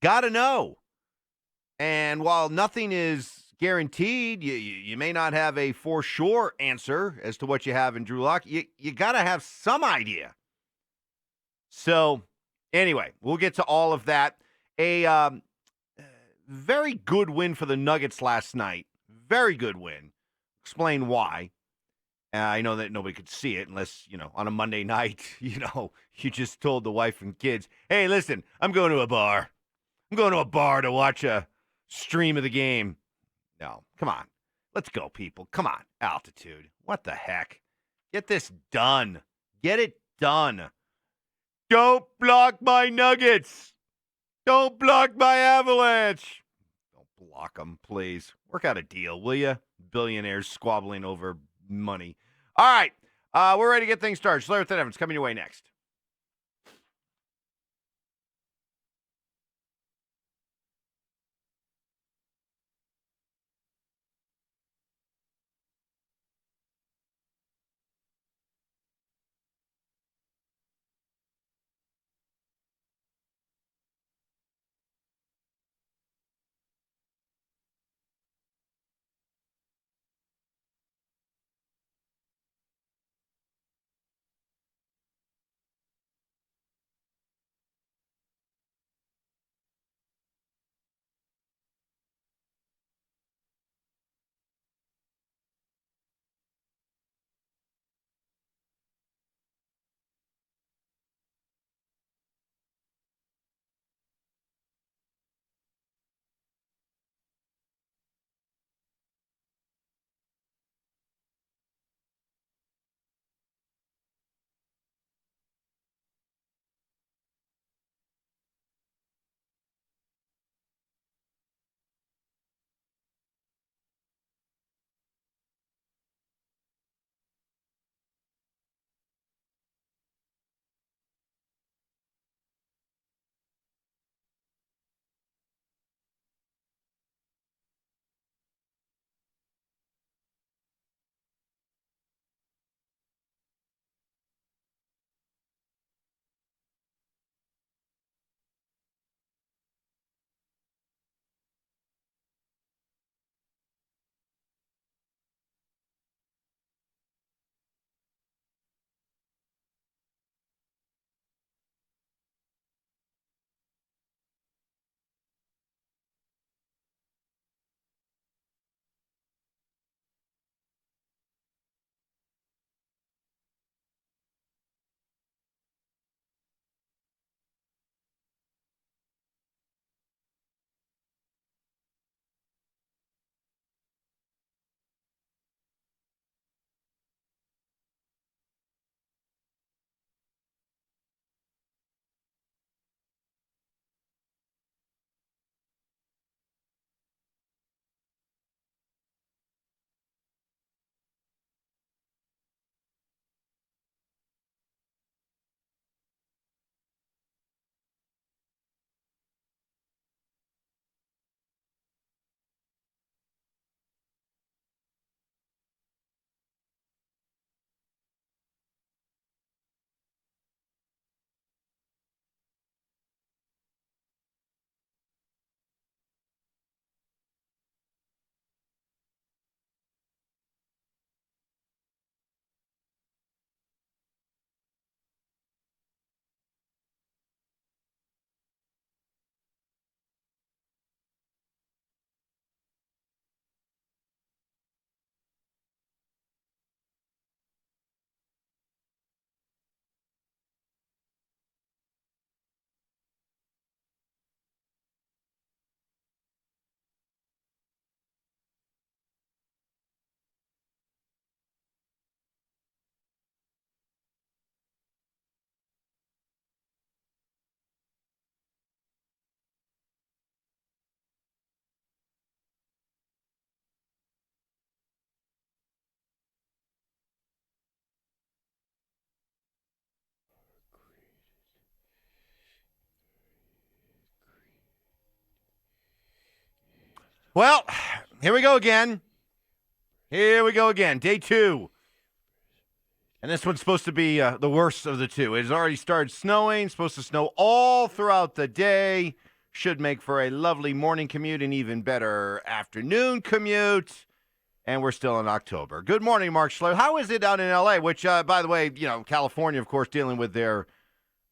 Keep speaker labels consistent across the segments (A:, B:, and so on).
A: Got to know. And while nothing is guaranteed, you may not have a for sure answer as to what you have in Drew Lock. You got to have some idea. So, anyway, we'll get to all of that. A very good win for the Nuggets last night. Very good win. Explain why. I know that nobody could see it unless, on a Monday night, you just told the wife and kids, hey, listen, I'm going to a bar. I'm going to a bar to watch a stream of the game. No, come on. Let's go, people. Come on. Altitude. What the heck? Get this done. Get it done. Don't block my Nuggets. Don't block my Avalanche. Don't block them, please. Work out a deal, will you? Billionaires squabbling over money. All right. We're ready to get things started. Schlereth and Evans coming your way next. Well, here we go again. Here we go again. Day 2. And this one's supposed to be the worst of the two. It has already started snowing. It's supposed to snow all throughout the day. should make for a lovely morning commute and even better afternoon commute. And we're still in October. Good morning, Mark Schlereth. How is it out in L.A., which, by the way, California, of course, dealing with their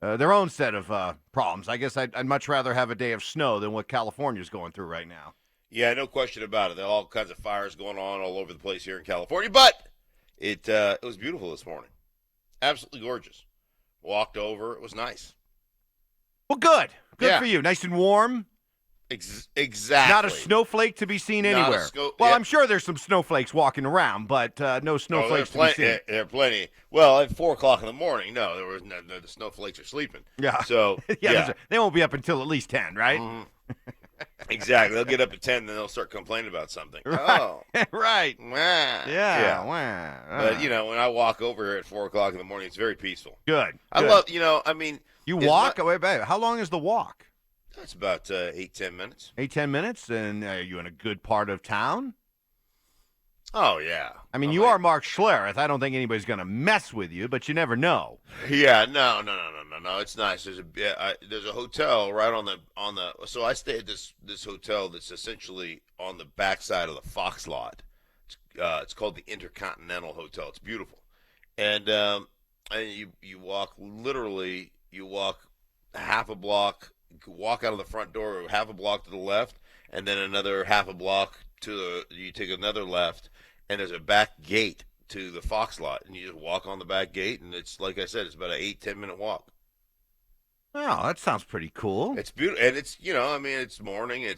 A: own set of problems. I guess I'd much rather have a day of snow than what California's going through right now.
B: Yeah, no question about it. There are all kinds of fires going on all over the place here in California, but it was beautiful this morning. Absolutely gorgeous. Walked over. It was nice.
A: Well, good. Good for you. Nice and warm.
B: Exactly.
A: Not a snowflake to be seen anywhere. I'm sure there's some snowflakes walking around, but no snowflakes to be seen.
B: There are plenty. Well, at 4 o'clock in the morning, no, there was the snowflakes are sleeping.
A: Yeah.
B: So
A: they won't be up until at least 10, right?
B: Mm-hmm. Exactly. They'll get up at 10, then they'll start complaining about something.
A: Right.
B: Oh,
A: right.
B: Wah.
A: Yeah. Wah.
B: But when I walk over here at 4 o'clock in the morning, it's very peaceful.
A: Good.
B: I love.
A: You walk? Wait, babe. How long is the walk?
B: It's about 8-10 minutes.
A: 8-10 minutes, and are you in a good part of town?
B: Oh, yeah.
A: I mean, you are Mark Schlereth. I don't think anybody's going to mess with you, but you never know.
B: Yeah, no. It's nice. There's a hotel right on the. So I stay at this hotel that's essentially on the backside of the Fox lot. It's called the Intercontinental Hotel. It's beautiful, and you walk half a block. Walk out of the front door, half a block to the left, and then another half a block you take another left, and there's a back gate to the Fox lot, and you just walk on the back gate, and it's like I said, it's about an 8-10 minute walk.
A: Oh, that sounds pretty cool.
B: It's beautiful, and it's it's morning.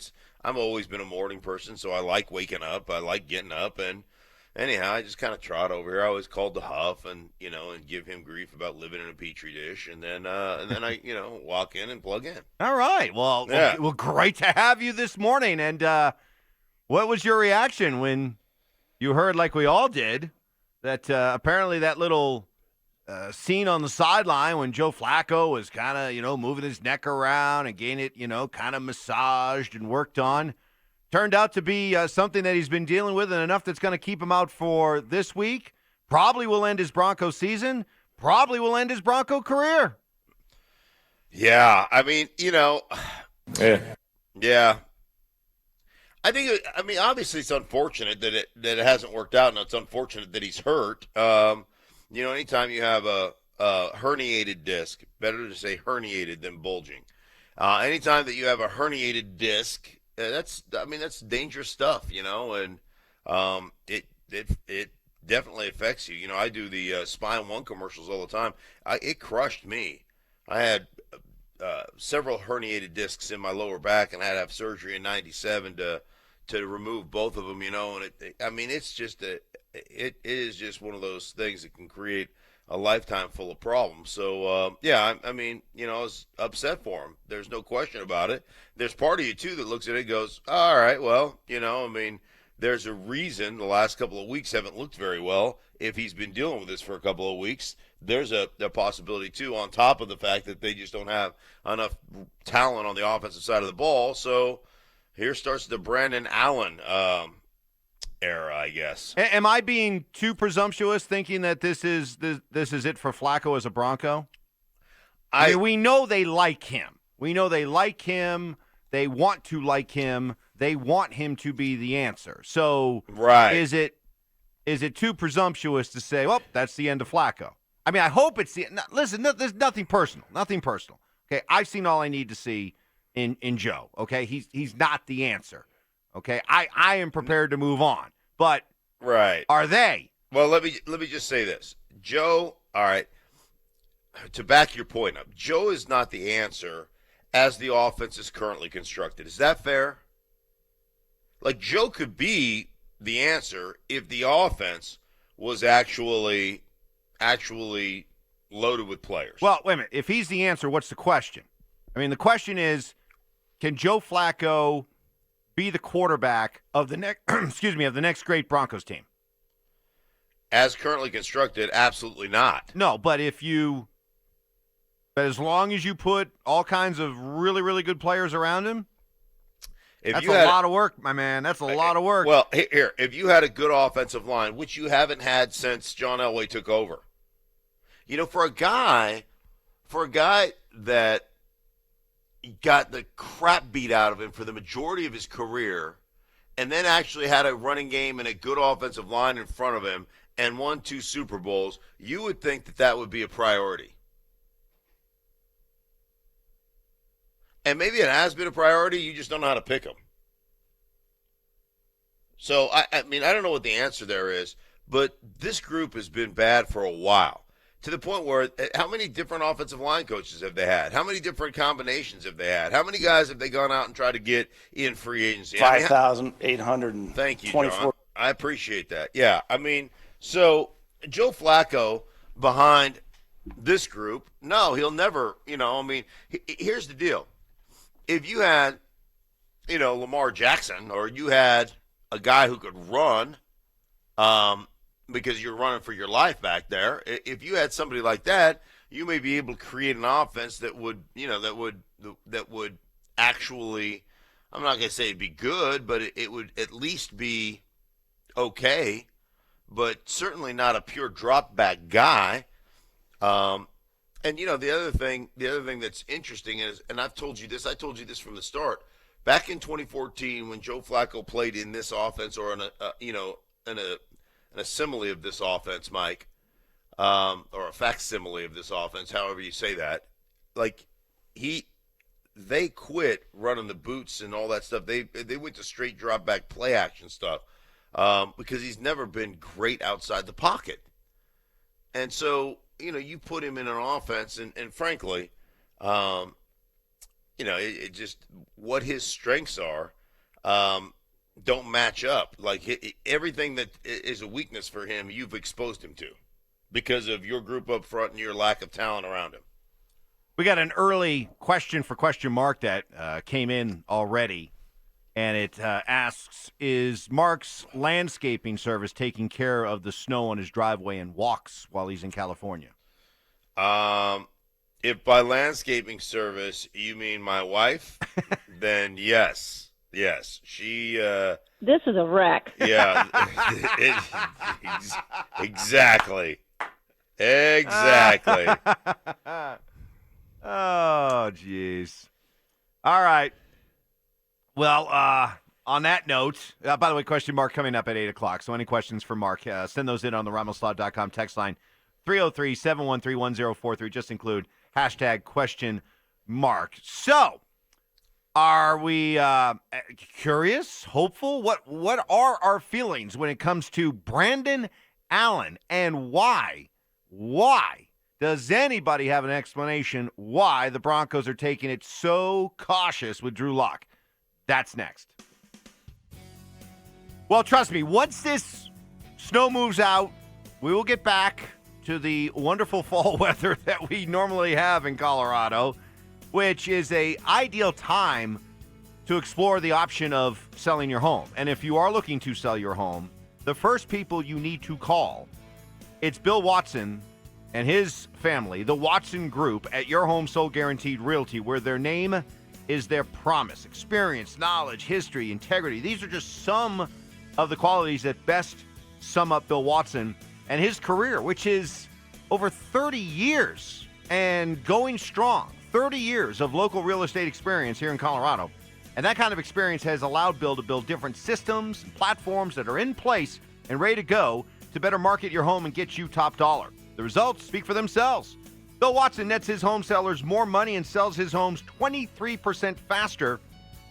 B: I've always been a morning person, so I like waking up. I like getting up, and anyhow, I just kind of trot over here. I always called the Huff and give him grief about living in a petri dish, and then I walk in and plug in.
A: All right. Well, great to have you this morning. And what was your reaction when you heard, like we all did, that apparently that little scene on the sideline when Joe Flacco was kind of moving his neck around and getting it kind of massaged and worked on, turned out to be something that he's been dealing with and enough that's going to keep him out for this week. Probably will end his Bronco season. Probably will end his Bronco career.
B: Yeah, I mean, Yeah. Obviously it's unfortunate that it hasn't worked out, and it's unfortunate that he's hurt. Anytime you have a herniated disc, better to say herniated than bulging. Anytime that you have a herniated disc, that's dangerous stuff, and it definitely affects you. I do the Spine One commercials all the time. It crushed me. I had several herniated discs in my lower back, and I had to have surgery in '97 to remove both of them. And it is just one of those things that can create a lifetime full of problems. So, I was upset for him. There's no question about it. There's part of you, too, that looks at it and goes, all right, well, there's a reason the last couple of weeks haven't looked very well. If he's been dealing with this for a couple of weeks, there's a possibility, too, on top of the fact that they just don't have enough talent on the offensive side of the ball. So here starts the Brandon Allen era, I guess.
A: Am I being too presumptuous thinking that this is it for Flacco as a Bronco? I mean, we know they like him. We know they like him. They want to like him. They want him to be the answer. So
B: right.
A: Is it too presumptuous to say, well, that's the end of Flacco? I mean, I hope it's the – listen, there's nothing personal. Nothing personal. Okay, I've seen all I need to see in Joe. Okay, he's not the answer. Okay, I am prepared to move on, but
B: right,
A: are they?
B: Well, let me just say this, Joe. All right, to back your point up, Joe is not the answer as the offense is currently constructed. Is that fair? Like Joe could be the answer if the offense was actually loaded with players.
A: Well, wait a minute. If he's the answer, what's the question? I mean, the question is, can Joe Flacco be the quarterback of the next of the next great Broncos team?
B: As currently constructed, absolutely not.
A: No, but as long as you put all kinds of really, really good players around him, that's a lot of work, my man. That's a lot of work.
B: Well, here, if you had a good offensive line, which you haven't had since John Elway took over, for a guy that got the crap beat out of him for the majority of his career, and then actually had a running game and a good offensive line in front of him and won 2 Super Bowls, you would think that that would be a priority. And maybe it has been a priority, you just don't know how to pick them. So, I mean, I don't know what the answer there is, but this group has been bad for a while. To the point where, how many different offensive line coaches have they had? How many different combinations have they had? How many guys have they gone out and tried to get in free agency?
C: 5,824.
B: Thank you, John. I appreciate that. Yeah, I mean, so Joe Flacco behind this group, no, he'll never, I mean, here's the deal. If you had, Lamar Jackson, or you had a guy who could run, because you're running for your life back there. If you had somebody like that, you may be able to create an offense that would, that would actually, I'm not going to say it'd be good, but it would at least be okay, but certainly not a pure drop back guy. And the other thing that's interesting is, and I told you this from the start. Back in 2014, when Joe Flacco played in this offense, or in a simile of this offense, Mike, or a facsimile of this offense, however you say that, like they quit running the boots and all that stuff. They went to straight drop back play action stuff, because he's never been great outside the pocket. And so, you put him in an offense, and frankly, it just, what his strengths are, don't match up. Like, everything that is a weakness for him, you've exposed him to because of your group up front and your lack of talent around him.
A: We got an early question for question mark that came in already, and it asks, is Mark's landscaping service taking care of the snow on his driveway and walks while he's in California?
B: If by landscaping service you mean my wife, then yes. Yes, she.
D: This is a wreck.
B: Yeah, exactly.
A: Oh, jeez. All right. Well, on that note, by the way, question mark coming up at 8 o'clock. So any questions for Mark, send those in on the RamosLaw.com text line, 303-713-1043. Just include hashtag question mark. So, are we curious, hopeful? What are our feelings when it comes to Brandon Allen, and why? Why does anybody have an explanation why the Broncos are taking it so cautious with Drew Lock? That's next. Well, trust me, once this snow moves out, we will get back to the wonderful fall weather that we normally have in Colorado, which is an ideal time to explore the option of selling your home. And if you are looking to sell your home, the first people you need to call, it's Bill Watson and his family, the Watson Group at Your Home Sold Guaranteed Realty, where their name is their promise. Experience, knowledge, history, integrity. These are just some of the qualities that best sum up Bill Watson and his career, which is over 30 years and going strong. 30 years of local real estate experience here in Colorado. And that kind of experience has allowed Bill to build different systems and platforms that are in place and ready to go to better market your home and get you top dollar. The results speak for themselves. Bill Watson nets his home sellers more money and sells his homes 23% faster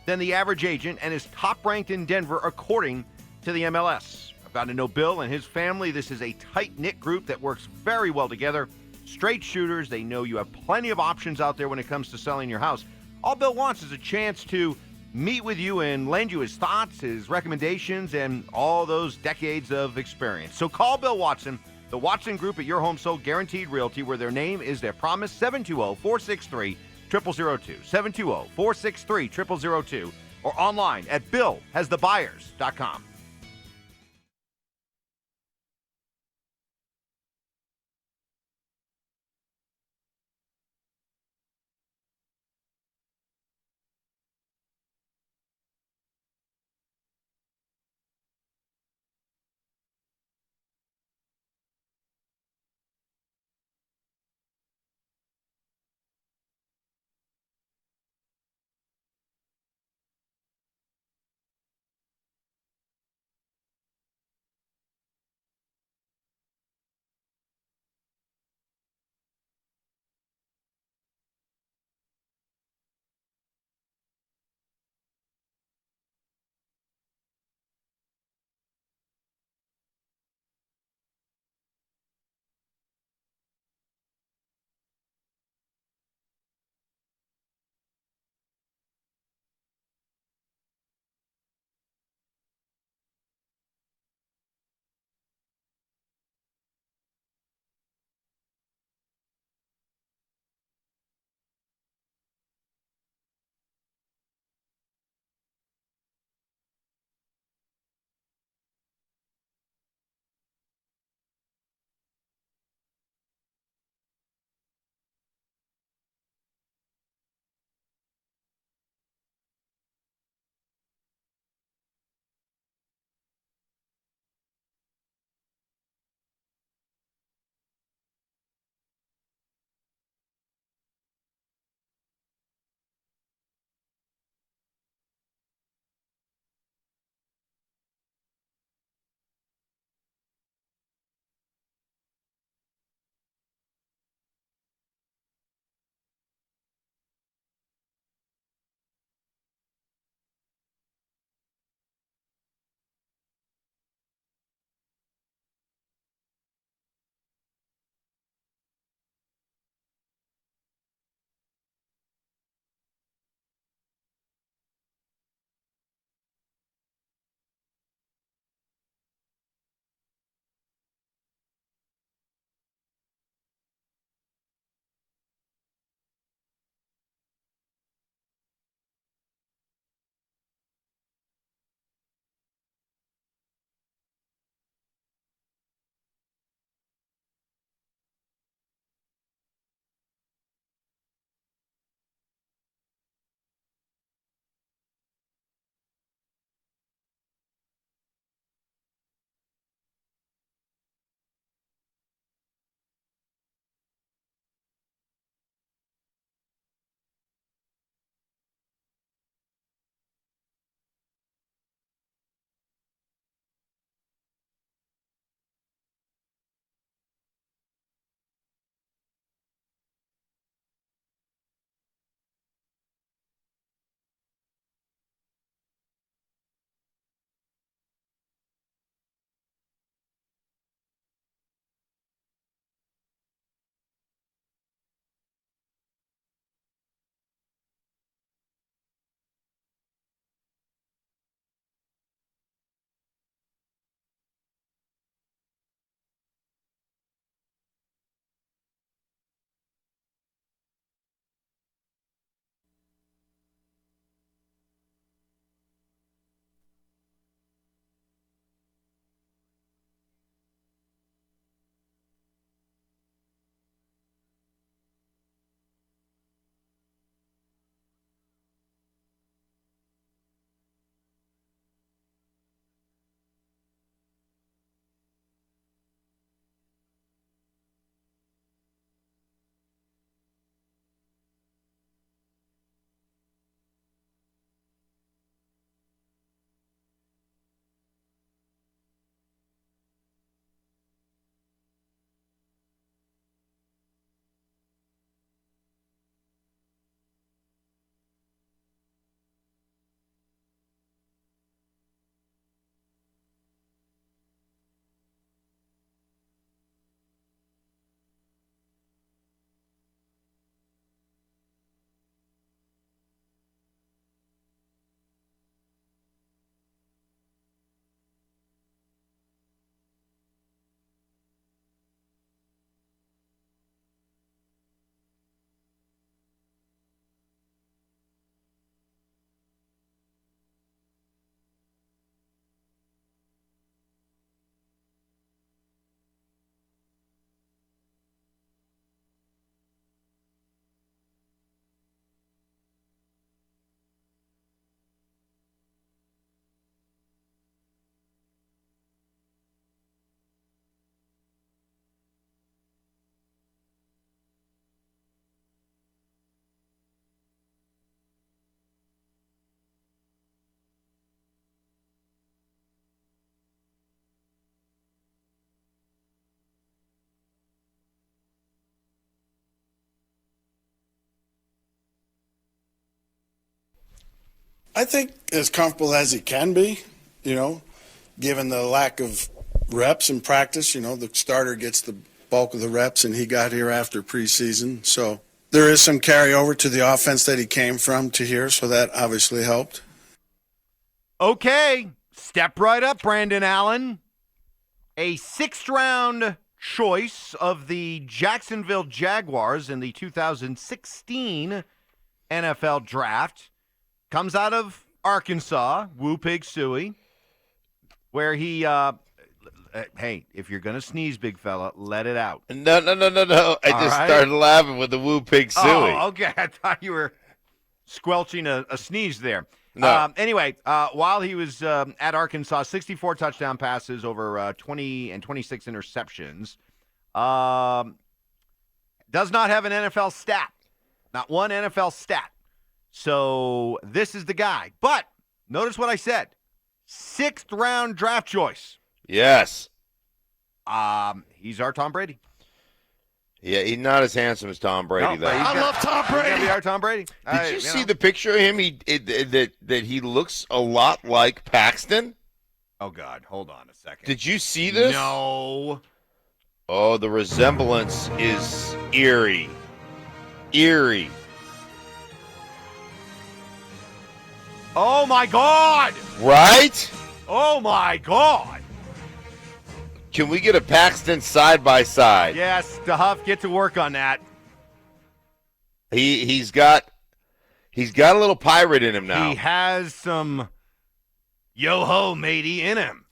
A: than the average agent, and is top ranked in Denver according to the MLS. I've gotten to know Bill and his family. This is a tight-knit group that works very well together. Straight shooters. They know you have plenty of options out there when it comes to selling your house. All Bill wants is a chance to meet with you and lend you his thoughts, his recommendations, and all those decades of experience. So call Bill Watson, the Watson Group at Your Home Sold Guaranteed Realty, where their name is their promise, 720-463-0002, 720-463-0002, or online at billhasthebuyers.com.
E: I think as comfortable as he can be, given the lack of reps in practice. The starter gets the bulk of the reps, and he got here after preseason. So there is some carryover to the offense that he came from to here, so that obviously helped.
A: Okay, step right up, Brandon Allen. A sixth-round choice of the Jacksonville Jaguars in the 2016 NFL Draft comes out of Arkansas, Woo Pig Suey, where he, hey, if you're going to sneeze, big fella, let it out.
B: No. I just started laughing with the Woo Pig Suey.
A: Oh, okay. I thought you were squelching a sneeze there.
B: No.
A: Anyway, while he was at Arkansas, 64 touchdown passes, over 20 and 26 interceptions. Does not have an NFL stat. Not one NFL stat. So this is the guy. But notice what I said. Sixth-round draft choice.
B: Yes.
A: He's our Tom Brady.
B: Yeah, he's not as handsome as Tom Brady, though.
A: I
F: love Tom Brady.
A: He's gonna be our Tom Brady.
B: Did you see the picture of him? That he looks a lot like Paxton.
A: Oh, God. Hold on a second.
B: Did you see this?
A: No.
B: Oh, the resemblance is eerie. Eerie.
A: Oh, my God.
B: Right?
A: Oh, my God.
B: Can we get a Paxton side by side?
A: Yes, DeHuff, get to work on that.
B: He's got a little pirate in him now.
A: He has some yo-ho matey in him.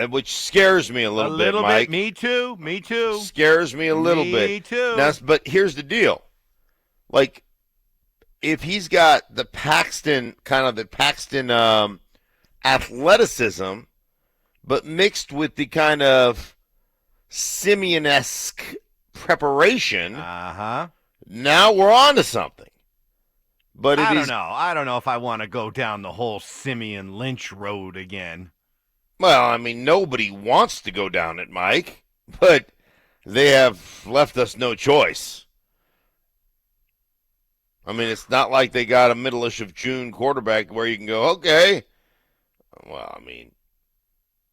B: Which scares me a little bit, Mike.
A: Me too.
B: Scares me a little bit.
A: Me too.
B: Now, but here's the deal. Like, if he's got the Paxton athleticism, but mixed with the kind of Simeon-esque preparation, now we're on to something. But
A: I don't know. I don't know if I want to go down the whole Simeon Lynch road again.
B: Well, I mean, nobody wants to go down it, Mike, but they have left us no choice. I mean, it's not like they got a middle-ish of June quarterback where you can go, okay. Well, I mean,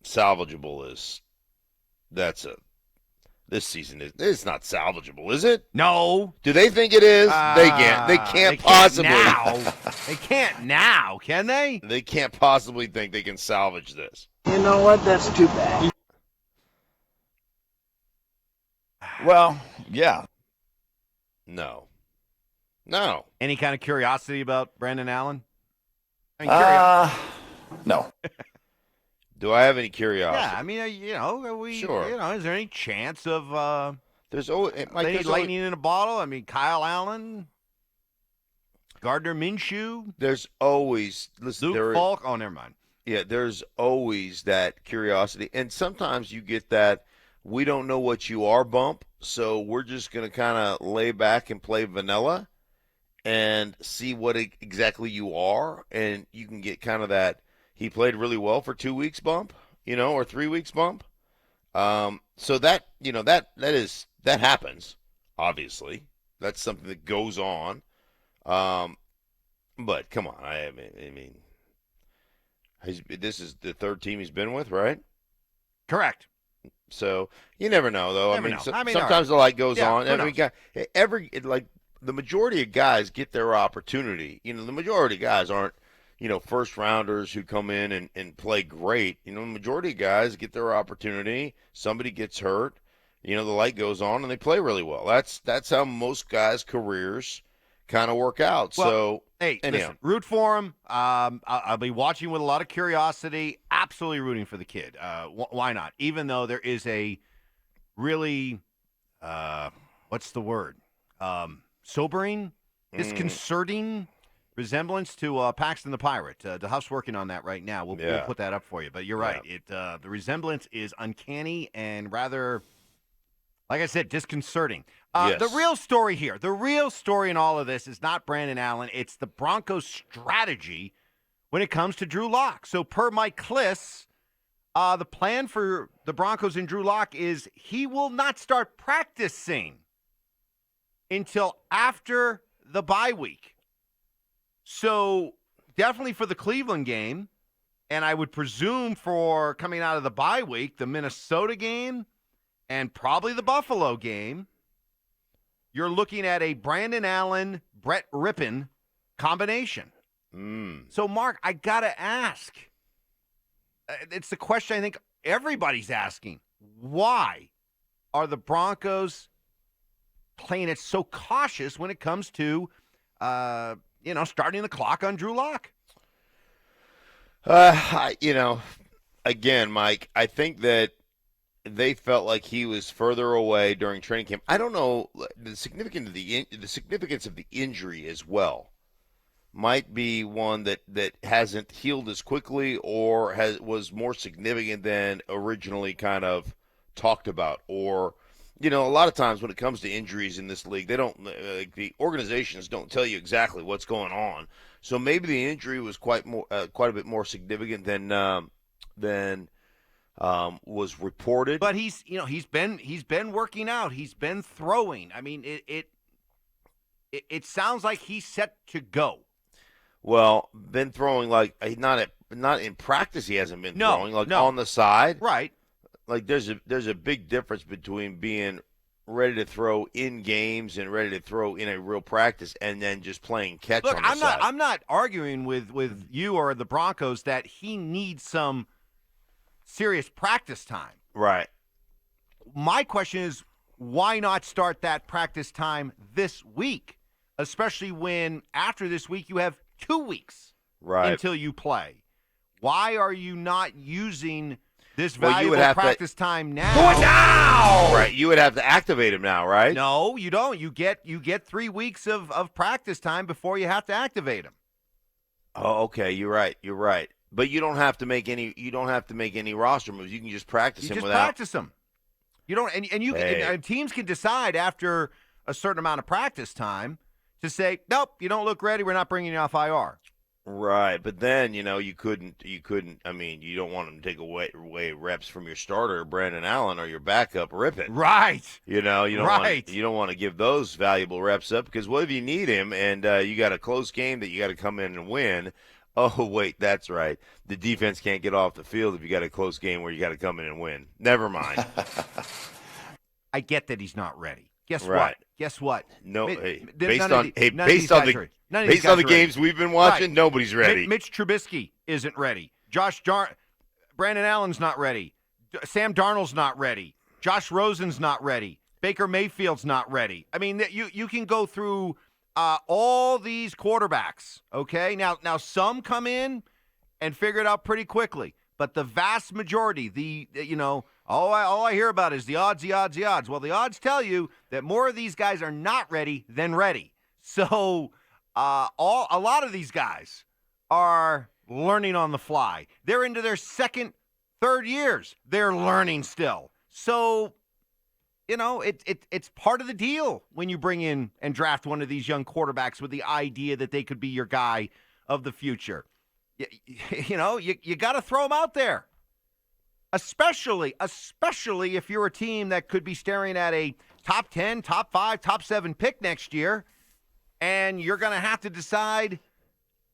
B: salvageable this season it's not salvageable, is it?
A: No.
B: Do they think it is? They can't possibly.
A: They can't now, can they?
B: They can't possibly think they can salvage this.
C: You know what? That's too bad.
F: Well, yeah.
B: No.
A: Any kind of curiosity about Brandon Allen?
F: No.
B: Do I have any curiosity?
A: Yeah, I mean,
B: Sure.
A: Is there any chance of
B: There's always
A: lightning in a bottle? I mean, Kyle Allen, Gardner Minshew,
B: There's always
A: Luke Falk. Oh, never mind.
B: Yeah, there's always that curiosity, and sometimes you get that we don't know what you are bump, so we're just going to kind of lay back and play vanilla and see what exactly you are, and you can get kind of that. He played really well for 2 weeks bump, or 3 weeks bump. So that that happens. Obviously, that's something that goes on. But come on, I mean, this is the third team he's been with, right?
A: Correct.
B: So you never know, though.
A: Never know.
B: Sometimes the light goes on.
A: Who knows?
B: The majority of guys get their opportunity. The majority of guys aren't. First rounders who come in and play great. The majority of guys get their opportunity. Somebody gets hurt. The light goes on and they play really well. That's how most guys' careers kind of work out.
A: Well,
B: so,
A: hey,
B: anyhow.
A: listen, root for him. I'll be watching with a lot of curiosity. Absolutely rooting for the kid. Why not? Even though there is a really, what's the word? Sobering, disconcerting resemblance to Paxton the Pirate. DeHuff's working on that right now. We'll put that up for you. But you're right. The resemblance is uncanny and rather, like I said, disconcerting.
B: Yes.
A: The real story here, the real story in all of this is not Brandon Allen. It's the Broncos' strategy when it comes to Drew Lock. So per Mike Kliss, the plan for the Broncos and Drew Lock is he will not start practicing until after the bye week. So definitely for the Cleveland game, and I would presume for coming out of the bye week, the Minnesota game and probably the Buffalo game, you're looking at a Brandon Allen, Brett Rippon combination. So, Mark, I got to ask. It's the question I think everybody's asking. Why are the Broncos playing it so cautious when it comes to, starting the clock on Drew Lock?
B: Again, Mike, I think that they felt like he was further away during training camp. I don't know the significance of the injury as well. Might be one that hasn't healed as quickly or was more significant than originally kind of talked about. Or, a lot of times when it comes to injuries in this league, they don't the organizations don't tell you exactly what's going on. So maybe the injury was quite a bit more significant than was reported.
A: But he's been working out. He's been throwing. I mean, it sounds like he's set to go.
B: Well, been throwing like not in practice. He hasn't been throwing on the side,
A: right?
B: Like there's a big difference between being ready to throw in games and ready to throw in a real practice, and then just playing catch.
A: Look,
B: on the side.
A: I'm not arguing with you or the Broncos that he needs some serious practice time.
B: Right.
A: My question is, why not start that practice time this week, especially when after this week you have 2 weeks until you play? Why are you not using this valuable practice time now?
B: Do it now! Right, you would have to activate him now, right?
A: No, you don't. You get 3 weeks of practice time before you have to activate him.
B: Oh, okay, you're right. But you don't have to make any roster moves. You can just practice him without.
A: Practice him. You don't, and teams can decide after a certain amount of practice time to say, nope, you don't look ready. We're not bringing you off IR.
B: Right, but then you couldn't. I mean, you don't want them to take away reps from your starter, Brandon Allen, or your backup, Rippon.
A: Right.
B: You don't want to give those valuable reps up because what if you need him and you got a close game that you got to come in and win? Oh wait, that's right. The defense can't get off the field if you got a close game where you got to come in and win. Never mind.
A: I get that he's not ready. Guess what?
B: No,
A: based on the
B: games we've been watching, nobody's ready.
A: Mitch Trubisky isn't ready. Brandon Allen's not ready. Sam Darnold's not ready. Josh Rosen's not ready. Baker Mayfield's not ready. I mean, you can go through all these quarterbacks. Okay, now some come in and figure it out pretty quickly, but the vast majority, all I hear about is the odds. Well, the odds tell you that more of these guys are not ready than ready. So a lot of these guys are learning on the fly. They're into their second, third years. They're learning still. So, it's part of the deal when you bring in and draft one of these young quarterbacks with the idea that they could be your guy of the future. You got to throw them out there. Especially if you're a team that could be staring at a top 10, top 5, top 7 pick next year, and you're going to have to decide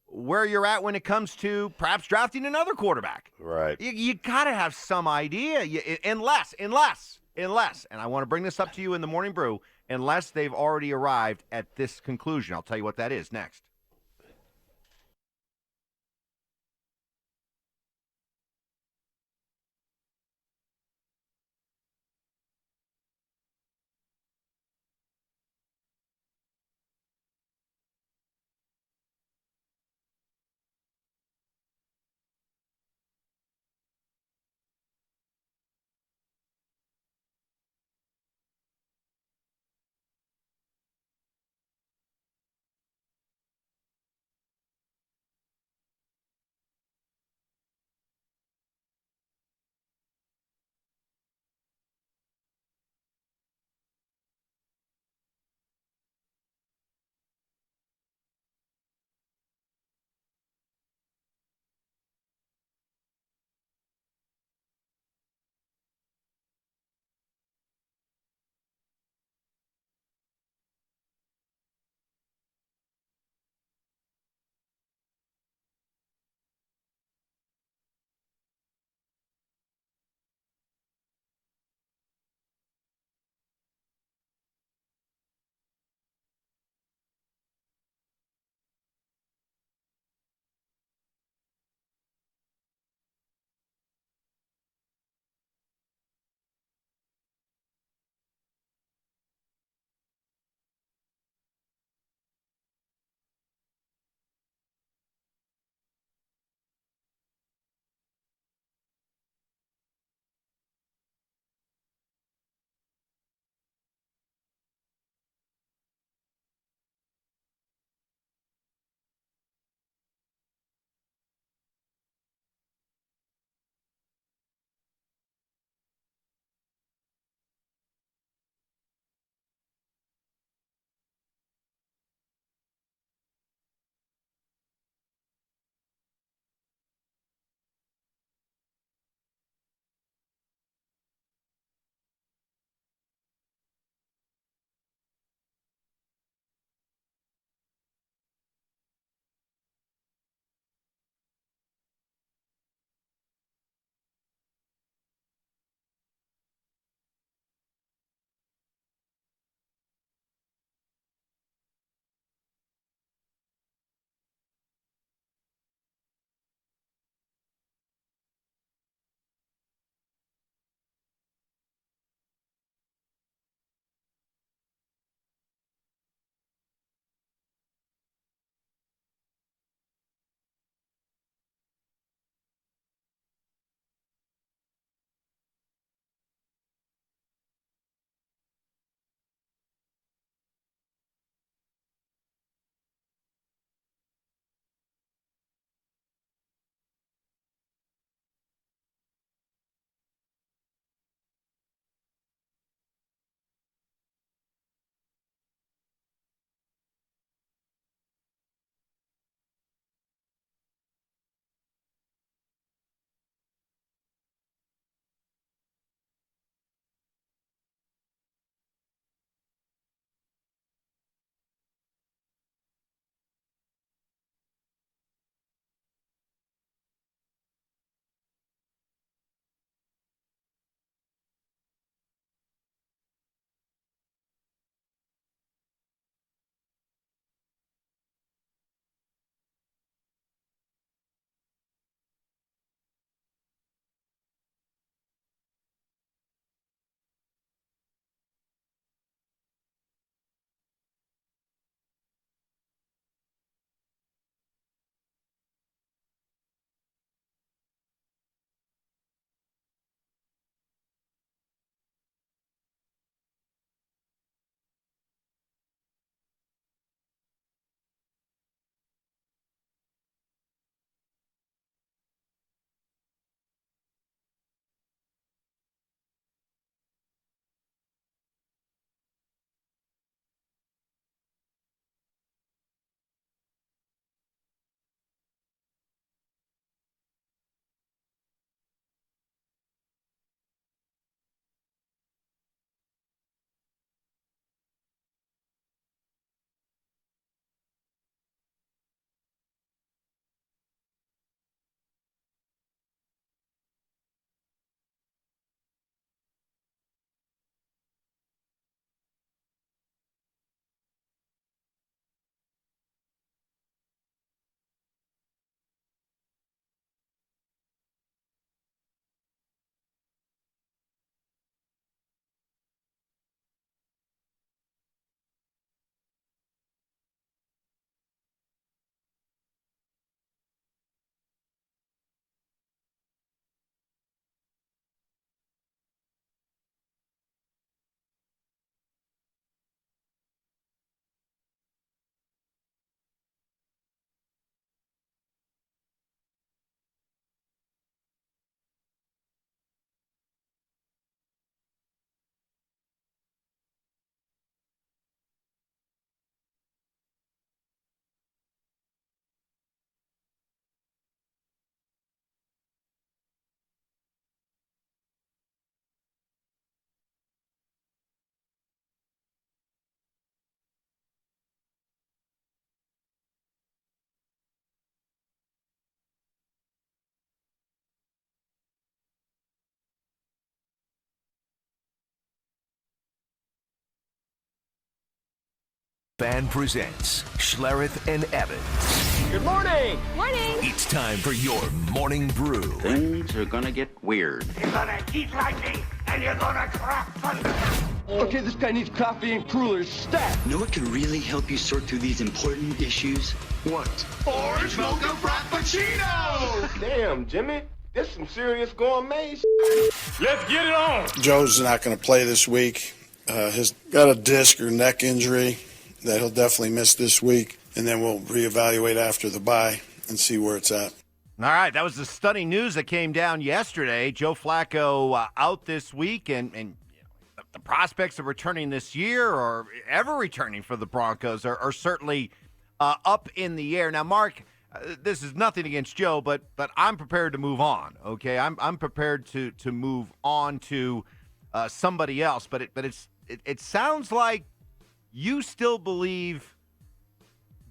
A: where you're at when it comes to perhaps drafting another quarterback.
B: Right.
A: You got to have some idea, unless, and I want to bring this up to you in the Morning Brew, unless they've already arrived at this conclusion. I'll tell you what that is next.
G: Fan presents Schlereth and Evans.
C: Good morning.
D: Morning.
G: It's time for your morning brew.
H: Things are gonna get weird.
I: You're gonna eat lightning, and you're gonna crack thunder.
C: Okay, this guy needs coffee and crullers stat.
H: You know what could really help you sort through these important issues?
I: What? Orange mocha frappuccino!
J: Damn, Jimmy. This some serious gourmet.
I: Let's get it on!
E: Joe's not going to play this week. He's got a disc or neck injury that he'll definitely miss this week, and then we'll reevaluate after the bye and see where it's at.
A: All right, that was the stunning news that came down yesterday. Joe Flacco out this week, and the prospects of returning this year or ever returning for the Broncos are certainly up in the air. Now, Mark, this is nothing against Joe, but I'm prepared to move on. Okay, I'm prepared to move on to somebody else. But it sounds like you still believe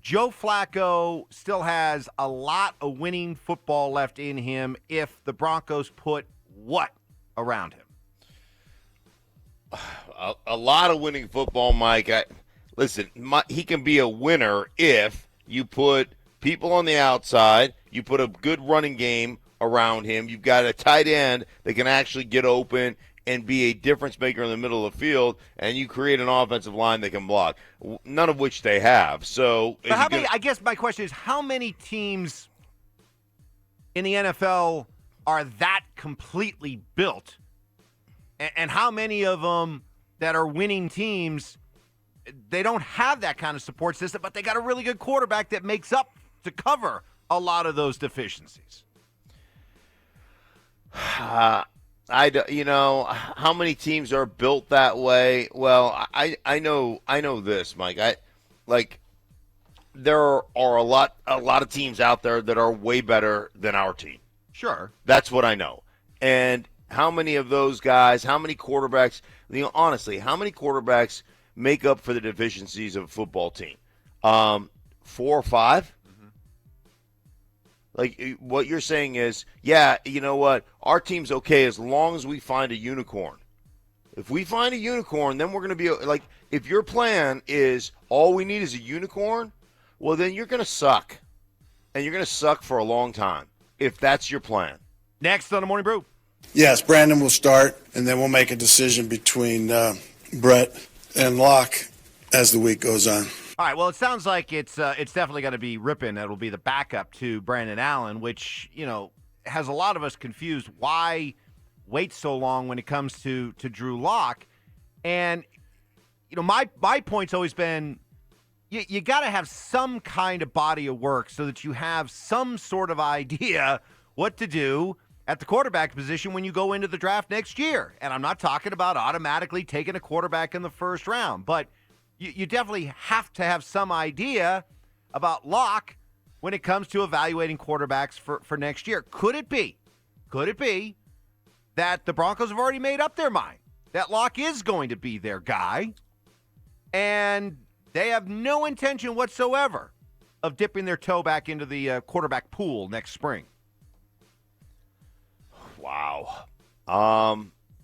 A: Joe Flacco still has a lot of winning football left in him if the Broncos put what around him?
B: A lot of winning football, Mike. He can be a winner if you put people on the outside, you put a good running game around him, you've got a tight end that can actually get open and be a difference maker in the middle of the field, and you create an offensive line that can block, none of which they have. So,
A: I guess my question is, how many teams in the NFL are that completely built? And how many of them that are winning teams, they don't have that kind of support system, but they got a really good quarterback that makes up to cover a lot of those deficiencies?
B: How many teams are built that way? Well, I know this, Mike. There are a lot of teams out there that are way better than our team.
A: Sure.
B: That's what I know. And how many of those guys, how many quarterbacks, honestly, how many quarterbacks make up for the deficiencies of a football team? 4 or 5? Like, what you're saying is, yeah, you know what? Our team's okay as long as we find a unicorn. If we find a unicorn, then we're going to be, like, if your plan is all we need is a unicorn, well, then you're going to suck. And you're going to suck for a long time, if that's your plan.
A: Next on the Morning Brew.
E: Yes, Brandon will start, and then we'll make a decision between Brett and Locke as the week goes on.
A: All right, well, it sounds like it's definitely going to be Rippon. That'll be the backup to Brandon Allen, which, has a lot of us confused. Why wait so long when it comes to Drew Lock? And, my point's always been you got to have some kind of body of work so that you have some sort of idea what to do at the quarterback position when you go into the draft next year. And I'm not talking about automatically taking a quarterback in the first round, but you definitely have to have some idea about Locke when it comes to evaluating quarterbacks for next year. Could it be that the Broncos have already made up their mind that Locke is going to be their guy, and they have no intention whatsoever of dipping their toe back into the quarterback pool next spring?
B: Wow.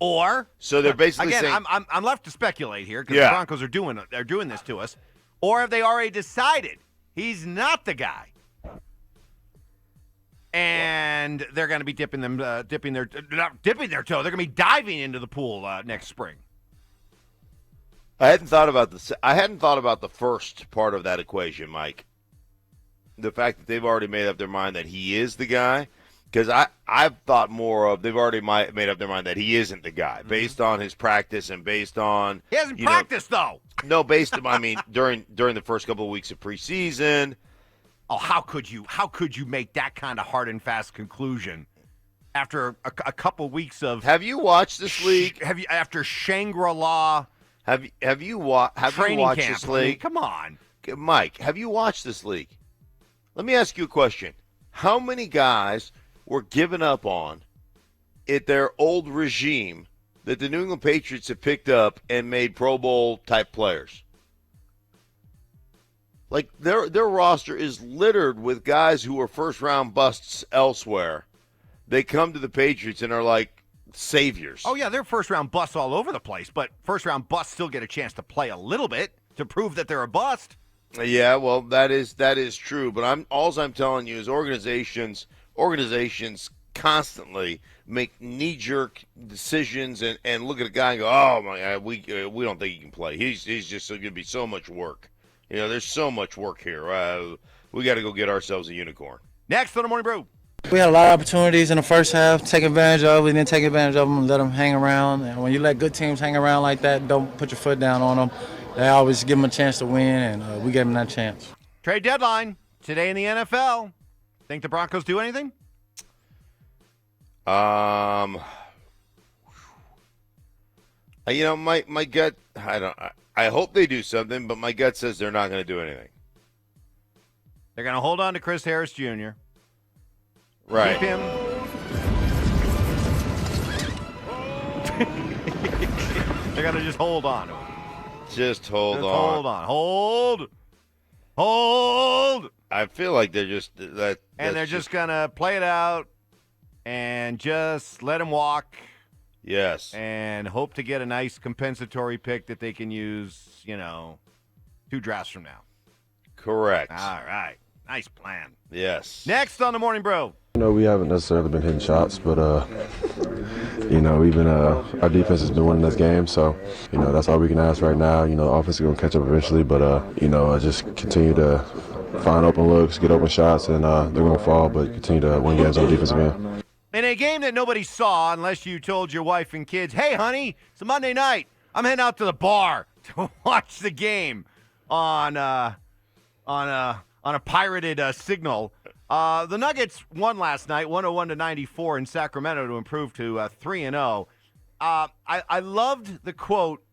A: Or
B: so they're basically
A: again,
B: saying,
A: I'm left to speculate here because the Broncos are doing this to us, or have they already decided he's not the guy, and they're going to be dipping their toe. They're going to be diving into the pool next spring.
B: I hadn't thought about this. I hadn't thought about the first part of that equation, Mike. The fact that they've already made up their mind that he is the guy. Because I've thought more of they've already made up their mind that he isn't the guy based on his practice and based on
A: he hasn't practiced though.
B: No, during the first couple of weeks of preseason.
A: Oh, how could you make that kind of hard and fast conclusion after a couple weeks of?
B: Have you watched this league?
A: After Shangri-La?
B: Have you watched this league?
A: I mean, come on,
B: Mike. Have you watched this league? Let me ask you a question. How many guys were given up on at their old regime that the New England Patriots have picked up and made Pro Bowl type players? Like their roster is littered with guys who are first round busts elsewhere. They come to the Patriots and are like saviors.
A: Oh yeah, they're first round busts all over the place, but first round busts still get a chance to play a little bit. to prove that they're a bust.
B: Yeah, well, that is true. But I'm telling you is organizations constantly make knee-jerk decisions and look at a guy and go, oh my God, we don't think he can play. He's just going to be so much work. There's so much work here. We got to go get ourselves a unicorn.
A: Next on the Morning Brew.
K: We had a lot of opportunities in the first half, take advantage of. We didn't take advantage of them and let them hang around. And when you let good teams hang around like that, don't put your foot down on them. They always give them a chance to win, and we gave them that chance.
A: Trade deadline today in the NFL. Think the Broncos do anything?
B: My gut, I hope they do something, but my gut says they're not going to do anything.
A: They're going to hold on to Chris Harris Jr.
B: Right.
A: Keep him. They're going to just hold on to him.
B: Just hold on.
A: Hold on. Hold.
B: I feel like they're just that.
A: And they're just going to play it out and just let him walk.
B: Yes.
A: And hope to get a nice compensatory pick that they can use, 2 drafts from now.
B: Correct.
A: All right. Nice plan.
B: Yes.
A: Next on the Morning Brew.
L: We haven't necessarily been hitting shots, but even our defense has been winning this game, so that's all we can ask right now. Offense is going to catch up eventually, but just continue to find open looks, get open shots, and they're going to fall, but continue to win games on the defensive end.
A: In a game that nobody saw, unless you told your wife and kids, "Hey, honey, it's a Monday night. I'm heading out to the bar to watch the game on a pirated signal." The Nuggets won last night, 101-94 in Sacramento to improve to 3-0. I loved the quote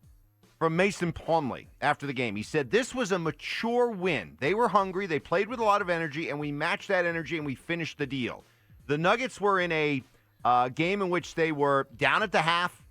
A: from Mason Plumlee after the game. He said, "This was a mature win. They were hungry. They played with a lot of energy, and we matched that energy, and we finished the deal." The Nuggets were in a game in which they were down at the half,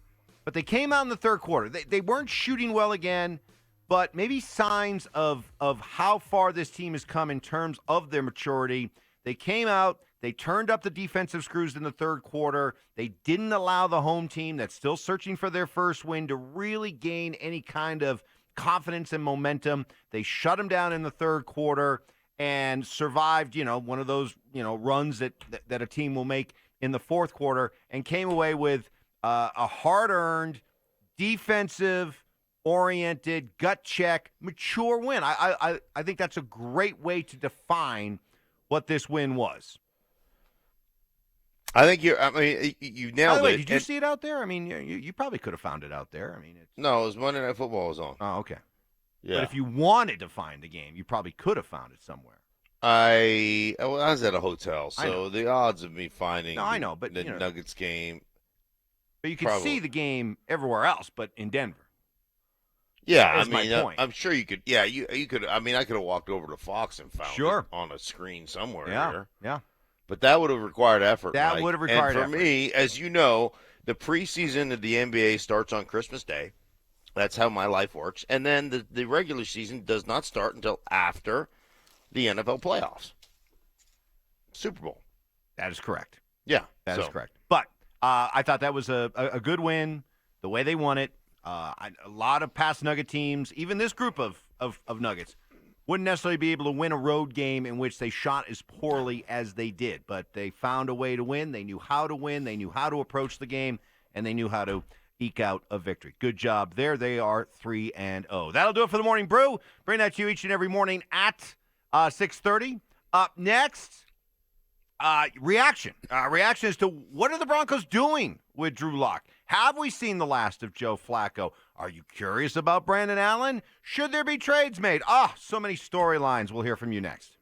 A: but they came out in the third quarter. They weren't shooting well again, but maybe signs of how far this team has come in terms of their maturity. They came out, they turned up the defensive screws in the third quarter. They didn't allow the home team that's still searching for their first win to really gain any kind of confidence and momentum. They shut them down in the third quarter and survived, one of those, runs that a team will make in the fourth quarter, and came away with a hard-earned, defensive-oriented, gut check, mature win. I think that's a great way to define what this win was.
B: I think you nailed
A: By the way,
B: it.
A: Did you see it out there? I mean, you probably could have found it out there.
B: No, it was Monday Night Football was on.
A: Oh, okay.
B: Yeah.
A: But if you wanted to find the game, you probably could have found it somewhere.
B: I was at a hotel, so the odds of me finding the Nuggets game.
A: But you could see the game everywhere else, but in Denver.
B: Yeah,
A: my point.
B: I'm sure you could. Yeah, you could. I mean, I could have walked over to Fox and found it on a screen somewhere here.
A: Yeah.
B: But that would have required effort.
A: That would have required effort.
B: And for me, as you know, the preseason of the NBA starts on Christmas Day. That's how my life works. And then the regular season does not start until after the NFL playoffs. Super Bowl.
A: That is correct.
B: Yeah.
A: That is correct. But I thought that was a good win, the way they won it. A lot of past Nugget teams, even this group of Nuggets, wouldn't necessarily be able to win a road game in which they shot as poorly as they did. But they found a way to win. They knew how to win. They knew how to approach the game, and they knew how to eke out a victory. Good job there. They are 3-0. That'll do it for the Morning Brew. Bring that to you each and every morning at 6:30. Up next, reaction. Reaction as to what are the Broncos doing with Drew Lock? Have we seen the last of Joe Flacco? Are you curious about Brandon Allen? Should there be trades made? So many storylines. We'll hear from you next.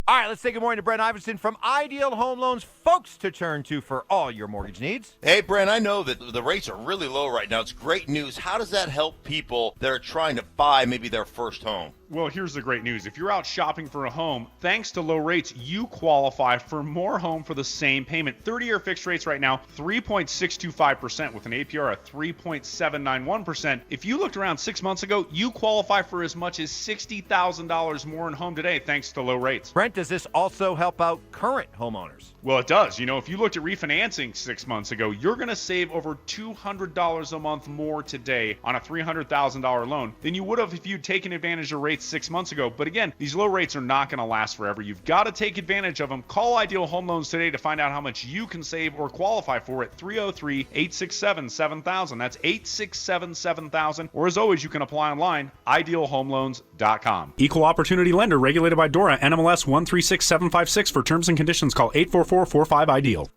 A: All right, let's say good morning to Brent Iverson from Ideal Home Loans, folks to turn to for all your mortgage needs.
F: Hey, Brent, I know that the rates are really low right now. It's great news. How does that help people that are trying to buy maybe their first home?
M: Well, here's the great news. If you're out shopping for a home, thanks to low rates, you qualify for more home for the same payment. 30-year fixed rates right now, 3.625% with an APR of 3.791%. If you looked around 6 months ago, you qualify for as much as $60,000 more in home today thanks to low rates.
A: Brent, does this also help out current homeowners?
M: Well, it does. You know, if you looked at refinancing 6 months ago, you're going to save over $200 a month more today on a $300,000 loan than you would have if you'd taken advantage of rates 6 months ago. But again, these low rates are not going to last forever. You've got to take advantage of them. Call Ideal Home Loans today to find out how much you can save or qualify for at 303-867-7000. That's 867-7000. Or as always, you can apply online, idealhomeloans.com.
N: Equal opportunity lender regulated by DORA, NMLS 136756. For terms and conditions, call 844-45-IDEAL.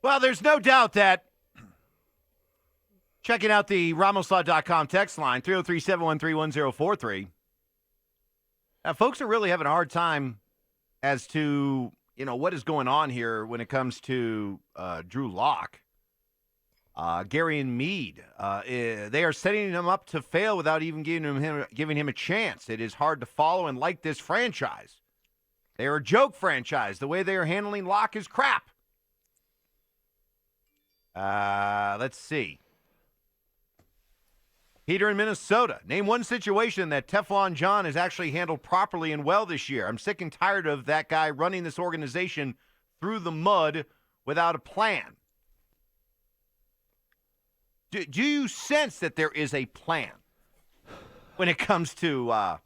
A: Well, there's no doubt that checking out the ramoslaw.com text line, 303-713-1043, folks are really having a hard time as to, what is going on here when it comes to Drew Lock. Gary and Meade, they are setting him up to fail without even giving him a chance. It is hard to follow and like this franchise. They are a joke franchise. The way they are handling Lock is crap. Let's see. Peter in Minnesota. Name one situation that Teflon John has actually handled properly and well this year. I'm sick and tired of that guy running this organization through the mud without a plan. Do you sense that there is a plan when it comes to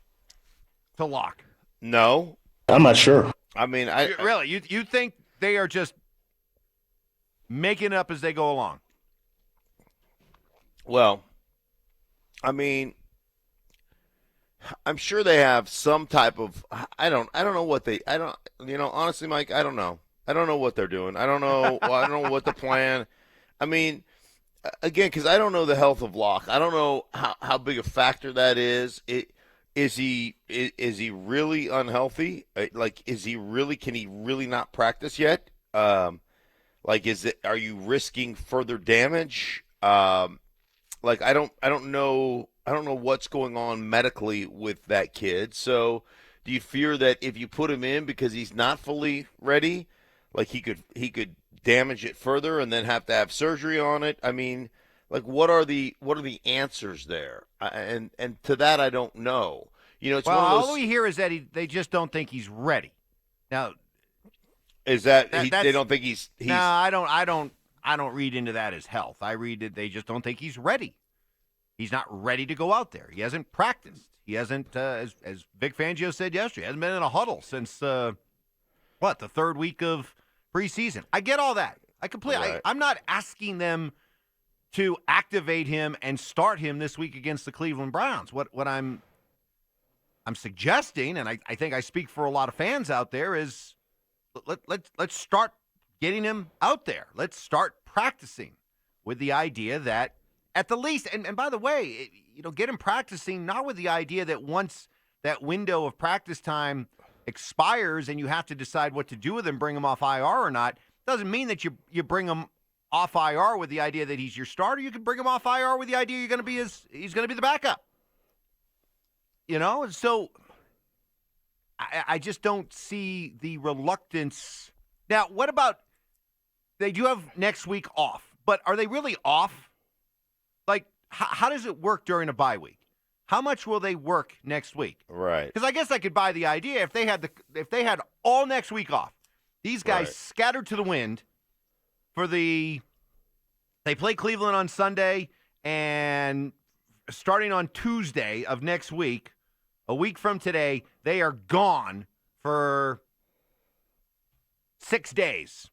A: Lock?
B: No.
E: I'm not sure.
B: I mean,
A: really, you think they are just making it up as they go along?
B: Well, I mean, I'm sure they have some type of. I don't know what they. Honestly, Mike, I don't know. I don't know what they're doing. I don't know. I don't know what the plan. I mean, again, because I don't know the health of Locke. I don't know how big a factor that is. Is he really unhealthy? Like, is he really? Can he really not practice yet? Like, are you risking further damage? Like, I don't know what's going on medically with that kid. So, do you fear that if you put him in because he's not fully ready, like he could damage it further and then have to have surgery on it? I mean, like, what are the answers there? And to that, I don't know. It's one of those.
A: All we hear is that they just don't think he's ready. Now,
B: is that they don't think he's?
A: No, I don't read into that as health. I read that they just don't think he's ready. He's not ready to go out there. He hasn't practiced. He hasn't, as Vic Fangio said yesterday, hasn't been in a huddle since the third week of preseason. I get all that. I completely.
B: Right.
A: I'm not asking them to activate him and start him this week against the Cleveland Browns. What I'm suggesting, and I think I speak for a lot of fans out there, is let's start getting him out there. Let's start practicing with the idea that at the least, and by the way, get him practicing not with the idea that once that window of practice time expires and you have to decide what to do with him, bring him off IR or not, doesn't mean that you bring him off IR with the idea that he's your starter. You can bring him off IR with the idea he's going to be the backup. So I just don't see the reluctance. Now, what about they do have next week off, but are they really off? Like, how does it work during a bye week? How much will they work next week?
B: Right.
A: Because I guess I could buy the idea if they had all next week off. These guys scattered to the wind they play Cleveland on Sunday, and starting on Tuesday of next week, a week from today, they are gone for 7 days.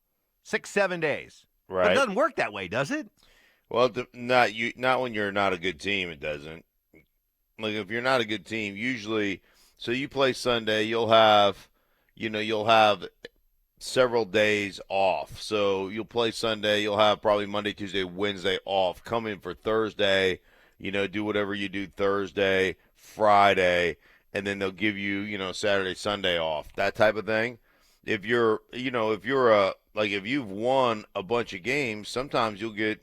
B: Right.
A: But it doesn't work that way, does it?
B: Well, not when you're not a good team. It doesn't. Like, if you're not a good team, usually, so you play Sunday, you'll have several days off. So you'll play Sunday, you'll have probably Monday, Tuesday, Wednesday off. Come in for Thursday, do whatever you do Thursday, Friday, and then they'll give you, Saturday, Sunday off. That type of thing. If you're if you've won a bunch of games, sometimes you'll get,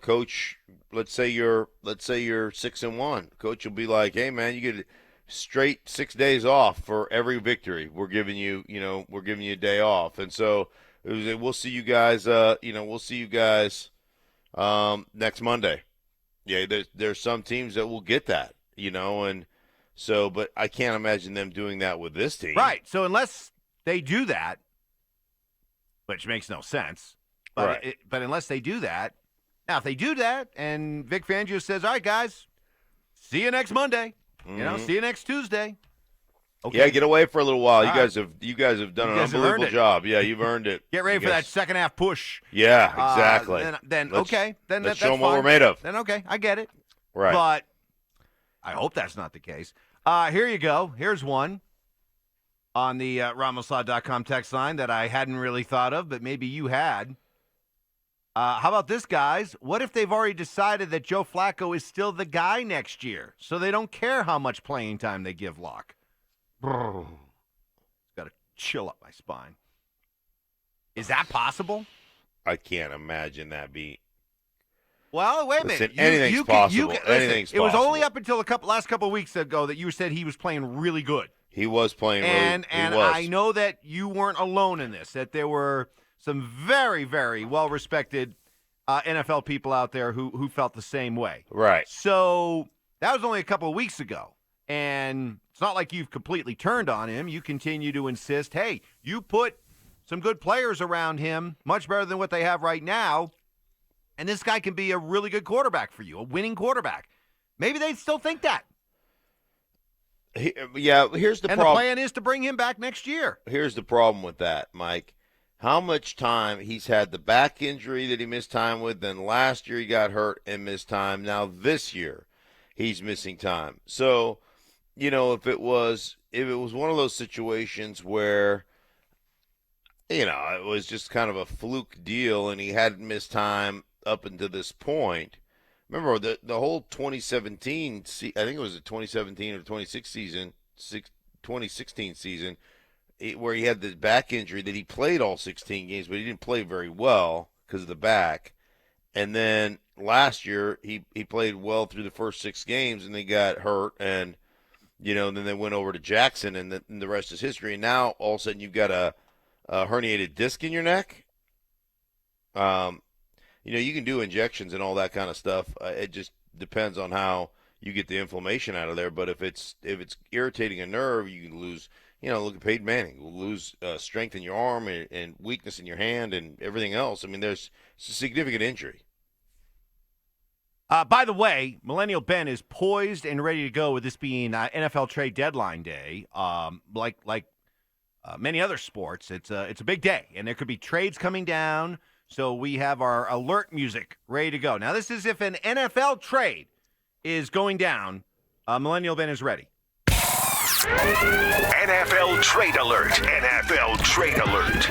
B: coach, let's say you're 6-1. Coach will be like, "Hey man, you get straight 6 days off for every victory. We're giving you a day off." And so we'll see you guys next Monday. Yeah, there's some teams that will get that, and so, but I can't imagine them doing that with this team.
A: Right. So unless they do that, which makes no sense, but
B: right.
A: But unless they do that, now if they do that and Vic Fangio says, "All right, guys, see you next Monday," see you next Tuesday. Okay.
B: Yeah, get away for a little while.
A: All
B: you guys have done an unbelievable job. Yeah, you've earned it.
A: Get ready for that second half push.
B: Yeah, exactly.
A: Then
B: let's
A: that's
B: show them
A: fine.
B: what we're made of.
A: Then okay, I get it.
B: Right.
A: But I hope that's not the case. Here you go. Here's one on the RamosLaw.com text line that I hadn't really thought of, but maybe you had. How about this, guys? What if they've already decided that Joe Flacco is still the guy next year, so they don't care how much playing time they give Locke? Got to chill up my spine. Is that possible?
B: I can't imagine that be.
A: Well, wait a
B: Listen,
A: minute.
B: anything's possible. Anything's
A: it was
B: possible.
A: only up until last couple of weeks ago that you said he was playing really good.
B: He was playing
A: and
B: really. He was.
A: I know that you weren't alone in this, that there were some very, very well-respected NFL people out there who felt the same way.
B: Right.
A: So that was only a couple of weeks ago. And it's not like you've completely turned on him. You continue to insist, hey, you put some good players around him, much better than what they have right now, and this guy can be a really good quarterback for you, a winning quarterback. Maybe they still think that.
B: Here's the problem.
A: And the plan is to bring him back next year.
B: Here's the problem with that, Mike. How much time he's had the back injury that he missed time with, then last year he got hurt and missed time. Now this year he's missing time. So, if it was one of those situations where, it was just kind of a fluke deal and he hadn't missed time up until this point. Remember the whole 2017, I think it was the 2017 or 2016 season, where he had the back injury that he played all 16 games, but he didn't play very well because of the back. And then last year he played well through the first 6 games, and they got hurt, and then they went over to Jackson, and the rest is history. And now all of a sudden you've got a herniated disc in your neck. You can do injections and all that kind of stuff. It just depends on how you get the inflammation out of there. But if it's irritating a nerve, you can lose. Look at Peyton Manning. We'll lose strength in your arm and weakness in your hand and everything else. I mean, it's a significant injury.
A: By the way, Millennial Ben is poised and ready to go with this being NFL trade deadline day. Like many other sports, it's a big day, and there could be trades coming down. So we have our alert music ready to go. Now, this is if an NFL trade is going down. Millennial Ben is ready.
G: NFL trade alert. NFL trade alert.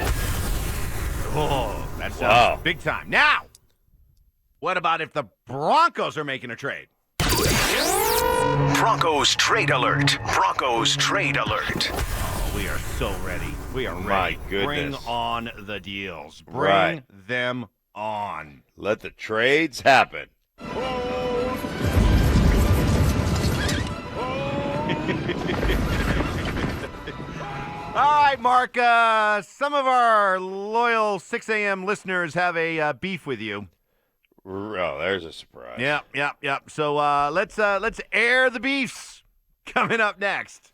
A: Oh, that sounds big time. Now, what about if the Broncos are making a trade?
G: Broncos trade alert. Broncos trade alert.
A: We are so ready. We are ready.
B: My goodness.
A: Bring on the deals. Bring them on.
B: Let the trades happen.
A: All right, Mark. Some of our loyal 6 a.m. listeners have a beef with you.
B: Oh, there's a surprise.
A: Yep. So let's air the beefs coming up next.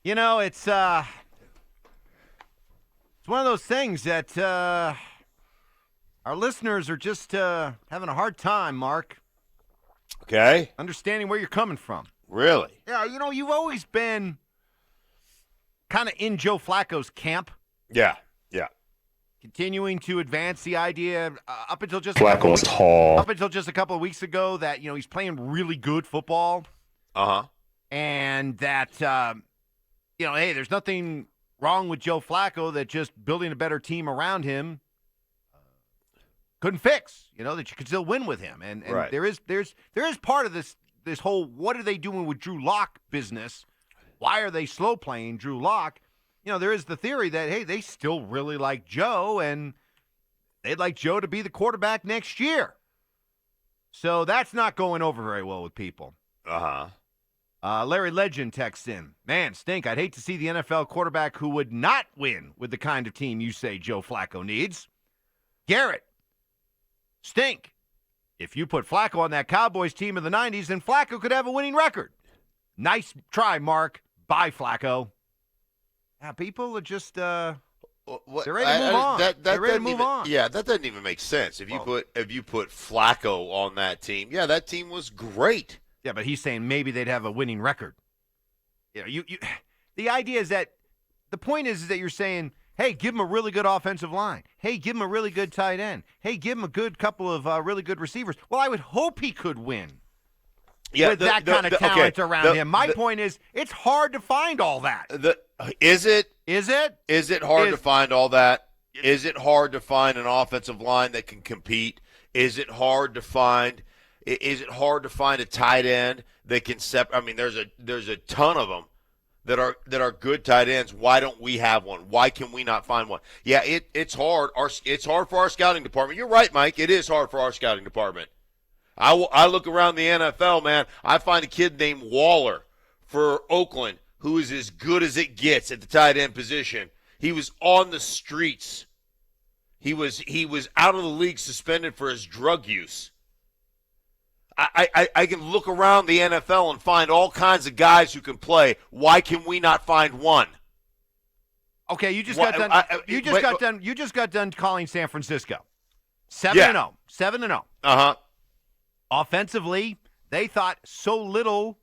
A: You know, it's one of those things that our listeners are just having a hard time, Mark.
B: Okay.
A: Understanding where you're coming from.
B: Really?
A: Yeah, you know, you've always been kind of in Joe Flacco's camp.
B: Yeah.
A: Continuing to advance the idea up until just
L: Flacco's tall.
A: Up until just a couple of weeks ago that, you know, he's playing really good football.
B: Uh-huh.
A: And that, you know, hey, there's nothing wrong with Joe Flacco that just building a better team around him couldn't fix, you know, that you could still win with him. And
B: right.
A: there is part of this whole what are they doing with Drew Lock business? Why are they slow playing Drew Lock? You know, there is the theory that, hey, they still really like Joe and they'd like Joe to be the quarterback next year. So that's not going over very well with people.
B: Uh-huh.
A: Larry Legend texts in, man, Stink, I'd hate to see the NFL quarterback who would not win with the kind of team you say Joe Flacco needs. Garrett, Stink, if you put Flacco on that Cowboys team of the 90s, then Flacco could have a winning record. Nice try, Mark. Bye, Flacco. Yeah, people are just they're ready to move on. They're ready to move on.
B: Yeah, that doesn't even make sense. If you put Flacco on that team, yeah, that team was great.
A: Yeah, but he's saying maybe they'd have a winning record. You know, you the idea is that the point is that you're saying, hey, give him a really good offensive line. Hey, give him a really good tight end. Hey, give him a good couple of really good receivers. Well, I would hope he could win.
B: Yeah,
A: with that kind of talent around him. My point is, it's hard to find all that.
B: Is it?
A: Is it?
B: Is it hard to find all that? Is it hard to find an offensive line that can compete? Is it hard to find? Is it hard to find a tight end that can I mean, there's a ton of them that are good tight ends. Why don't we have one? Why can we not find one? Yeah, it's hard. It's hard for our scouting department. You're right, Mike. It is hard for our scouting department. I look around the NFL, man. I find a kid named Waller for Oakland who is as good as it gets at the tight end position. He was on the streets. He was out of the league, suspended for his drug use. I can look around the NFL and find all kinds of guys who can play. Why can we not find one?
A: Okay, you just got done. You just got done calling San Francisco 7-0. 7-0.
B: Uh-huh.
A: Offensively, they thought so little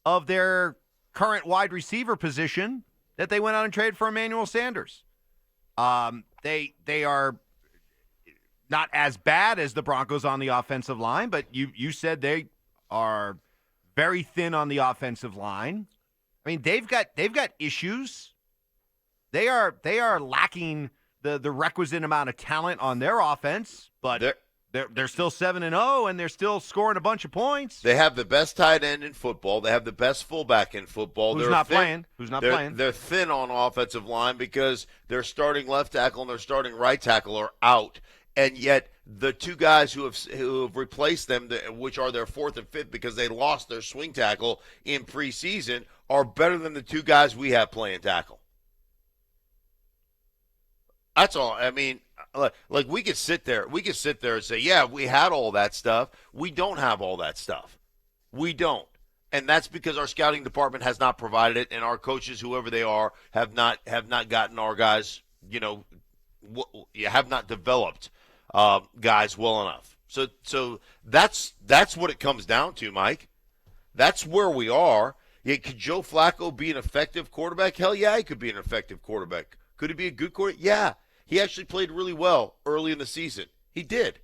A: of their current wide receiver position that they went out and traded for Emmanuel Sanders. They are not as bad as the Broncos on the offensive line, but you said they are very thin on the offensive line. I mean, they've got issues. They are lacking the requisite amount of talent on their offense, but they're still 7-0 and they're still scoring a bunch of points.
B: They have the best tight end in football. They have the best fullback in football.
A: Who's not playing?
B: They're thin on offensive line because their starting left tackle and their starting right tackle are out, and yet the two guys who have replaced them, which are their fourth and fifth because they lost their swing tackle in preseason, are better than the two guys we have playing tackle. That's all. I mean, like we could sit there and say, yeah, we had all that stuff. We don't have all that stuff. We don't. And that's because our scouting department has not provided it, and our coaches, whoever they are, have not gotten our guys, have not developed guys well enough. So that's what it comes down to, Mike. That's where we are. Yeah, could Joe Flacco be an effective quarterback? Hell yeah, he could be an effective quarterback. Could he be a good quarterback? Yeah. He actually played really well early in the season. He did.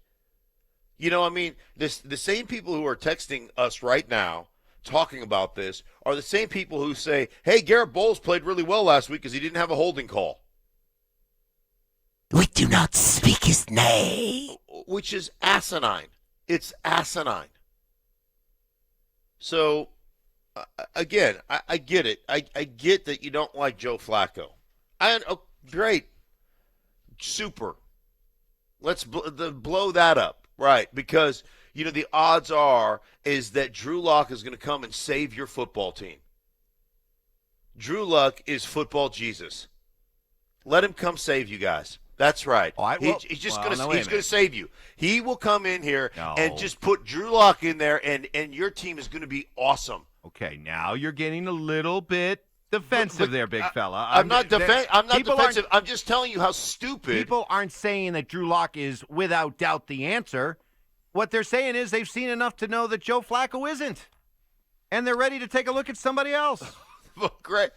B: The same people who are texting us right now talking about this are the same people who say, hey, Garrett Bowles played really well last week because he didn't have a holding call.
I: We do not speak his name.
B: Which is asinine. It's asinine. So, again, I get it. I get that you don't like Joe Flacco. Great. Super. Let's blow that up, right? Because, the odds is that Drew Lock is going to come and save your football team. Drew Lock is football Jesus. Let him come save you guys. That's right. He's going to save you. He will come in here and just put Drew Lock in there, and your team is going to be awesome.
A: Okay, now you're getting a little bit defensive there, big fella.
B: I'm not
A: people
B: defensive. I'm just telling you how stupid.
A: People aren't saying that Drew Lock is without doubt the answer. What they're saying is they've seen enough to know that Joe Flacco isn't. And they're ready to take a look at somebody else.
B: Great.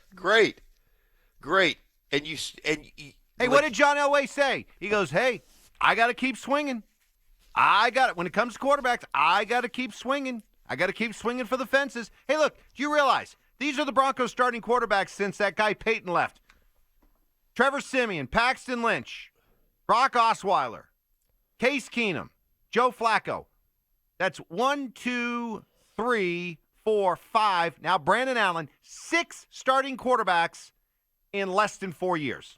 B: And
A: hey, what did John Elway say? He goes, hey, I got to keep swinging. When it comes to quarterbacks, I got to keep swinging. I got to keep swinging for the fences. Hey, look, do you realize these are the Broncos starting quarterbacks since that guy Peyton left? Trevor Siemian, Paxton Lynch, Brock Osweiler, Case Keenum, Joe Flacco. That's 1, 2, 3, 4, 5. Now Brandon Allen, 6 starting quarterbacks in less than 4 years.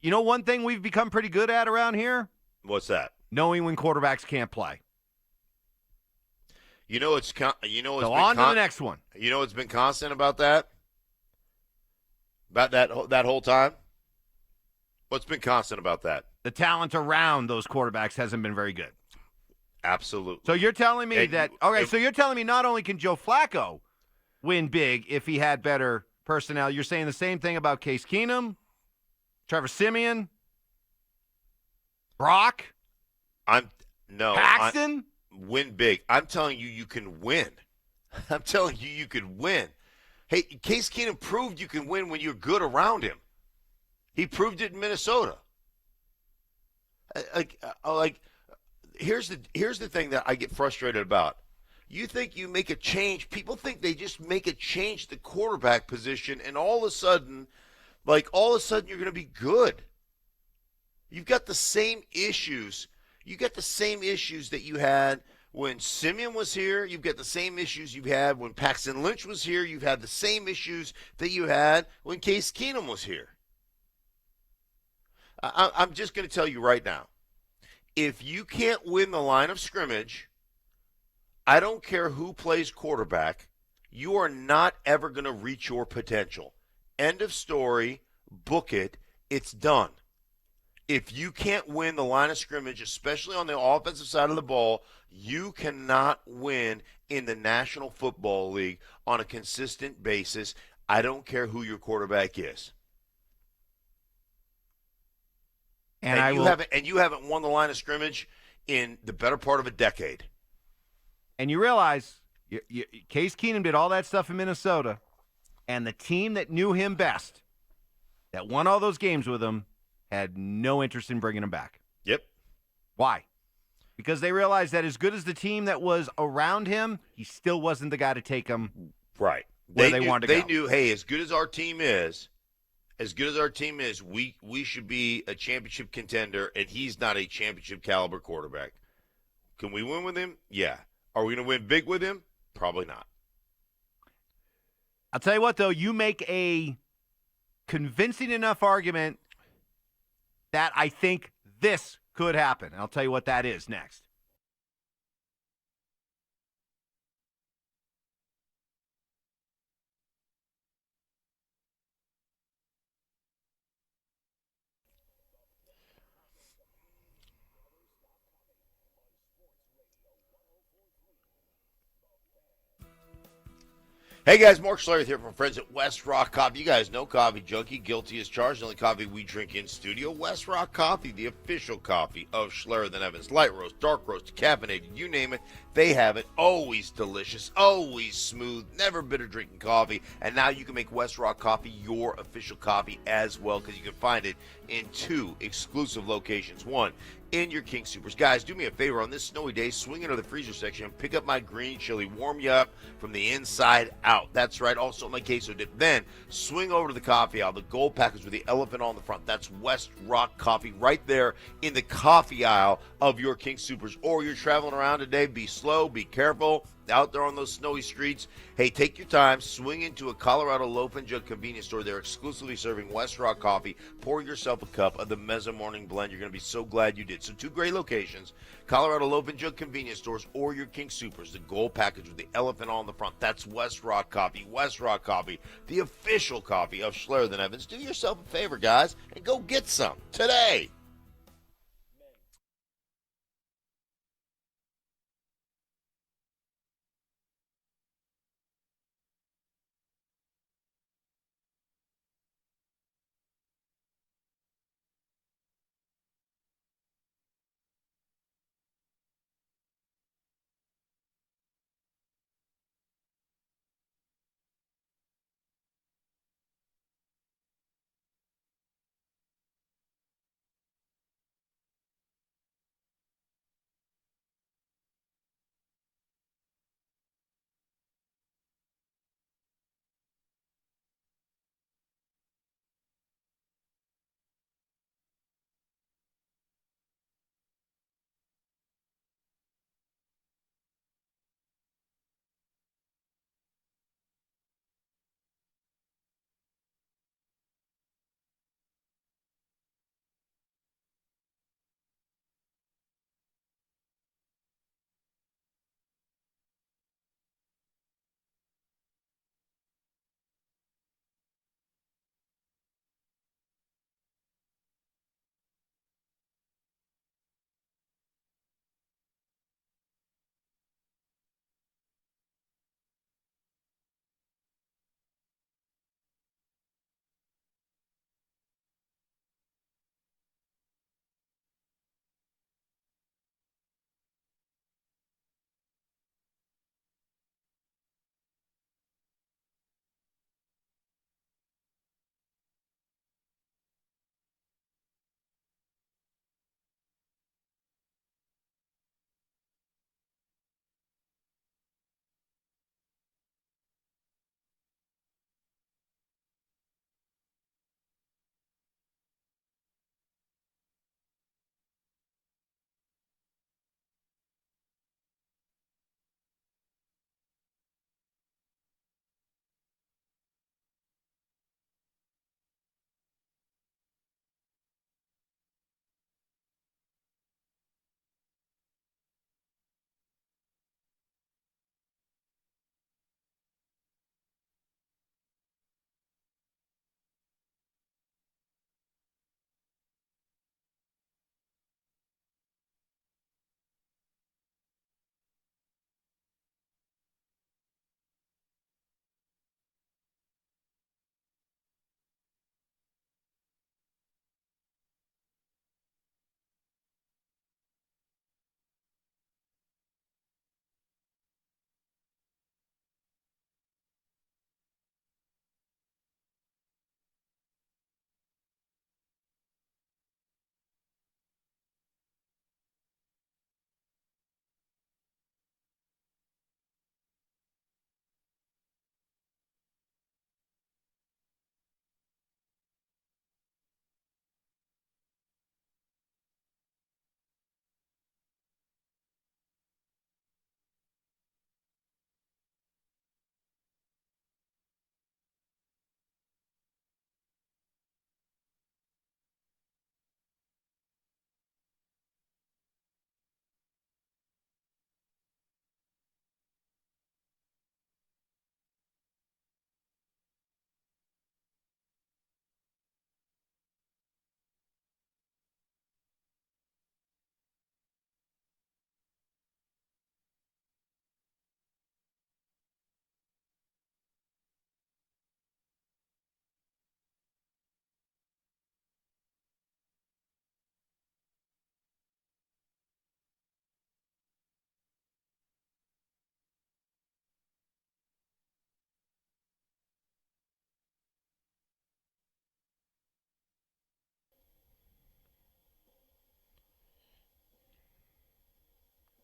A: You know one thing we've become pretty good at around here?
B: What's that?
A: Knowing when quarterbacks can't play.
B: So
A: on to the next one.
B: You know what's been constant about that? About that whole time? What's been constant about that?
A: The talent around those quarterbacks hasn't been very good.
B: Absolutely.
A: So you're telling me so you're telling me not only can Joe Flacco win big if he had better personnel, you're saying the same thing about Case Keenum, Trevor Siemian, Brock? Paxton?
B: Win big. I'm telling you, you can win. I'm telling you, you can win. Hey, Case Keenum proved you can win when you're good around him. He proved it in Minnesota. Here's the thing that I get frustrated about. You think you make a change. People think they just make a change to the quarterback position, and all of a sudden you're going to be good. You've got the same issues. You got the same issues that you had when Simeon was here. You've got the same issues you had when Paxton Lynch was here. You've had the same issues that you had when Case Keenum was here. I'm just going to tell you right now. If you can't win the line of scrimmage, I don't care who plays quarterback, you are not ever going to reach your potential. End of story. Book it. It's done. If you can't win the line of scrimmage, especially on the offensive side of the ball, you cannot win in the National Football League on a consistent basis. I don't care who your quarterback is. And you haven't won the line of scrimmage in the better part of a decade.
A: And you realize Case Keenum did all that stuff in Minnesota, and the team that knew him best, that won all those games with him, had no interest in bringing him back.
B: Yep.
A: Why? Because they realized that as good as the team that was around him, he still wasn't the guy to take them
B: right
A: where they wanted to go.
B: They knew, hey, as good as our team is, we should be a championship contender, and he's not a championship caliber quarterback. Can we win with him? Yeah. Are we going to win big with him? Probably not.
A: I'll tell you what, though, you make a convincing enough argument that I think this could happen. I'll tell you what that is next.
B: Hey guys, Mark Schlereth here from friends at West Rock Coffee. You guys know Coffee Junkie, guilty as charged. The only coffee we drink in studio. West Rock Coffee, the official coffee of Schlereth and Evans. Light roast, dark roast, caffeinated, you name it, they have it. Always delicious, always smooth, never bitter drinking coffee. And now you can make West Rock Coffee your official coffee as well, because you can find it in 2 exclusive locations. One, in your King Supers. Guys, do me a favor on this snowy day, swing into the freezer section and pick up my green chili, warm you up from the inside out. That's right, also my queso dip. Then swing over to the coffee aisle, the gold package with the elephant on the front. That's West Rock Coffee right there in the coffee aisle of your King Supers. Or you're traveling around today, be slow, be careful. Out there on those snowy streets, hey, take your time, swing into a Colorado Loaf and Jug convenience store. They're exclusively serving West Rock Coffee. Pour yourself a cup of the Mezza Morning Blend. You're going to be so glad you did. So 2 great locations, Colorado Loaf and Jug convenience stores or your King Supers, the gold package with the elephant on the front. That's West Rock Coffee. West Rock Coffee, the official coffee of Schlereth and Evans. Do yourself a favor, guys, and go get some today.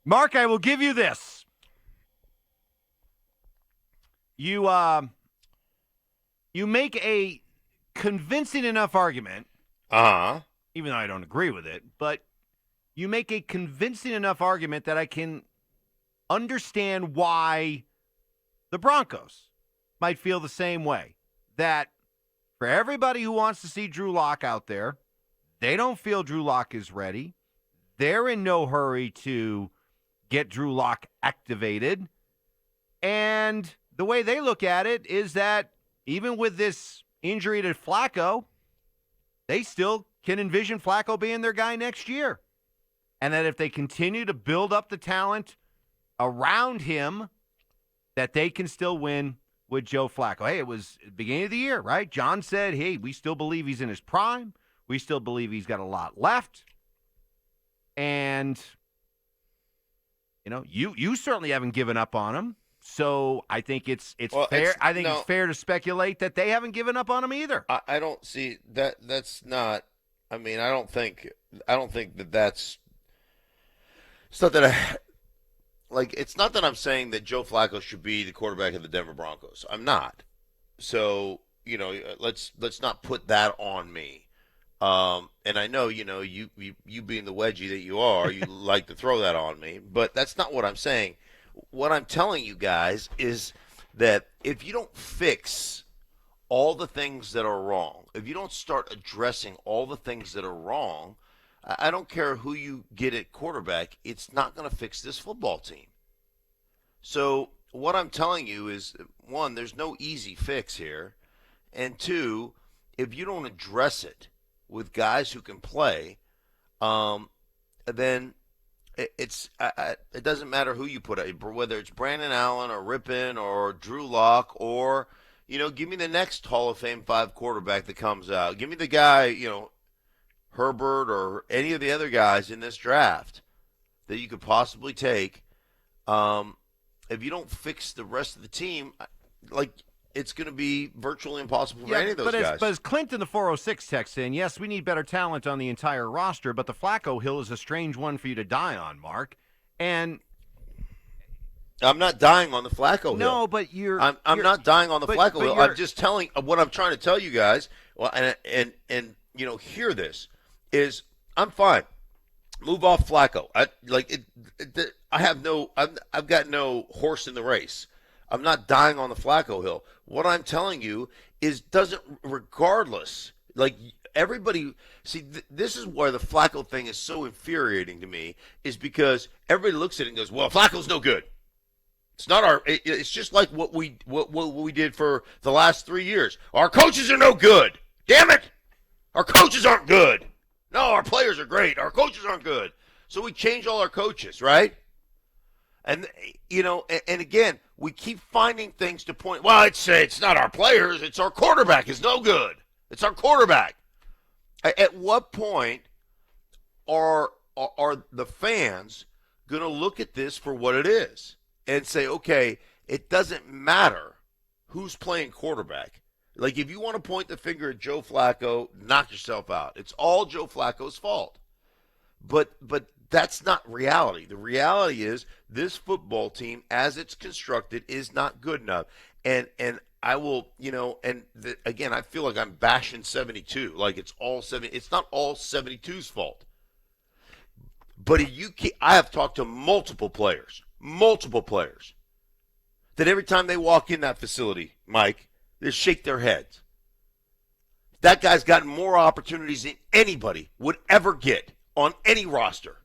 A: Mark, I will give you this. You make a convincing enough argument, even though I don't agree with it, but you make a convincing enough argument that I can understand why the Broncos might feel the same way. That for everybody who wants to see Drew Lock out there, they don't feel Drew Lock is ready. They're in no hurry to get Drew Lock activated. And the way they look at it is that even with this injury to Flacco, they still can envision Flacco being their guy next year. And that if they continue to build up the talent around him, that they can still win with Joe Flacco. Hey, it was the beginning of the year, right? John said, hey, we still believe he's in his prime. We still believe he's got a lot left. And, you certainly haven't given up on him. So I think it's fair. I think it's fair to speculate that they haven't given up on him either.
B: I don't see that. That's not. I mean, I don't think that that's. It's not that it's not that I'm saying that Joe Flacco should be the quarterback of the Denver Broncos. I'm not. So let's not put that on me. And I know, you being the wedgie that you are, you like to throw that on me, but that's not what I'm saying. What I'm telling you guys is that if you don't fix all the things that are wrong, if you don't start addressing all the things that are wrong, I don't care who you get at quarterback, it's not going to fix this football team. So what I'm telling you is, one, there's no easy fix here. And two, if you don't address it with guys who can play, then it doesn't matter who you put out, whether it's Brandon Allen or Rippon or Drew Lock or, give me the next Hall of Fame 5 quarterback that comes out. Give me the guy, Herbert or any of the other guys in this draft that you could possibly take. If you don't fix the rest of the team, it's going to be virtually impossible for any of those guys.
A: But as Clint in the 406 texts in, yes, we need better talent on the entire roster, but the Flacco hill is a strange one for you to die on, Mark. And
B: I'm not dying on the Flacco hill.
A: No, but
B: I'm not dying on the Flacco hill. I'm just telling what I'm trying to tell you guys. Well, and hear this is I'm fine. Move off Flacco. I've got no horse in the race. I'm not dying on the Flacco hill. What I'm telling you is regardless, everybody, see, this is where the Flacco thing is so infuriating to me, is because everybody looks at it and goes, well, Flacco's no good. It's not it's just like what we did for the last 3 years. Our coaches are no good. Damn it. Our coaches aren't good. No, our players are great. Our coaches aren't good. So we change all our coaches, right? And, and again, we keep finding things to point. Well, it's not our players. It's our quarterback is no good. It's our quarterback. At what point are the fans going to look at this for what it is and say, okay, it doesn't matter who's playing quarterback. If you want to point the finger at Joe Flacco, knock yourself out. It's all Joe Flacco's fault. But that's not reality. The reality is this football team, as it's constructed, is not good enough. And I will, again, I feel like I'm bashing 72. It's all 70. It's not all 72's fault. But I have talked to multiple players, that every time they walk in that facility, Mike, they shake their heads. That guy's gotten more opportunities than anybody would ever get on any roster.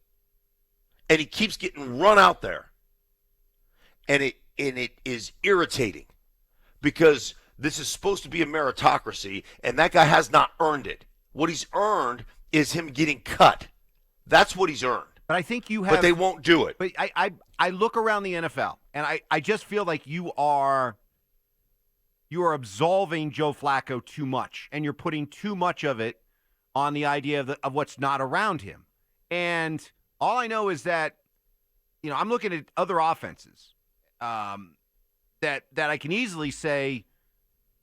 B: And he keeps getting run out there. And it is irritating because this is supposed to be a meritocracy, and that guy has not earned it. What he's earned is him getting cut. That's what he's earned.
A: But I think you have.
B: But they won't do it.
A: But I look around the NFL, and I just feel like you are absolving Joe Flacco too much, and you're putting too much of it on the idea of what's not around him. And all I know is that, I'm looking at other offenses that I can easily say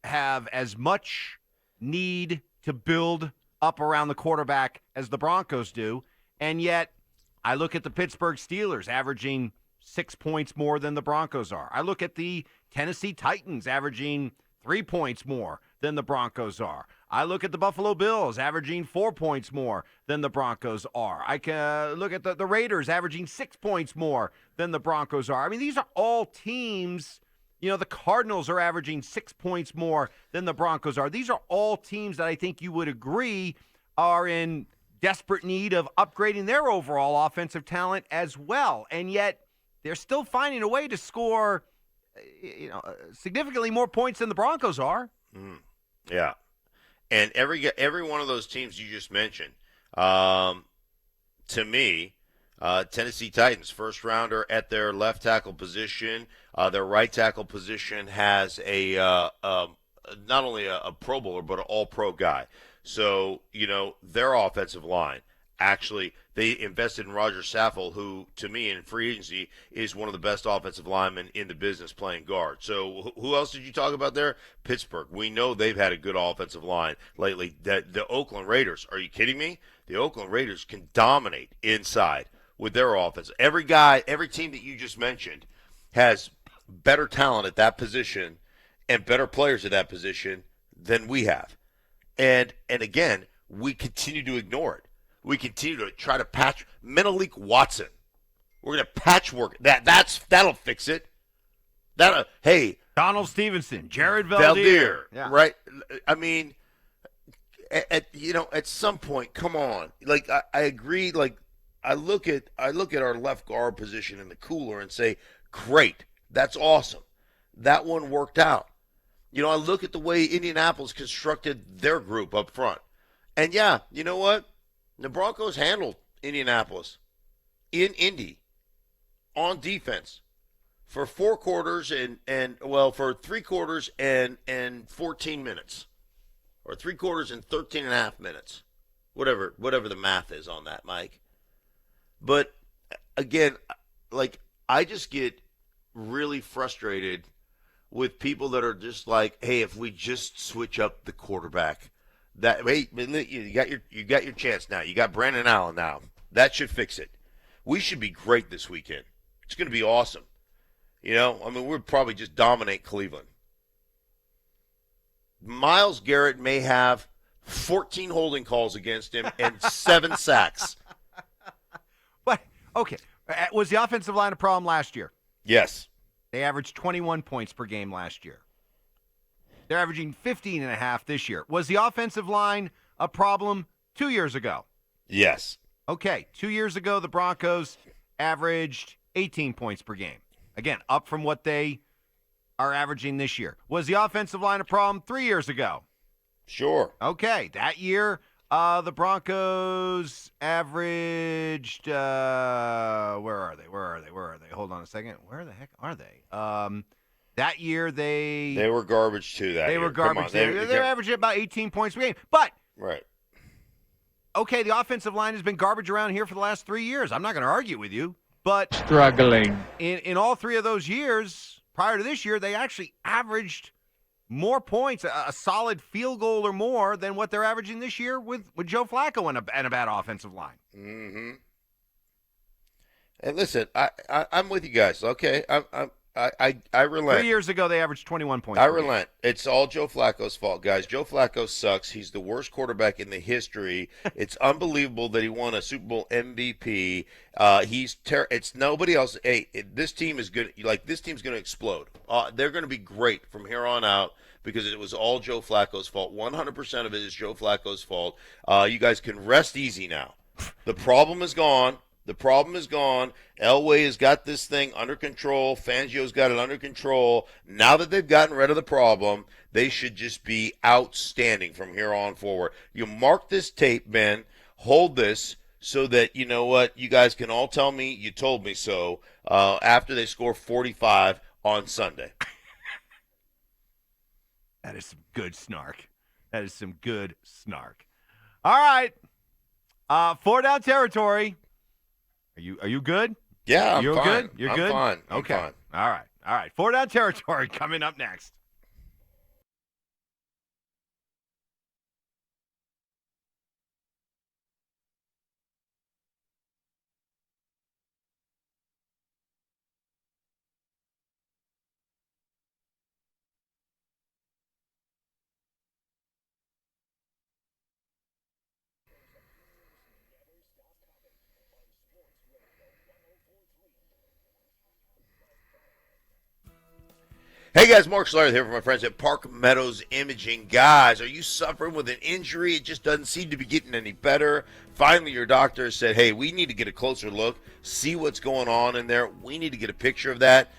A: have as much need to build up around the quarterback as the Broncos do, and yet I look at the Pittsburgh Steelers averaging 6 points more than the Broncos are. I look at the Tennessee Titans averaging 3 points more than the Broncos are. I look at the Buffalo Bills averaging 4 points more than the Broncos are. I can look at the Raiders averaging 6 points more than the Broncos are. I mean, these are all teams. The Cardinals are averaging 6 points more than the Broncos are. These are all teams that I think you would agree are in desperate need of upgrading their overall offensive talent as well. And yet they're still finding a way to score significantly more points than the Broncos are.
B: Yeah. And every one of those teams you just mentioned, to me, Tennessee Titans, first rounder at their left tackle position. Their right tackle position has not only a Pro Bowler, but an all-pro guy. So, their offensive line, actually, they invested in Roger Saffold, who, to me, in free agency, is one of the best offensive linemen in the business playing guard. So who else did you talk about there? Pittsburgh. We know they've had a good offensive line lately. The Oakland Raiders, are you kidding me? The Oakland Raiders can dominate inside with their offense. Every team that you just mentioned has better talent at that position and better players at that position than we have. And again, we continue to ignore it. We continue to try to patch Menelik Watson. We're going to patchwork that'll fix it.
A: Donald Stevenson, Jared Valdir.
B: Yeah. Right? I mean, at some point, come on. Like I agree. Like I look at our left guard position in the cooler and say, great, that's awesome. That one worked out. I look at the way Indianapolis constructed their group up front. And yeah, you know what? The Broncos handled Indianapolis in Indy on defense for 4 quarters for 3 quarters and 14 minutes, or 3 quarters and 13 and a half minutes, whatever the math is on that, Mike. But again, like I just get really frustrated with people that are just like, hey, if we just switch up the quarterback. You got your chance now. You got Brandon Allen now. That should fix it. We should be great this weekend. It's going to be awesome. We'll probably just dominate Cleveland. Myles Garrett may have 14 holding calls against him and 7 sacks.
A: But, okay, was the offensive line a problem last year?
B: Yes.
A: They averaged 21 points per game last year. They're averaging 15.5 this year. Was the offensive line a problem 2 years ago?
B: Yes.
A: Okay, 2 years ago, the Broncos averaged 18 points per game. Again, up from what they are averaging this year. Was the offensive line a problem 3 years ago?
B: Sure.
A: Okay, that year, the Broncos averaged, where are they? Hold on a second. Where the heck are they? That year, they
B: were garbage too. They
A: were garbage. They're averaging about 18 points per game. But
B: right.
A: Okay, the offensive line has been garbage around here for the last 3 years. I'm not going to argue with you, but
C: Struggling.
A: In all 3 of those years, prior to this year, they actually averaged more points, a solid field goal or more than what they're averaging this year with Joe Flacco and a bad offensive line.
B: Mm-hmm. And listen, I'm with you guys. Okay, I relent.
A: 3 years ago, they averaged 21 points.
B: I relent. It's all Joe Flacco's fault, guys. Joe Flacco sucks. He's the worst quarterback in the history. It's unbelievable that he won a Super Bowl MVP. It's nobody else. Hey, this team is good. This team's going to explode. They're going to be great from here on out because it was all Joe Flacco's fault. 100% of it is Joe Flacco's fault. You guys can rest easy now. The problem is gone. The problem is gone. Elway has got this thing under control. Fangio's got it under control. Now that they've gotten rid of the problem, they should just be outstanding from here on forward. You mark this tape, Ben. Hold this so that, you know what, you guys can all tell me you told me so after they score 45 on Sunday.
A: That is some good snark. That is some good snark. All right. 4 down territory. Are you good?
B: Yeah, I'm
A: You're
B: fine.
A: good? You're good?
B: I'm fine.
A: Okay.
B: I'm fine.
A: All right. 4 down territory coming up next.
B: Hey guys, Mark Schlereth here from my friends at Park Meadows Imaging. Guys, are you suffering with an injury? It just doesn't seem to be getting any better. Finally, your doctor said, hey, we need to get a closer look, see what's going on in there. We need to get a picture of that.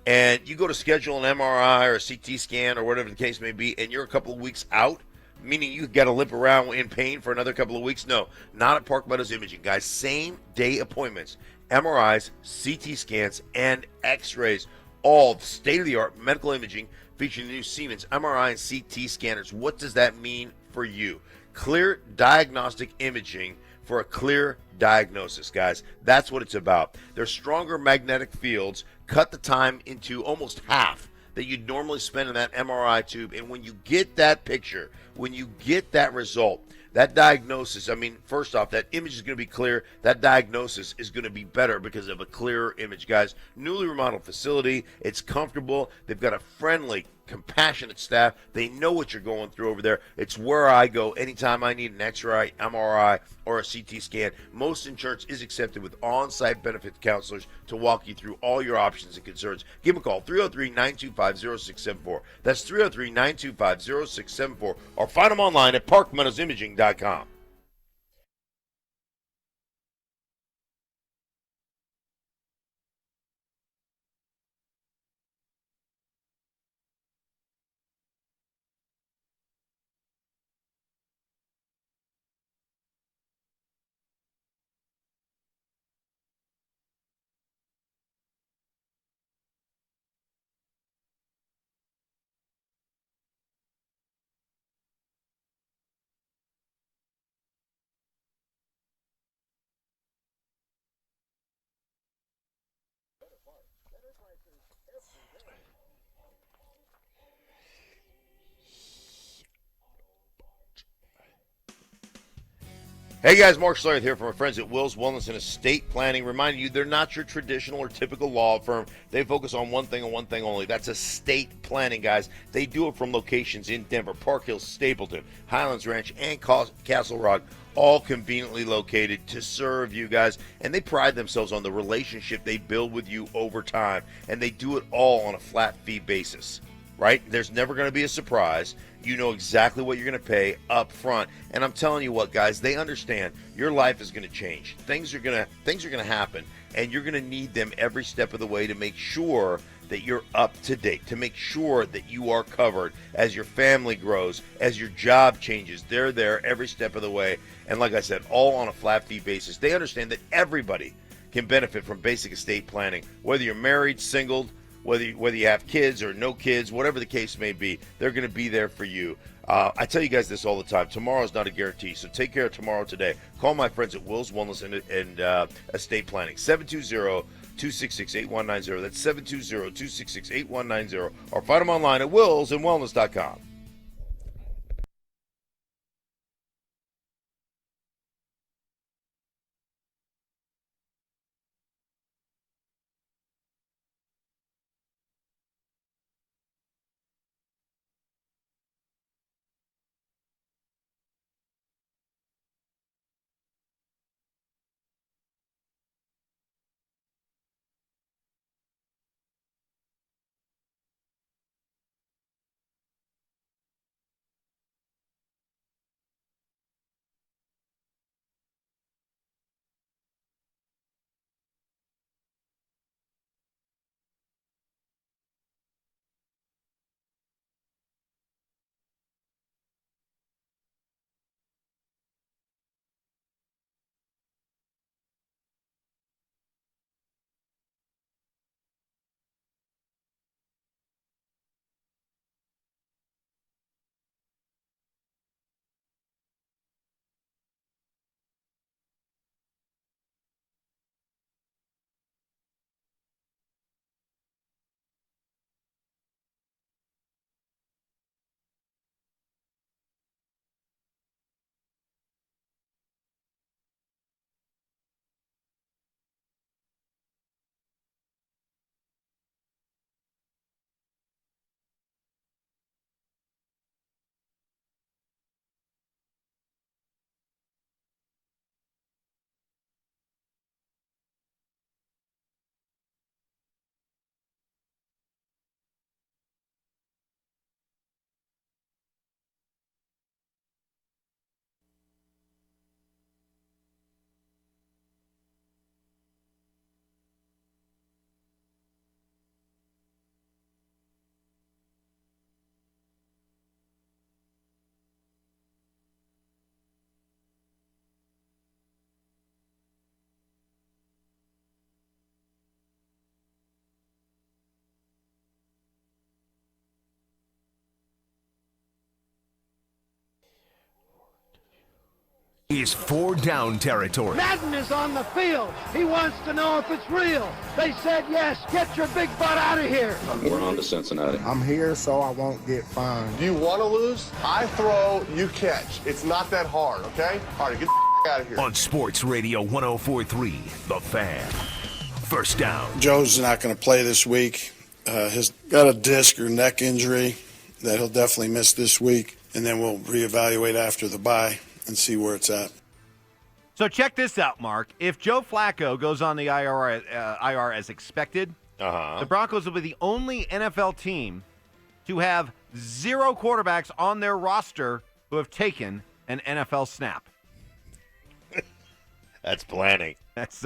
B: And you go to schedule an MRI or a CT scan or whatever the case may be, and you're a couple of weeks out, meaning you've got to limp around in pain for another couple of weeks. No, not at Park Meadows Imaging, guys. Same day appointments, MRIs, CT scans, and X-rays. All state-of-the-art medical imaging featuring the new Siemens MRI and CT scanners. What does that mean for you? Clear diagnostic imaging for a clear diagnosis, guys. That's what it's about. Their stronger magnetic fields cut the time into almost half that you'd normally spend in that MRI tube. And when you get that picture, when you get that result, that diagnosis, I mean, first off, that image is going to be clear. That diagnosis is going to be better because of a clearer image, guys. Newly remodeled facility. It's comfortable. They've got a friendly, compassionate staff. They know what you're going through over there. It's where I go anytime I need an X-ray, MRI, or a CT scan. Most insurance is accepted with on-site benefit counselors to walk you through all your options and concerns. Give them a call, 303-925-0674. That's 303-925-0674. Or find them online at parkmeadowsimaging.com. Hey guys, Mark Schlereth here from our friends at Will's Wellness and Estate Planning. Reminding you, they're not your traditional or typical law firm. They focus on one thing and one thing only. That's estate planning, guys. They do it from locations in Denver, Park Hills, Stapleton, Highlands Ranch, and Castle Rock, all conveniently located to serve you guys. And they pride themselves on the relationship they build with you over time. And they do it all on a flat fee basis. Right? There's never going to be a surprise. You know exactly what you're going to pay up front. And I'm telling you what, guys, they understand your life is going to change. Things are going to happen, and you're going to need them every step of the way to make sure that you're up to date, to make sure that you are covered as your family grows, as your job changes. They're there every step of the way. And like I said, all on a flat fee basis. They understand that everybody can benefit from basic estate planning, whether you're married, single, whether you have kids or no kids, whatever the case may be, they're going to be there for you. I tell you guys this all the time. Tomorrow's not a guarantee, so take care of tomorrow today. Call my friends at Will's Wellness and Estate Planning, 720-266-8190. That's 720-266-8190. Or find them online at willsandwellness.com.
G: is 4 down territory.
I: Madden is on the field. He wants to know if it's real. They said yes. Get your big butt out of here.
O: We're on to Cincinnati.
P: I'm here so I won't get fined.
J: Do you want to lose? I throw, you catch. It's not that hard, okay? All right, get the out of here.
G: On Sports Radio 104.3, The Fan. First down.
E: Joe's not going to play this week. He's got a disc or neck injury that he'll definitely miss this week, and then we'll reevaluate after the bye and see where it's at.
A: So check this out, Mark. If Joe Flacco goes on the IR as expected, the Broncos will be the only NFL team to have 0 quarterbacks on their roster who have taken an NFL snap.
B: That's planning.
A: That's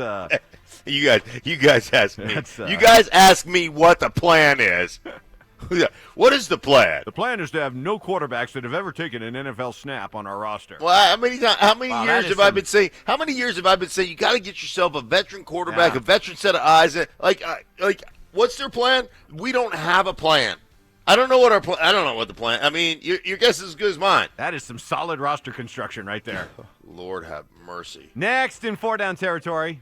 B: you guys ask me. You guys ask me what the plan is. What is the plan?
A: The plan is to have no quarterbacks that have ever taken an NFL snap on our roster.
B: Well, how many years have I been saying? How many years have I been saying you got to get yourself a veteran quarterback, a veteran set of eyes? Like, what's their plan? We don't have a plan. I don't know what our plan. I don't know what the plan. I mean, your guess is as good as mine.
A: That is some solid roster construction right there.
B: Lord have mercy.
A: Next in 4 down territory.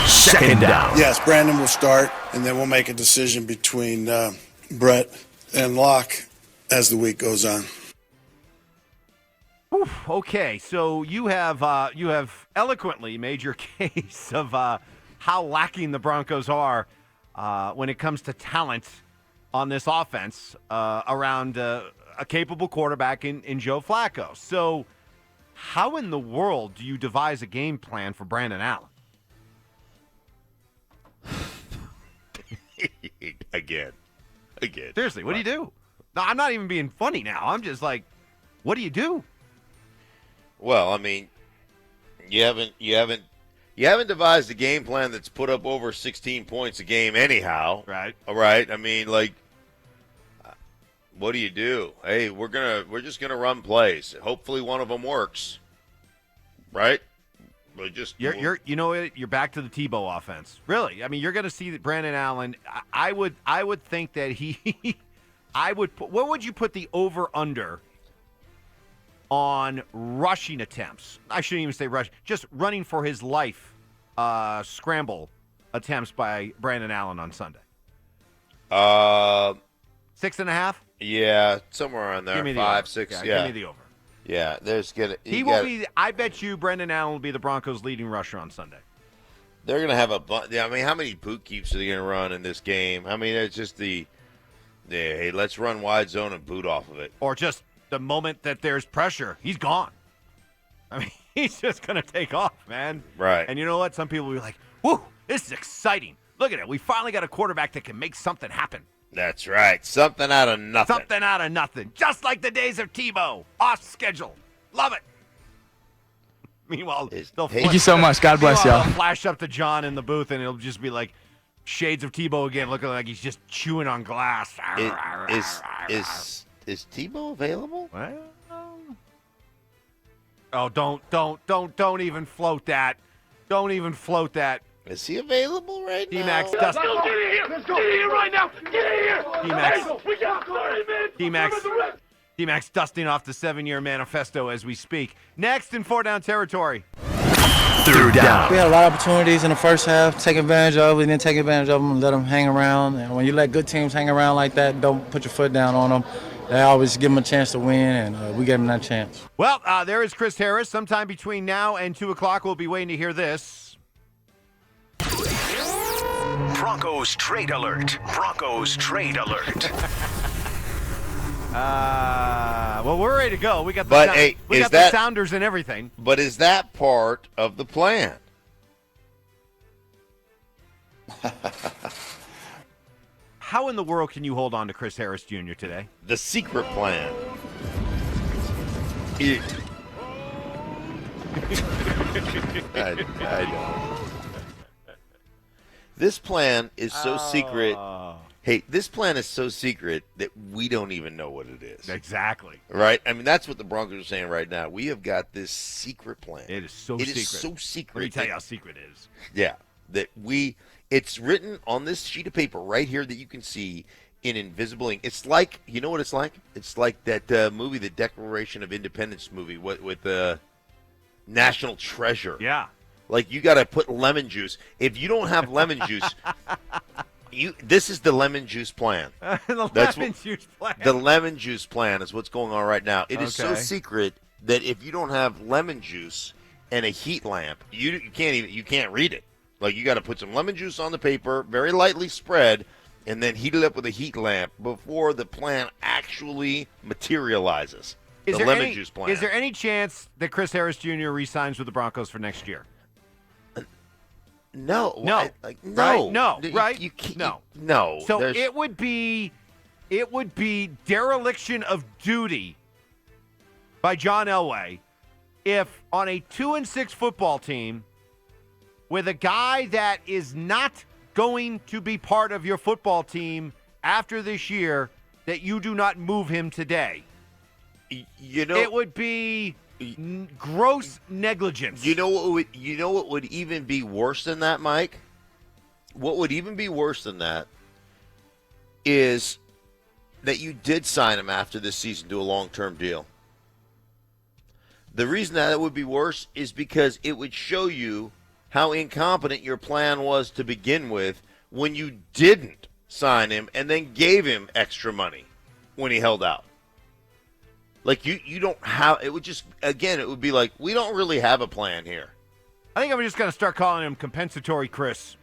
G: Second down.
E: Yes, Brandon will start, and then we'll make a decision between Brett and Locke as the week goes on.
A: Oof, okay, so you have eloquently made your case of how lacking the Broncos are when it comes to talent on this offense around a capable quarterback in Joe Flacco. So how in the world do you devise a game plan for Brandon Allen?
B: Again.
A: Seriously, what do you do? No, I'm not even being funny now. I'm just like, what do you do?
B: Well, I mean, you haven't devised a game plan that's put up over 16 points a game anyhow.
A: Right.
B: All right. I mean, like, what do you do? Hey, we're just gonna run plays. Hopefully, one of them works. Right. But just
A: you're back to the Tebow offense. Really, I mean, you're going to see that Brandon Allen. I would think that what would you put the over under on rushing attempts? I shouldn't even say rush, just running for his life scramble attempts by Brandon Allen on Sunday. 6.5.
B: Yeah, somewhere around there.
A: Give me the
B: 5,
A: over.
B: 6. Yeah,
A: give me the over.
B: Yeah, there's gonna.
A: He will be. I bet you Brandon Allen will be the Broncos' leading rusher on Sunday.
B: They're gonna have a bunch. I mean, how many boot keeps are they gonna run in this game? I mean, it's just hey, let's run wide zone and boot off of it.
A: Or just the moment that there's pressure, he's gone. I mean, he's just gonna take off, man.
B: Right.
A: And you know what? Some people will be like, "Woo, this is exciting! Look at it. We finally got a quarterback that can make something happen."
B: That's right. Something out of nothing.
A: Something out of nothing. Just like the days of Tebow. Off schedule. Love it. Meanwhile,
Q: thank you so much. God bless y'all.
A: They'll flash up to John in the booth, and it'll just be like shades of Tebow again, looking like he's just chewing on glass.
B: Is Tebow available?
A: Well, oh, don't even float that. Don't even float that.
B: Is he available right now?
A: DMac's
I: Let's go. Get in here. Let's go. Get in here right now. Get in here. We got 30 minutes.
A: DMac's dusting off the 7-year manifesto as we speak. Next in 4 down territory.
G: Third down.
K: We had a lot of opportunities in the first half, take advantage of it, and then take advantage of them and let them hang around. And when you let good teams hang around like that, don't put your foot down on them. They always give them a chance to win, and we gave them that chance.
A: Well, there is Chris Harris. Sometime between now and 2 o'clock, we'll be waiting to hear this.
G: Broncos trade alert. Broncos trade alert.
A: Well, we're ready to go. We got
B: the
A: the Sounders and everything.
B: But is that part of the plan?
A: How in the world can you hold on to Chris Harris Jr. today?
B: The secret plan. I know. This plan is so secret. Hey, this plan is so secret that we don't even know what it is.
A: Exactly.
B: Right? I mean, that's what the Broncos are saying right now. We have got this secret plan.
A: It is so
B: secret.
A: secret.
B: It is so secret.
A: Let me tell you how secret it is.
B: Yeah. It's written on this sheet of paper right here that you can see in invisible ink. It's like, you know what it's like? It's like that movie, the Declaration of Independence movie with national treasure.
A: Yeah.
B: Like, you got to put lemon juice. If you don't have lemon juice, this is the lemon juice plan.
A: Juice plan.
B: The lemon juice plan is what's going on right now. It is so
A: Okay.
B: secret that if you don't have lemon juice and a heat lamp, you can't read it. Like, you got to put some lemon juice on the paper, very lightly spread, and then heat it up with a heat lamp before the plan actually materializes.
A: Is
B: the
A: there
B: lemon
A: any,
B: juice plan.
A: Is there any chance that Chris Harris Jr. re-signs with the Broncos for next year?
B: No.
A: No.
B: No.
A: Right? No.
B: You-
A: Right?
B: You can't,
A: No.
B: No.
A: So
B: There's-
A: it would be dereliction of duty by John Elway if on a 2-6 football team with a guy that is not going to be part of your football team after this year that you do not move him today.
B: You know,
A: it would be gross negligence.
B: You know what would even be worse than that, Mike? What would even be worse than that is that you did sign him after this season to a long-term deal. The reason that it would be worse is because it would show you how incompetent your plan was to begin with when you didn't sign him and then gave him extra money when he held out. Like, you don't have – it would just – again, it would be like, we don't really have a plan here.
A: I think I'm just going to start calling him Compensatory Chris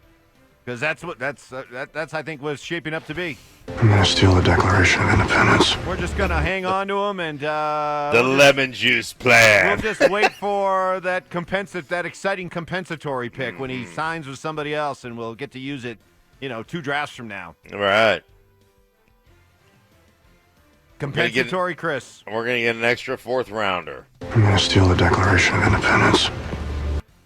A: because that's I think what's shaping up to be.
O: I'm going to steal the Declaration of Independence.
A: We're just going to hang on to him and
B: the lemon juice plan.
A: We'll just wait for that exciting compensatory pick when he signs with somebody else, and we'll get to use it, 2 drafts from now.
B: Right.
A: Compensatory Chris.
B: We're going to get an extra 4th rounder.
O: I'm going to steal the Declaration of Independence.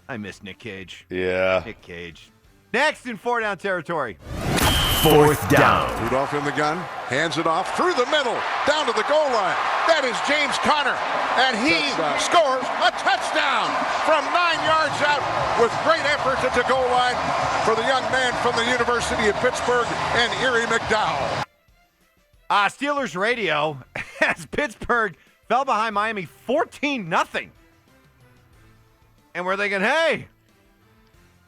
A: I miss Nick Cage.
B: Yeah.
A: Nick Cage. Next in 4-down territory.
G: 4th down.
J: Rudolph in the gun, hands it off through the middle, down to the goal line. That is James Conner, and he scores a touchdown from 9 yards out with great efforts at the goal line for the young man from the University of Pittsburgh and Erie McDowell.
A: Steelers radio as Pittsburgh fell behind Miami 14-0. And we're thinking, hey,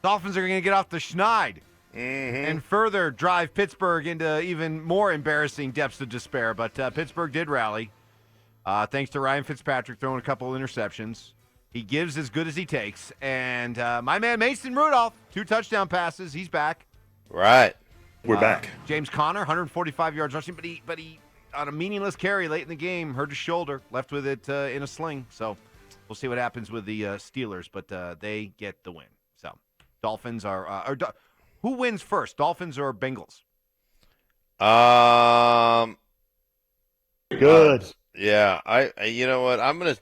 A: Dolphins are going to get off the schneid and further drive Pittsburgh into even more embarrassing depths of despair. But Pittsburgh did rally, thanks to Ryan Fitzpatrick throwing a couple interceptions. He gives as good as he takes. And my man Mason Rudolph, 2 touchdown passes. He's back.
B: Right.
N: We're back.
A: James Conner, 145 yards rushing, but he on a meaningless carry late in the game, hurt his shoulder, left with it in a sling. So we'll see what happens with the Steelers, but they get the win. So Dolphins are who wins first, Dolphins or Bengals?
B: Good. Yeah, I you know what? I'm gonna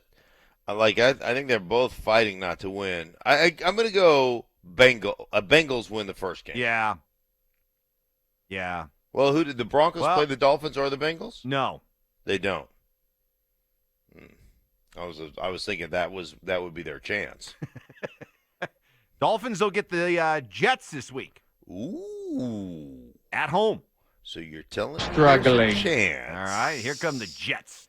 B: I think they're both fighting not to win. I'm gonna go Bengals win the first game.
A: Yeah.
B: Well, who did the Broncos play? The Dolphins or the Bengals?
A: No,
B: they don't. I was thinking that would be their chance.
A: Dolphins will get the Jets this week.
B: Ooh,
A: at home.
B: So you're telling me
Q: Struggling.
B: there's a chance.
A: All right, here come the Jets.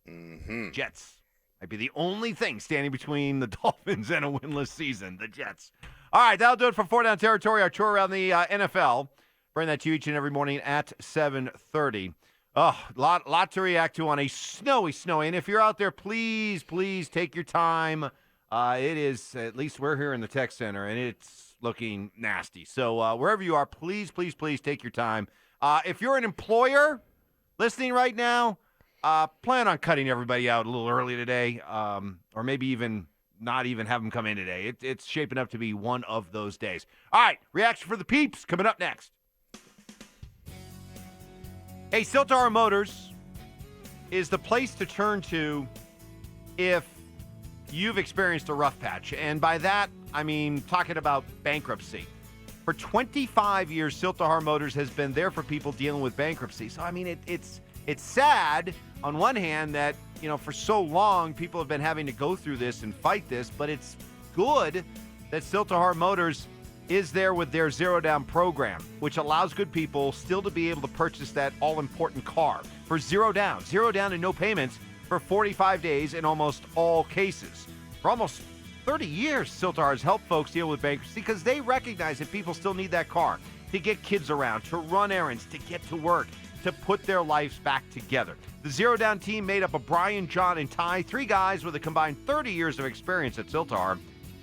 B: Mm-hmm.
A: Jets might be the only thing standing between the Dolphins and a winless season. The Jets. All right, that'll do it for 4-down territory. Our tour around the NFL. Bring that to you each and every morning at 7:30. Oh, lot to react to on a snowy. And if you're out there, please take your time. It is, at least we're here in the tech center, and it's looking nasty. So wherever you are, please take your time. If you're an employer listening right now, plan on cutting everybody out a little early today, or maybe even not even have them come in today. It's shaping up to be one of those days. All right, reaction for the peeps coming up next. Hey, Siltar Motors is the place to turn to if you've experienced a rough patch. And by that, I mean talking about bankruptcy. For 25 years, Siltar Motors has been there for people dealing with bankruptcy. So, I mean, it's sad on one hand that, for so long people have been having to go through this and fight this, but it's good that Siltar Motors is there with their Zero Down program, which allows good people still to be able to purchase that all-important car for zero down and no payments for 45 days in almost all cases. For almost 30 years, Siltar has helped folks deal with bankruptcy because they recognize that people still need that car to get kids around, to run errands, to get to work, to put their lives back together. The Zero Down team made up of Brian, John, and Ty, 3 guys with a combined 30 years of experience at Siltar.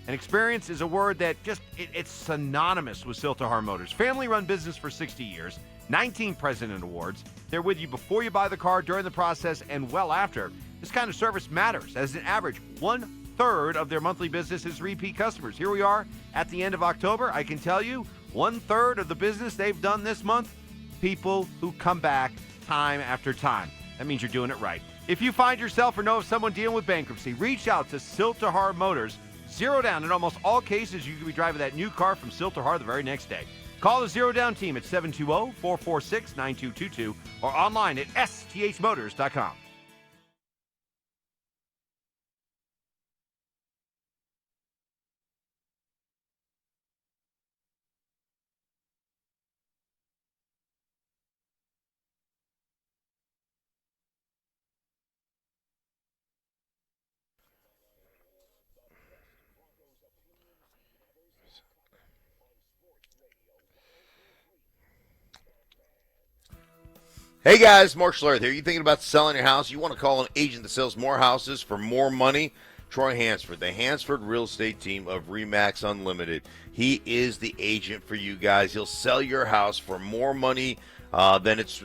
A: And experience is a word that it's synonymous with Siltar Motors. Family-run business for 60 years, 19 President Awards. They're with you before you buy the car, during the process, and well after. This kind of service matters. As an average, 1/3 of their monthly business is repeat customers. Here we are at the end of October. I can tell you, 1/3 of the business they've done this month, people who come back time after time. That means you're doing it right. If you find yourself or know of someone dealing with bankruptcy, reach out to Siltar Motors. Zero Down. In almost all cases, you could be driving that new car from Siltar the very next day. Call the Zero Down team at 720-446-9222 or online at sthmotors.com.
B: Hey guys, Mark Schlereth here. You thinking about selling your house? You want to call an agent that sells more houses for more money? Troy Hansford, the Hansford Real Estate Team of RE/MAX Unlimited. He is the agent for you guys. He'll sell your house for more money than it's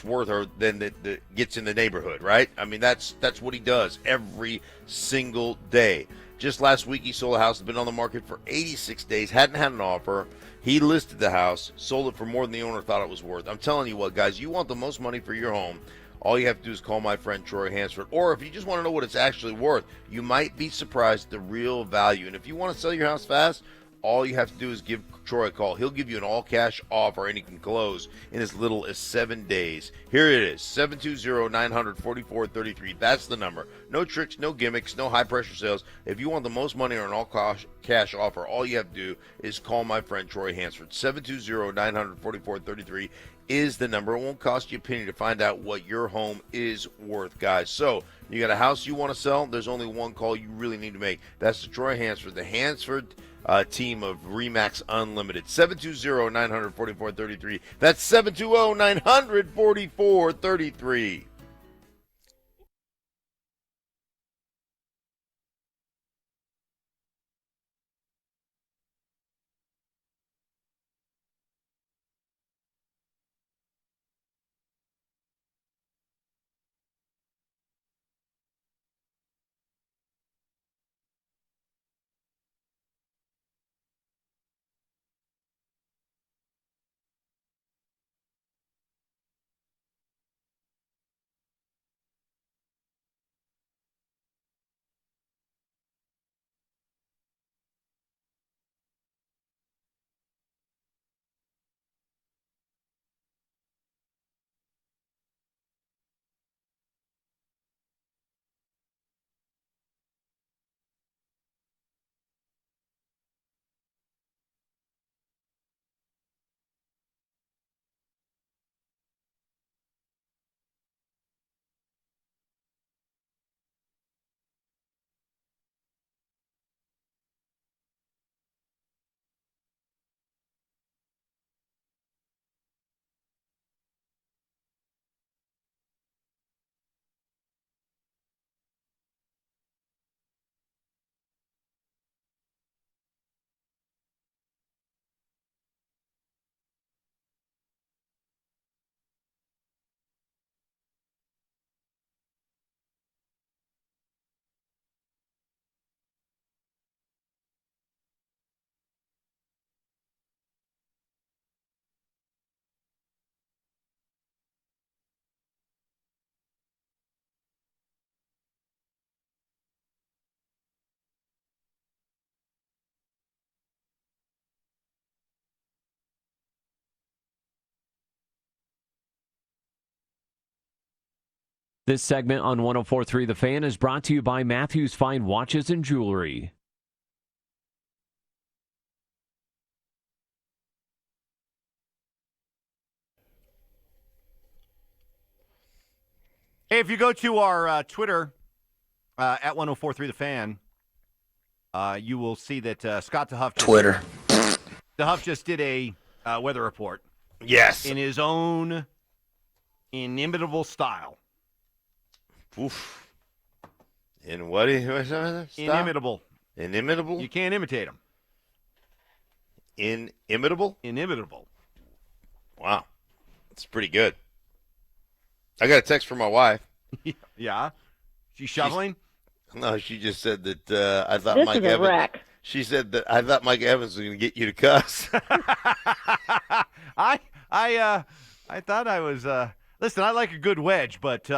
B: worth, or than that gets in the neighborhood, right? I mean, that's what he does every single day. Just last week, he sold a house that's been on the market for 86 days, hadn't had an offer. He listed the house, sold it for more than the owner thought it was worth. I'm telling you what, guys, you want the most money for your home, all you have to do is call my friend Troy Hansford. Or if you just want to know what it's actually worth, you might be surprised at the real value. And if you want to sell your house fast, all you have to do is give Troy a call. He'll give you an all-cash offer, and he can close in as little as 7 days. Here it is, 720-900-4433. That's the number. No tricks, no gimmicks, no high-pressure sales. If you want the most money or an all-cash offer, all you have to do is call my friend Troy Hansford. 720-900-4433 is the number. It won't cost you a penny to find out what your home is worth, guys. So you got a house you want to sell? There's only one call you really need to make. That's the Troy Hansford, the Hansford team of RE/MAX Unlimited. 720-900-4433. That's 720-900-4433.
R: This segment on 104.3 The Fan is brought to you by Matthews Fine Watches and Jewelry.
A: Hey, if you go to our Twitter at 104.3 The Fan, you will see that Scott DeHuff
Q: Twitter.
A: DeHuff just did a weather report.
B: Yes.
A: In his own inimitable style.
B: Oof. In what? Style?
A: Inimitable.
B: Inimitable?
A: You can't imitate him.
B: Inimitable?
A: Inimitable.
B: Wow. That's pretty good. I got a text from my wife.
A: Yeah? She's shoveling?
B: No, she just said that I thought
D: This
B: Mike
D: is a
B: Evans.
D: wreck.
B: She said that I thought Mike Evans was going to get you to cuss.
A: I thought I was listen, I like a good wedge, but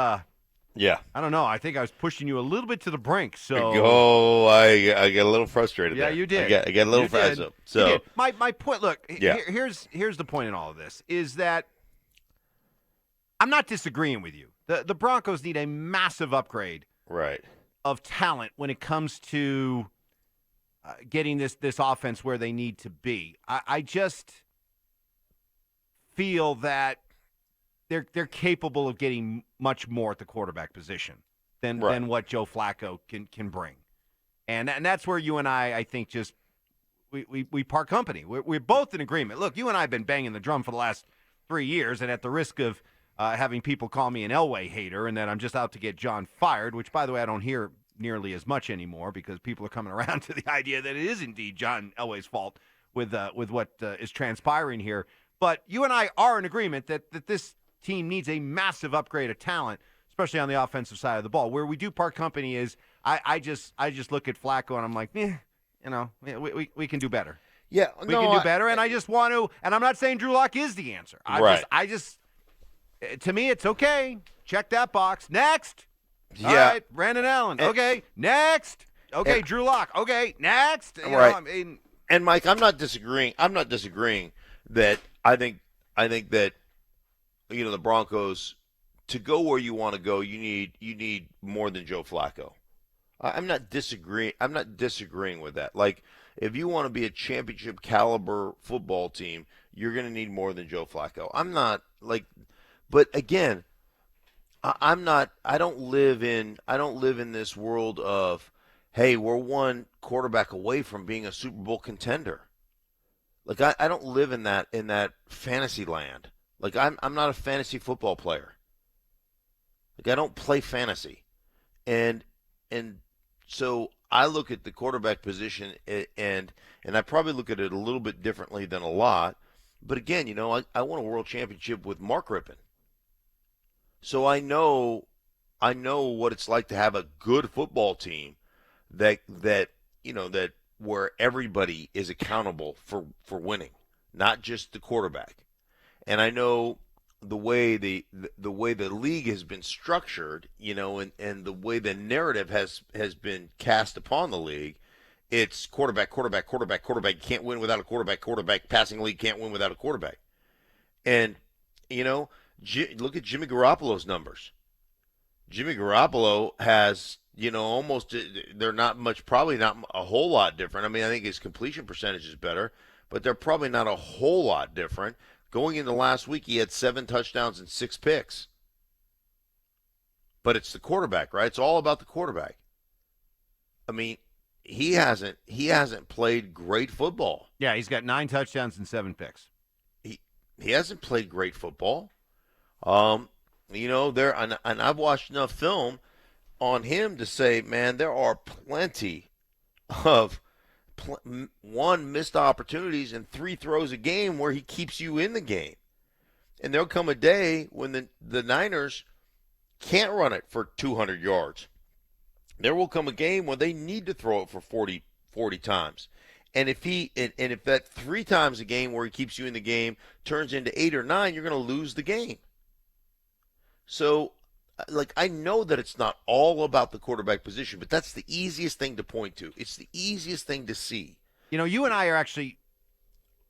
B: yeah.
A: I don't know. I think I was pushing you a little bit to the brink. So
B: I got a little frustrated
A: yeah,
B: there.
A: you did.
B: I got a little frustrated. So
A: you did. My point, look,
B: Yeah.
A: here's the point in all of this is that I'm not disagreeing with you. The Broncos need a massive upgrade
B: right.
A: of talent when it comes to getting this offense where they need to be. I just feel that they're capable of getting much more at the quarterback position than what Joe Flacco can bring, and that's where you and I think just we part company. We're both in agreement. Look, you and I have been banging the drum for the last 3 years, and at the risk of having people call me an Elway hater and that I'm just out to get John fired, which, by the way, I don't hear nearly as much anymore because people are coming around to the idea that it is indeed John Elway's fault with what is transpiring here. But you and I are in agreement that this team needs a massive upgrade of talent, especially on the offensive side of the ball. Where we do part company is I just look at Flacco and I'm like, we can do better.
B: Yeah,
A: we can do better, and I just want to. And I'm not saying Drew Lock is the answer. I just to me, it's okay. Check that box. Next.
B: Yeah.
A: All right, Brandon Allen. Okay. Next. Okay, Drew Lock. Okay. Next. You know, I mean,
B: and Mike, I'm not disagreeing that I think that the Broncos, to go where you want to go, you need more than Joe Flacco. I'm not disagreeing with that. Like, if you want to be a championship caliber football team, you're going to need more than Joe Flacco. I'm not like, but again, I don't live in this world of, hey, we're one quarterback away from being a Super Bowl contender. Like, I don't live in that fantasy land. Like, I'm not a fantasy football player. Like, I don't play fantasy. And so I look at the quarterback position and I probably look at it a little bit differently than a lot. But again, I won a world championship with Mark Rippon. So I know what it's like to have a good football team that where everybody is accountable for winning, not just the quarterback. And I know the way the league has been structured, and the way the narrative has been cast upon the league, it's quarterback. You can't win without a quarterback. Passing league can't win without a quarterback. And look at Jimmy Garoppolo's numbers. Jimmy Garoppolo has, almost, they're not much, probably not a whole lot different. I mean, I think his completion percentage is better, but they're probably not a whole lot different. Going into last week, he had 7 touchdowns and 6 picks. But it's the quarterback, right? It's all about the quarterback. I mean, he hasn't played great football.
A: Yeah, he's got 9 touchdowns and 7 picks.
B: He hasn't played great football. And I've watched enough film on him to say, man, there are plenty of missed opportunities and 3 throws a game where he keeps you in the game. And there'll come a day when the Niners can't run it for 200 yards. There will come a game when they need to throw it for 40 times. And if if that 3 times a game where he keeps you in the game turns into 8 or 9, you're going to lose the game. So, I know that it's not all about the quarterback position, but that's the easiest thing to point to. It's the easiest thing to see.
A: You and I are actually,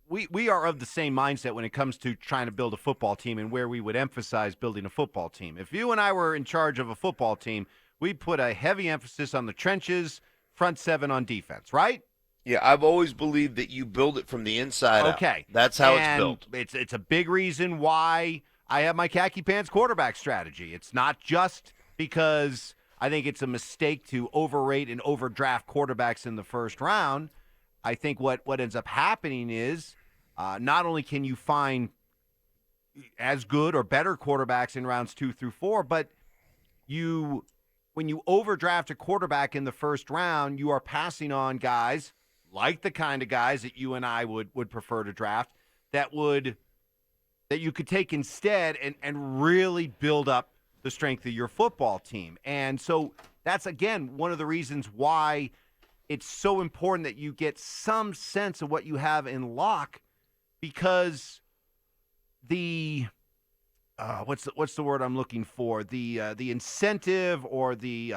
A: we are of the same mindset when it comes to trying to build a football team and where we would emphasize building a football team. If you and I were in charge of a football team, we'd put a heavy emphasis on the trenches, front 7 on defense, right?
B: Yeah, I've always believed that you build it from the inside out.
A: Okay.
B: That's how it's built.
A: It's a big reason why I have my khaki pants quarterback strategy. It's not just because I think it's a mistake to overrate and overdraft quarterbacks in the first round. I think what ends up happening is not only can you find as good or better quarterbacks in rounds 2 through 4, but when you overdraft a quarterback in the first round, you are passing on guys like the kind of guys that you and I would prefer to draft that you could take instead and really build up the strength of your football team. And so that's, again, one of the reasons why it's so important that you get some sense of what you have in lock, because the what's the word I'm looking for? The incentive or the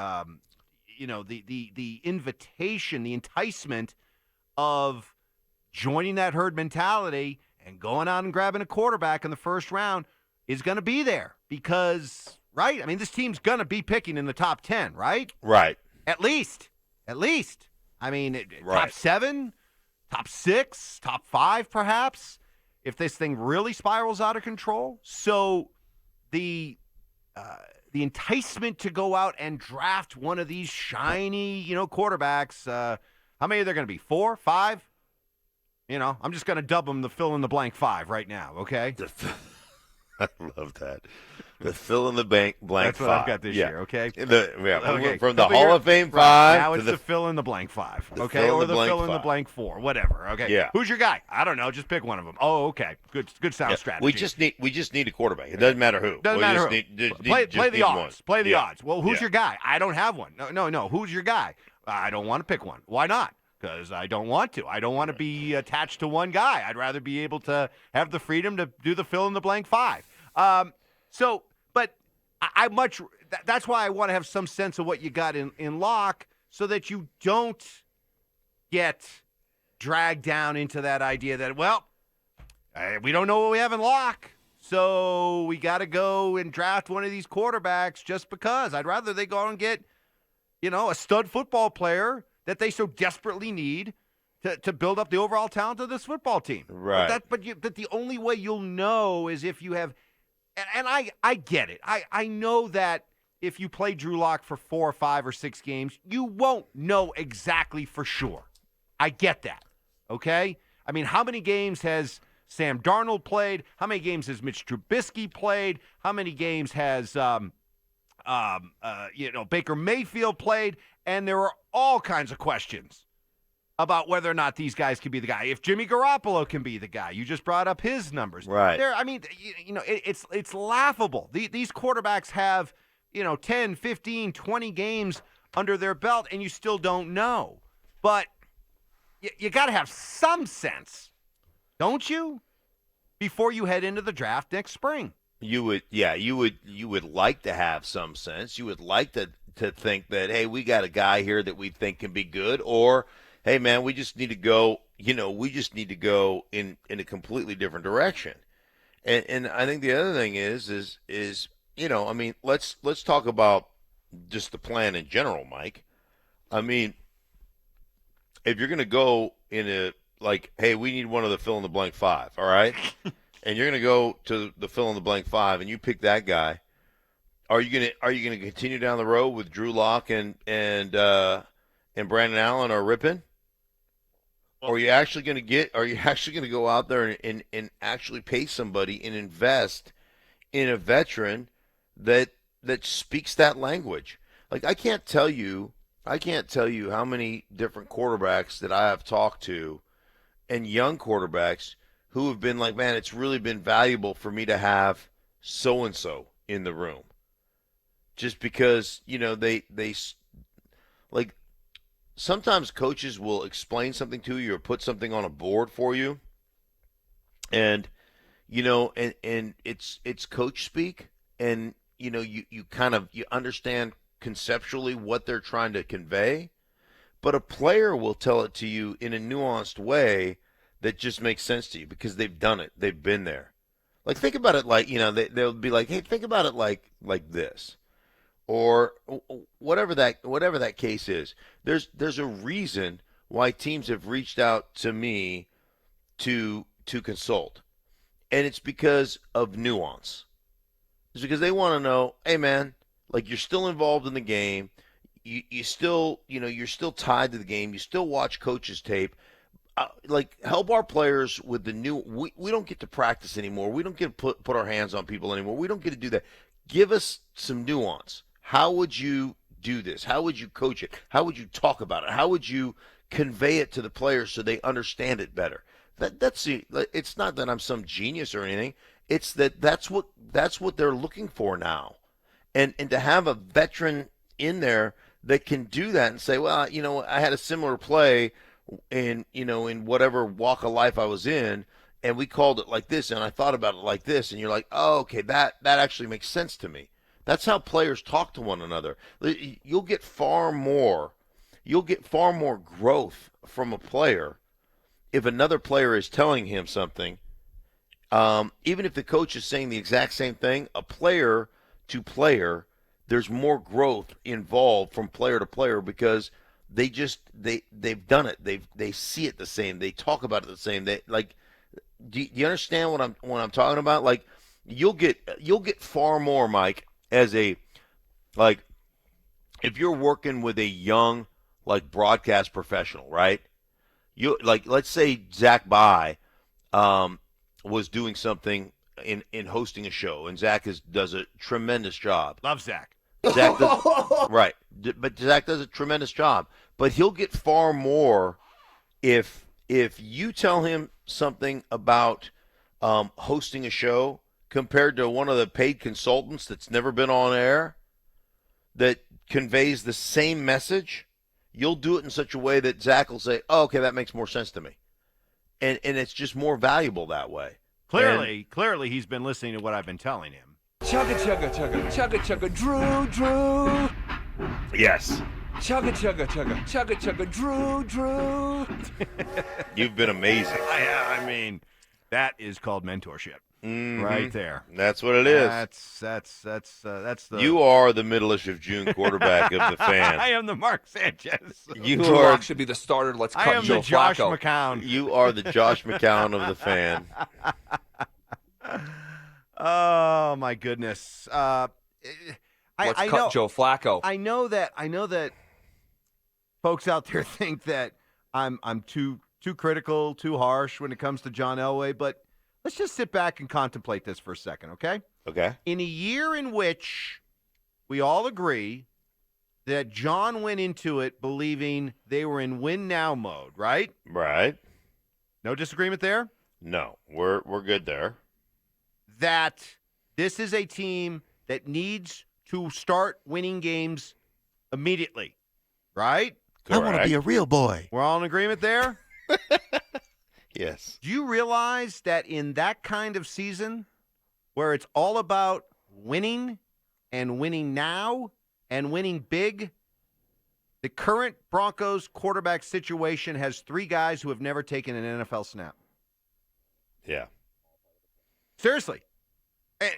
A: invitation, the enticement of joining that herd mentality and going out and grabbing a quarterback in the first round is going to be there because, right? I mean, this team's going to be picking in the top 10, right?
B: Right.
A: At least. I mean,
B: right.
A: Top 7, top 6, top 5, perhaps, if this thing really spirals out of control. So the enticement to go out and draft one of these shiny, quarterbacks, how many are there going to be? 4, 5? I'm just going to dub them the fill-in-the-blank 5 right now, okay?
B: I love that. The fill-in-the-blank 5.
A: That's what I've got this year, okay?
B: Okay. From the Hall of Fame 5
A: now
B: to
A: it's the fill-in-the-blank 5, okay?
B: fill
A: Or
B: in the
A: the
B: blank
A: fill-in-the-blank 4, whatever, okay?
B: Yeah.
A: Who's your guy? I don't know. Just pick one of them. Oh, okay. Good sound strategy.
B: We just need a quarterback. It doesn't matter who.
A: Doesn't matter who. Play the odds. Play the odds. Well, who's
B: Yeah.
A: your guy? I don't have one. No. Who's your guy? I don't want to pick one. Why not? Because I don't want to. I don't want to be attached to one guy. I'd rather be able to have the freedom to do the fill-in-the-blank 5. But that's why I want to have some sense of what you got in lock so that you don't get dragged down into that idea that, we don't know what we have in lock, so we got to go and draft one of these quarterbacks just because. I'd rather they go out and get, a stud football player that they so desperately need to build up the overall talent of this football team.
B: Right.
A: But the only way you'll know is if you have – and I get it. I know that if you play Drew Lock for 4 or 5 or 6 games, you won't know exactly for sure. I get that, okay? I mean, how many games has Sam Darnold played? How many games has Mitch Trubisky played? How many games has Baker Mayfield played? And there are all kinds of questions about whether or not these guys can be the guy. If Jimmy Garoppolo can be the guy. You just brought up his numbers.
B: Right.
A: It's laughable. These quarterbacks have, 10, 15, 20 games under their belt, and you still don't know. But you got to have some sense, don't you, before you head into the draft next spring.
B: You would like to have some sense. You would like to think that, hey, we got a guy here that we think can be good, or hey, man, we just need to go, in a completely different direction. And I think the other thing is let's talk about just the plan in general, Mike. I mean, if you're going to go in hey, we need one of the fill-in-the-blank 5, all right? And you're going to go to the fill-in-the-blank 5 and you pick that guy, are you going to continue down the road with Drew Lock and Brandon Allen or Rippon? Or are you actually going to go out there and actually pay somebody and invest in a veteran that speaks that language? Like, I can't tell you how many different quarterbacks that I have talked to and young quarterbacks who have been like, man, it's really been valuable for me to have so-and-so in the room. Just because, they like, sometimes coaches will explain something to you or put something on a board for you, and and it's coach speak, and you understand conceptually what they're trying to convey, but a player will tell it to you in a nuanced way that just makes sense to you because they've done it, they've been there. Like, think about it like, they'll be like, hey, think about it like this. Or whatever that case is. There's a reason why teams have reached out to me to consult. And it's because of nuance. It's because they want to know, hey man, Like, you're still involved in the game. You still, you're still tied to the game. You still watch coaches' tape. Help our players with the new. We don't get to practice anymore. We don't get to put our hands on people anymore. We don't get to do that. Give us some nuance. How would you do this? How would you coach it? How would you talk about it? How would you convey it to the players so they understand it better? It's not that I'm some genius or anything. It's that's what they're looking for now, and to have a veteran in there that can do that and say, well, I had a similar play in whatever walk of life I was in, and we called it like this, and I thought about it like this, and you're like, oh, okay, that actually makes sense to me. That's how players talk to one another. You'll get far more growth from a player if another player is telling him something. Even if the coach is saying the exact same thing, a player to player, there's more growth involved from player to player because they've done it. They see it the same. They talk about it the same. Do you understand what I'm talking about? Like, you'll get far more, Mike, as if you're working with a young broadcast professional, right? Let's say Zach By was doing something in hosting a show, and Zach does a tremendous job.
A: Love Zach.
B: Zach does, right, but Zach does a tremendous job. But he'll get far more if you tell him something about hosting a show compared to one of the paid consultants that's never been on air that conveys the same message. You'll do it in such a way that Zach will say, oh, okay, that makes more sense to me. And it's just more valuable that way.
A: Clearly he's been listening to what I've been telling him.
S: Chugga, chugga, chugga, chugga, chugga, Drew.
B: Yes.
S: Chugga, chugga, chugga, chugga, chugga, Drew.
B: You've been amazing.
A: I mean, that is called mentorship.
B: Mm-hmm.
A: Right there.
B: That's what it is.
A: That's the.
B: You are the middle-ish of June quarterback of the Fan.
A: I am the Mark Sanchez.
S: Drew Lock should be the starter. Let's cut
A: I am
S: Joe
A: the Josh
S: Flacco.
A: McCown.
B: You are the Josh McCown of the Fan.
A: Oh my goodness.
S: Let's cut Joe Flacco.
A: I know that folks out there think that I'm too critical, too harsh when it comes to John Elway, but let's just sit back and contemplate this for a second, okay?
B: Okay.
A: In a year in which we all agree that John went into it believing they were in win-now mode, right?
B: Right.
A: No disagreement there?
B: No, we're good there.
A: That this is a team that needs to start winning games immediately, right?
B: Correct.
A: I want to be a real boy. We're all in agreement there?
B: Yes.
A: Do you realize that in that kind of season where it's all about winning and winning now and winning big, the current Broncos quarterback situation has 3 guys who have never taken an NFL snap?
B: Yeah.
A: Seriously.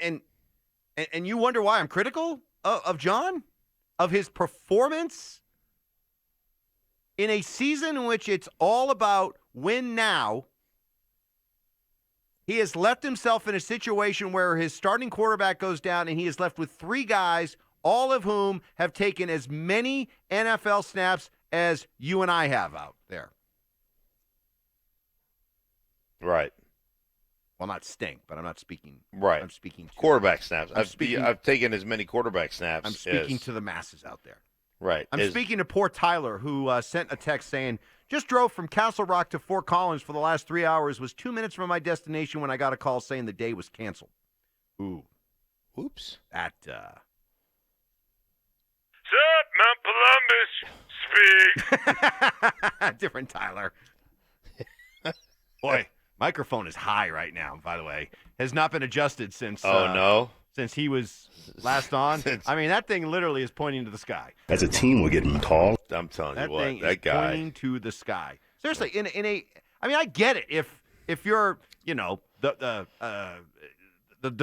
A: And you wonder why I'm critical of John? Of his performance? In a season in which it's all about win now, he has left himself in a situation where his starting quarterback goes down and he is left with 3 guys, all of whom have taken as many NFL snaps as you and I have out there.
B: Right.
A: Well, not stink, but I'm not speaking.
B: Right.
A: I'm speaking to
B: quarterback snaps.
A: I'm
B: I've taken as many quarterback snaps.
A: I'm speaking to the masses out there.
B: Right.
A: I'm speaking to poor Tyler, who sent a text saying, just drove from Castle Rock to Fort Collins for the last 3 hours, was 2 minutes from my destination when I got a call saying the day was canceled. Ooh.
B: Oops.
A: That,
T: Sup, Mount Polumbus? Speak.
A: Different Tyler. Boy, microphone is high right now, by the way. Has not been adjusted since.
B: No.
A: Since he was last on. I mean, that thing literally is pointing to the sky.
T: As a team, we're getting tall.
B: I'm telling
A: That
B: you what,
A: thing
B: that
A: is
B: guy.
A: pointing to the sky. Seriously, I mean, I get it. If you're, the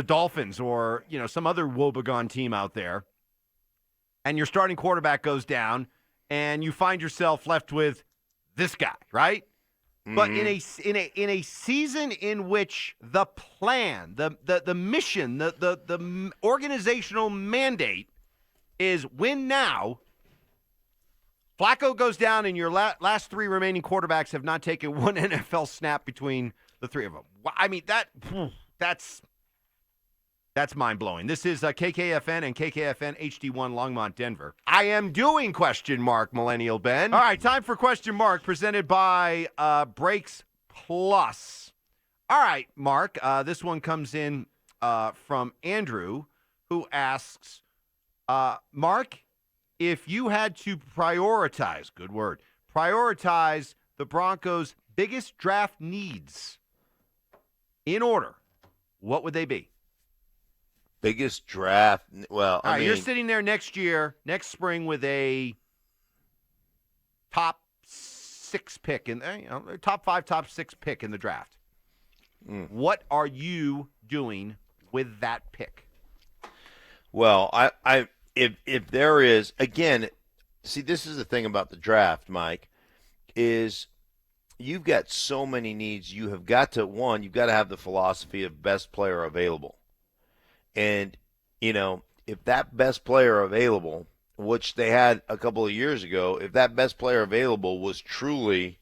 A: Dolphins or, some other woebegone team out there, and your starting quarterback goes down, and you find yourself left with this guy, right? But in a season in which the plan, the mission, the organizational mandate is win now. Flacco goes down, and your last three remaining quarterbacks have not taken one NFL snap between the three of them. I mean, that's mind-blowing. This is KKFN and KKFN HD1 Longmont, Denver. I am doing question mark, Millennial Ben. All right, time for question mark, presented by Breaks Plus. All right, Mark, this one comes in from Andrew, who asks, Mark, if you had to prioritize the Broncos' biggest draft needs in order, what would they be?
B: Biggest draft? Well, I mean,
A: you're sitting there next spring with a top 6 pick, top 5, top 6 pick in the draft. What are you doing with that pick?
B: Well, if there is, again, see, this is the thing about the draft, Mike, is you've got so many needs. You have got to, you've got to have the philosophy of best player available. And, if that best player available, which they had a couple of years ago, if that best player available was truly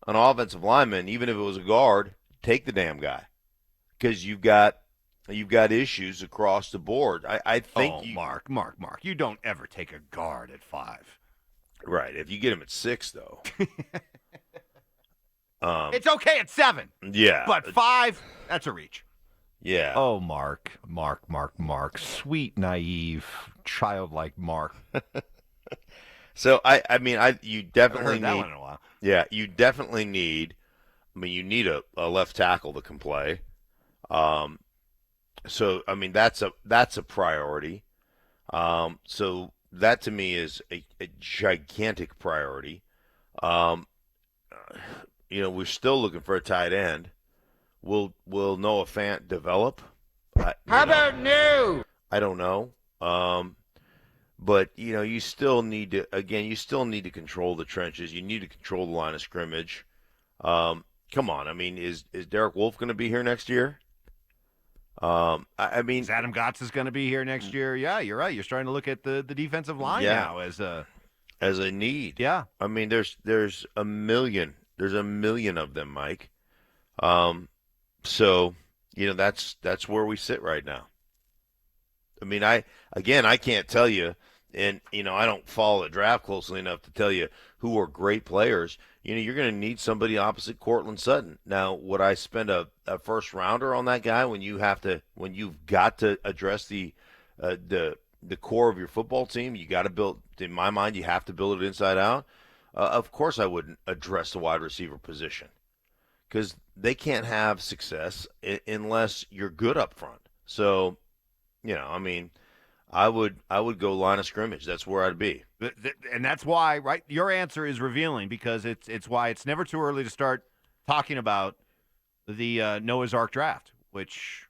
B: an offensive lineman, even if it was a guard, take the damn guy. Because you've got issues across the board. I think
A: Mark, you don't ever take a guard at 5.
B: Right. If you get him at 6, though.
A: It's okay at 7.
B: Yeah.
A: But 5, that's a reach.
B: Yeah.
A: Oh, Mark. Sweet, naive, childlike Mark.
B: So, you definitely
A: heard that one in a while.
B: Yeah, you definitely need, you need a left tackle that can play. So, that's a priority. So that to me is a gigantic priority. We're still looking for a tight end. Will Noah Fant develop?
I: How about no?
B: I don't know. But you still need to control the trenches. You need to control the line of scrimmage. Come on. Is Derek Wolfe going to be here next year? Is
A: Adam Gotts is going to be here next year. Yeah, you're right. You're starting to look at the defensive line now as a
B: need.
A: Yeah.
B: There's a million. There's a million of them, Mike. So that's where we sit right now. I can't tell you, and I don't follow the draft closely enough to tell you who are great players. You're going to need somebody opposite Cortland Sutton. Now, would I spend a first rounder on that guy when you've got to address the core of your football team? You got to build. In my mind, you have to build it inside out. Of course, I wouldn't address the wide receiver position because they can't have success unless you're good up front. So, I would go line of scrimmage. That's where I'd be.
A: And that's why, right? Your answer is revealing because it's why it's never too early to start talking about the Noah's Ark draft, which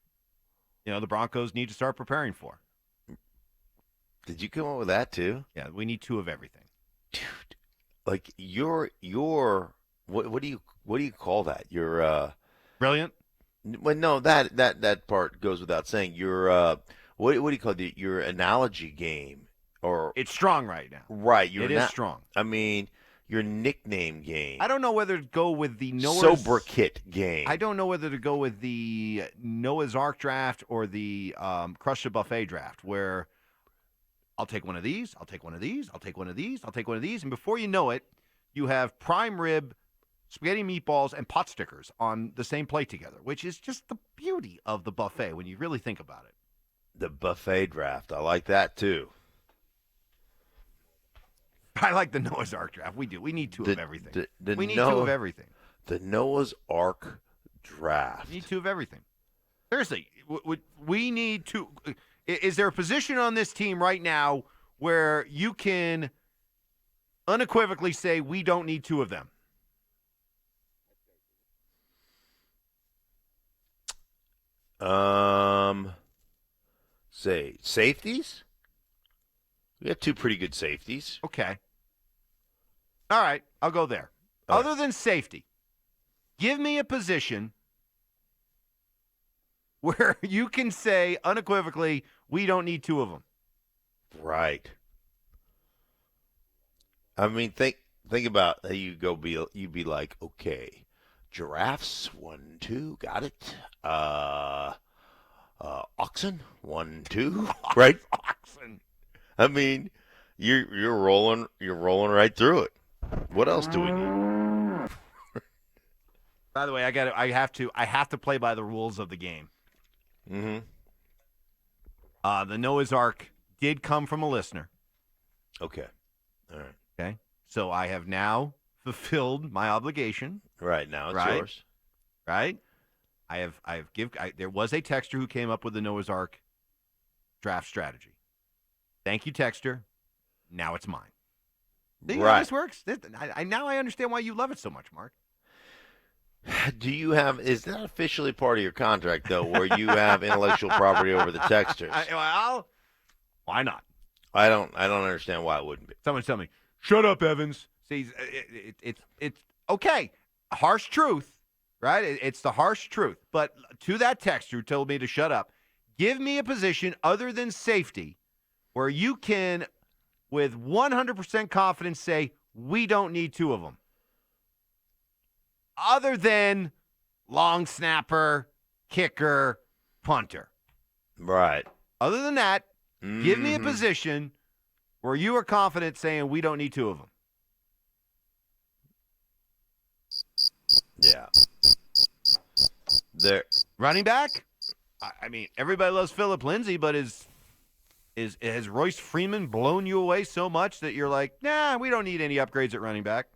A: the Broncos need to start preparing for.
B: Did you come up with that too?
A: Yeah, we need 2 of everything.
B: Dude, like your what do you call that? You're
A: brilliant.
B: Well, no, that part goes without saying. Your what do you call it? Your analogy game, or
A: it's strong right now.
B: Right,
A: it is strong.
B: Your nickname game.
A: I don't know whether to go with the Noah's
B: sobriquet game.
A: I don't know whether to go with the Noah's Ark draft or the Crush the Buffet draft, where I'll take one of these, I'll take one of these, I'll take one of these, I'll take one of these, and before you know it, you have prime rib, spaghetti meatballs, and pot stickers on the same plate together, which is just the beauty of the buffet when you really think about it.
B: The buffet draft. I like that, too.
A: I like the Noah's Ark draft. We do. We need 2 of everything. We need 2 of everything.
B: The Noah's Ark draft.
A: We need 2 of everything. Seriously, we need 2. Is there a position on this team right now where you can unequivocally say we don't need 2 of them?
B: Say safeties? We have 2 pretty good safeties.
A: Okay. All right, I'll go there. Other than safety, give me a position where you can say unequivocally we don't need 2 of them.
B: Right. I mean, think about how you be like, okay, giraffes, 1, 2, got it. Oxen, 1, 2, right?
A: Oxen.
B: I mean, you're rolling right through it. What else do we need?
A: By the way, I have to play by the rules of the game.
B: Mm-hmm.
A: The Noah's Ark did come from a listener.
B: Okay. All right.
A: Okay. So I have now fulfilled my obligation.
B: Right, now it's yours.
A: Right? There was a texter who came up with the Noah's Ark draft strategy. Thank you, texter. Now it's mine. See how this works? Now I understand why you love it so much, Mark.
B: Is that officially part of your contract, though, where you have intellectual property over the texters?
A: Well, why not?
B: I don't understand why it wouldn't be.
A: Someone tell me, shut up, Evans. See, it's okay. Harsh truth, right? It's the harsh truth. But to that texter who told me to shut up, give me a position other than safety where you can, with 100% confidence, say, we don't need two of them. Other than long snapper, kicker, punter.
B: Right.
A: Other than that, give me a position where you are confident saying we don't need two of them.
B: Yeah. There.
A: Running back? I mean, everybody loves Phillip Lindsay, but has Royce Freeman blown you away so much that you're like, nah, we don't need any upgrades at running back?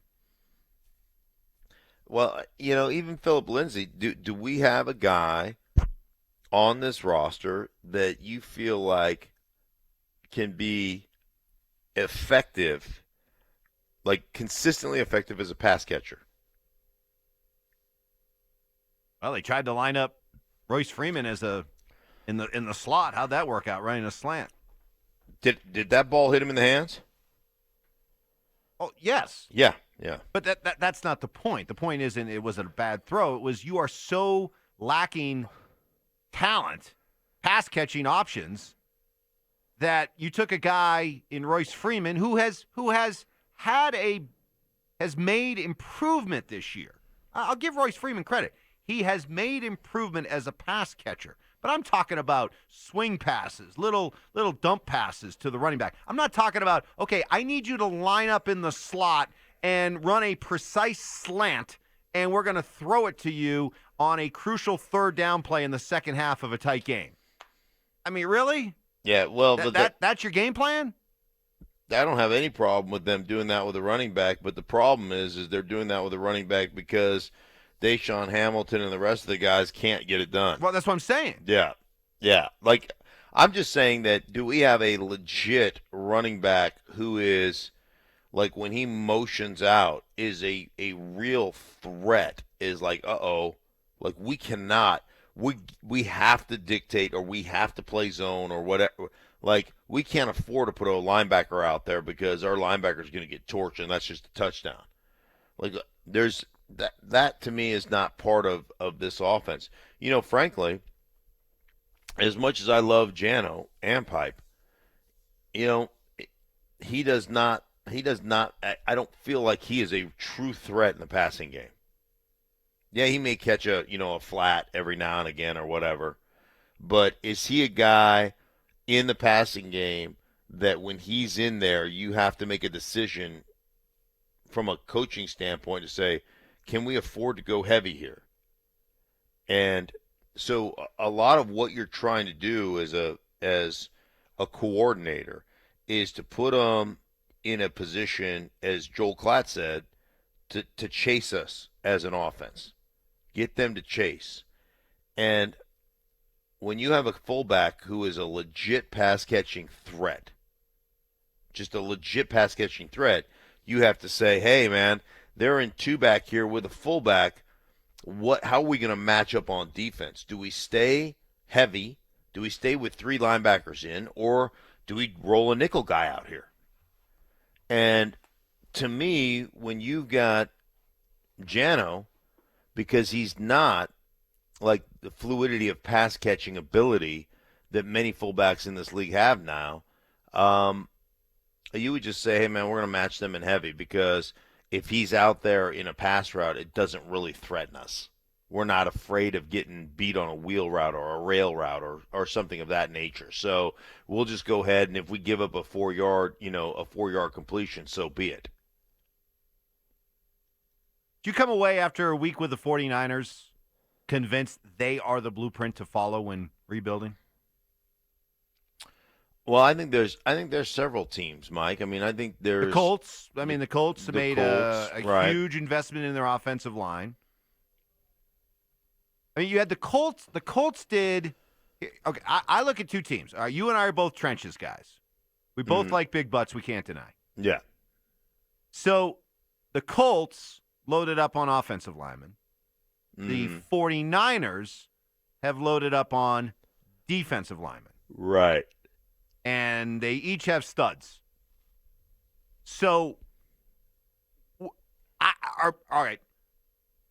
B: Well, even Phillip Lindsay, do we have a guy on this roster that you feel like can be effective, like consistently effective as a pass catcher?
A: Well, they tried to line up Royce Freeman as in the slot. How'd that work out, running a slant?
B: Did that ball hit him in the hands?
A: Oh, yes.
B: Yeah.
A: But that's not the point. The point isn't it was a bad throw. It was you are so lacking talent, pass catching options, that you took a guy in Royce Freeman who has made improvement this year. I'll give Royce Freeman credit. He has made improvement as a pass catcher. But I'm talking about swing passes, little dump passes to the running back. I'm not talking about, okay, I need you to line up in the slot and run a precise slant, and we're going to throw it to you on a crucial third down play in the second half of a tight game. I mean, really?
B: Yeah, well,
A: that's your game plan?
B: I don't have any problem with them doing that with a running back, but the problem is they're doing that with a running back because Deshaun Hamilton and the rest of the guys can't get it done.
A: Well, that's what I'm saying.
B: Yeah. Like, I'm just saying that do we have a legit running back who is, like, when he motions out, is a real threat, is like, like, we cannot, we have to dictate or we have to play zone or whatever. Like, we can't afford to put a linebacker out there because our linebacker is going to get torched and that's just a touchdown. Like, there's that to me is not part of this offense. Frankly, as much as I love Jano and Pipe, he does not, I don't feel like he is a true threat in the passing game. Yeah, he may catch a flat every now and again or whatever, but is he a guy in the passing game that when he's in there, you have to make a decision from a coaching standpoint to say, can we afford to go heavy here? And so a lot of what you're trying to do as a coordinator is to put them in a position, as Joel Klatt said, to chase us as an offense. Get them to chase. And when you have a fullback who is a legit pass-catching threat, just a legit pass-catching threat, you have to say, hey, man, they're in two back here with a fullback. How are we going to match up on defense? Do we stay heavy? Do we stay with three linebackers in? Or do we roll a nickel guy out here? And to me, when you've got Jano, because he's not like the fluidity of pass-catching ability that many fullbacks in this league have now, you would just say, hey, man, we're going to match them in heavy because if he's out there in a pass route, it doesn't really threaten us. We're not afraid of getting beat on a wheel route or a rail route or something of that nature. So we'll just go ahead, and if we give up a 4-yard, a 4-yard completion, so be it.
A: Do you come away after a week with the 49ers convinced they are the blueprint to follow when rebuilding?
B: Well, I think there's several teams, Mike. I mean, I think there's
A: the Colts. I mean, the Colts made a
B: right.
A: huge investment in their offensive line. I mean, you had the Colts. The Colts did. Okay, I look at two teams. You and I are both trenches guys. We both like big butts. We can't deny.
B: Yeah.
A: So the Colts loaded up on offensive linemen. The 49ers have loaded up on defensive linemen.
B: Right.
A: And they each have studs. So, all right.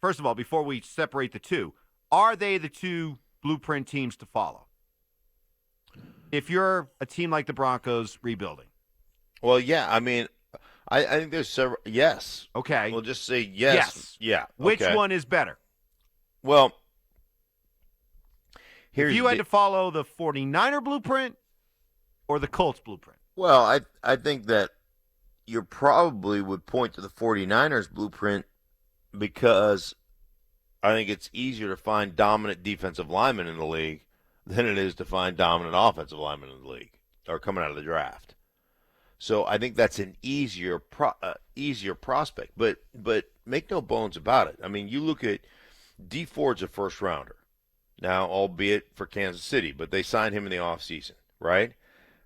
A: First of all, before we separate the two, are they the two blueprint teams to follow? If you're a team like the Broncos rebuilding.
B: Well, yeah. I mean, I think there's several. Yes.
A: Okay.
B: We'll just say yes.
A: Yes.
B: Yeah.
A: Which
B: okay.
A: one is better?
B: Well,
A: if you had to follow the 49er blueprint or the Colts blueprint?
B: Well, I think that you probably would point to the 49ers blueprint because I think it's easier to find dominant defensive linemen in the league than it is to find dominant offensive linemen in the league or coming out of the draft. So I think that's an easier prospect. But make no bones about it. I mean, you look at D Ford's a first rounder. Now, albeit for Kansas City, but they signed him in the offseason, right?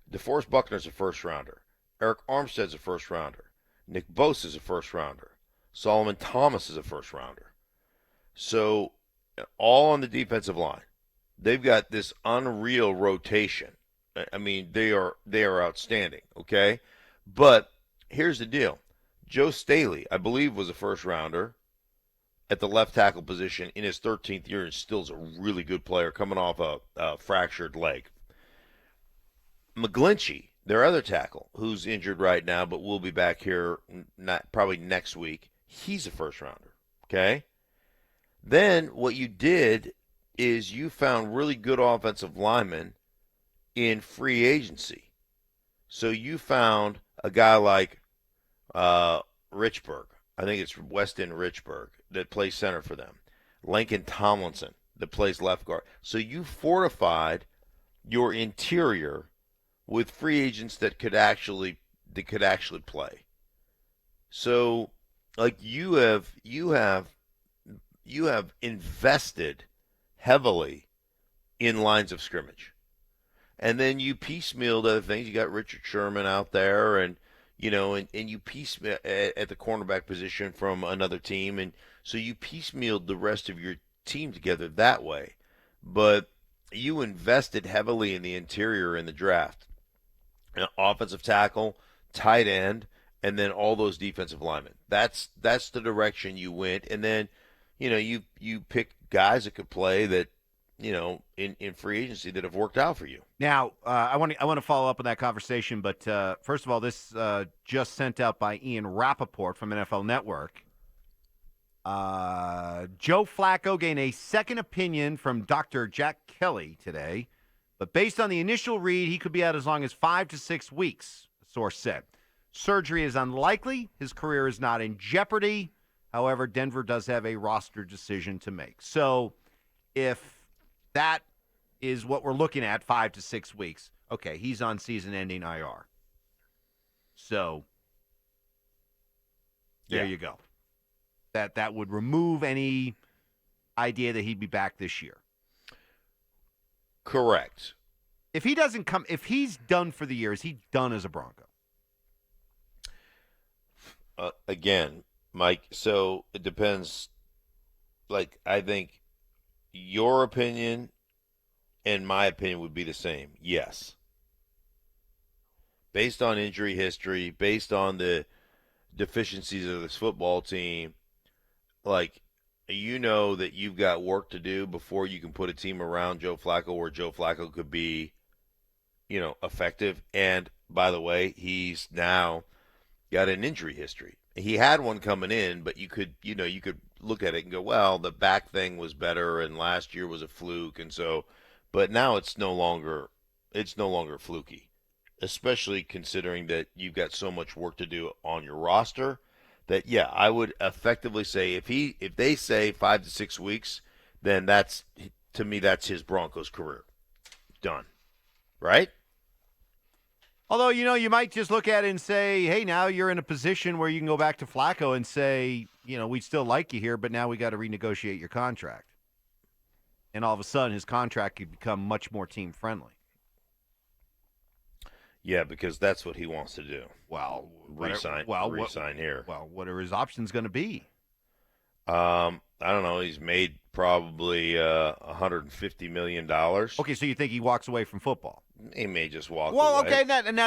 B: DeForest Buckner's a first rounder. Eric Armstead's a first rounder. Nick Bosa's a first rounder. Solomon Thomas is a first rounder. So, all on the defensive line. They've got this unreal rotation. I mean, they are outstanding, okay? But here's the deal. Joe Staley, I believe, was a first rounder at the left tackle position in his 13th year and still is a really good player coming off a fractured leg. McGlinchey, their other tackle, who's injured right now but will be back here probably next week, he's a first rounder, okay? Then what you did is you found really good offensive linemen in free agency. So you found a guy like Richburg, I think it's Weston Richburg, that plays center for them. Lincoln Tomlinson, that plays left guard. So you fortified your interior with free agents that could actually play. So, like you have invested heavily in lines of scrimmage, and then you piecemealed other things. You got Richard Sherman out there, and you piecemeal at the cornerback position from another team, and so you piecemealed the rest of your team together that way. But you invested heavily in the interior in the draft. Offensive tackle, tight end, and then all those defensive linemen. That's the direction you went. And then, you picked guys that could play that, in free agency that have worked out for you.
A: Now, I want to follow up on that conversation, but first of all, this just sent out by Ian Rappaport from NFL Network. Joe Flacco gained a second opinion from Dr. Jack Kelly today. But based on the initial read, he could be out as long as 5 to 6 weeks, the source said. Surgery is unlikely. His career is not in jeopardy. However, Denver does have a roster decision to make. So if that is what we're looking at, 5 to 6 weeks, okay, he's on season-ending IR. So there you go. That would remove any idea that he'd be back this year.
B: Correct.
A: If he doesn't come, if he's done for the year, is he done as a Bronco?
B: Again, Mike, so it depends. Like, I think your opinion and my opinion would be the same. Yes. Based on injury history, based on the deficiencies of this football team, like, that you've got work to do before you can put a team around Joe Flacco where Joe Flacco could be, effective. And by the way, he's now got an injury history. He had one coming in, but you could look at it and go, well, the back thing was better, and last year was a fluke, and so, but now it's no longer fluky, especially considering that you've got so much work to do on your roster. That I would effectively say if they say 5 to 6 weeks, then that's his Broncos career done, right?
A: Although, you might just look at it and say, hey, now you're in a position where you can go back to Flacco and say, we still like you here, but now we got to renegotiate your contract. And all of a sudden, his contract could become much more team-friendly.
B: Yeah, because that's what he wants to do.
A: Well,
B: resign here.
A: Well, what are his options going to be?
B: I don't know. He's made probably $150 million.
A: Okay, so you think he walks away from football?
B: He may just walk away.
A: Well, okay, let me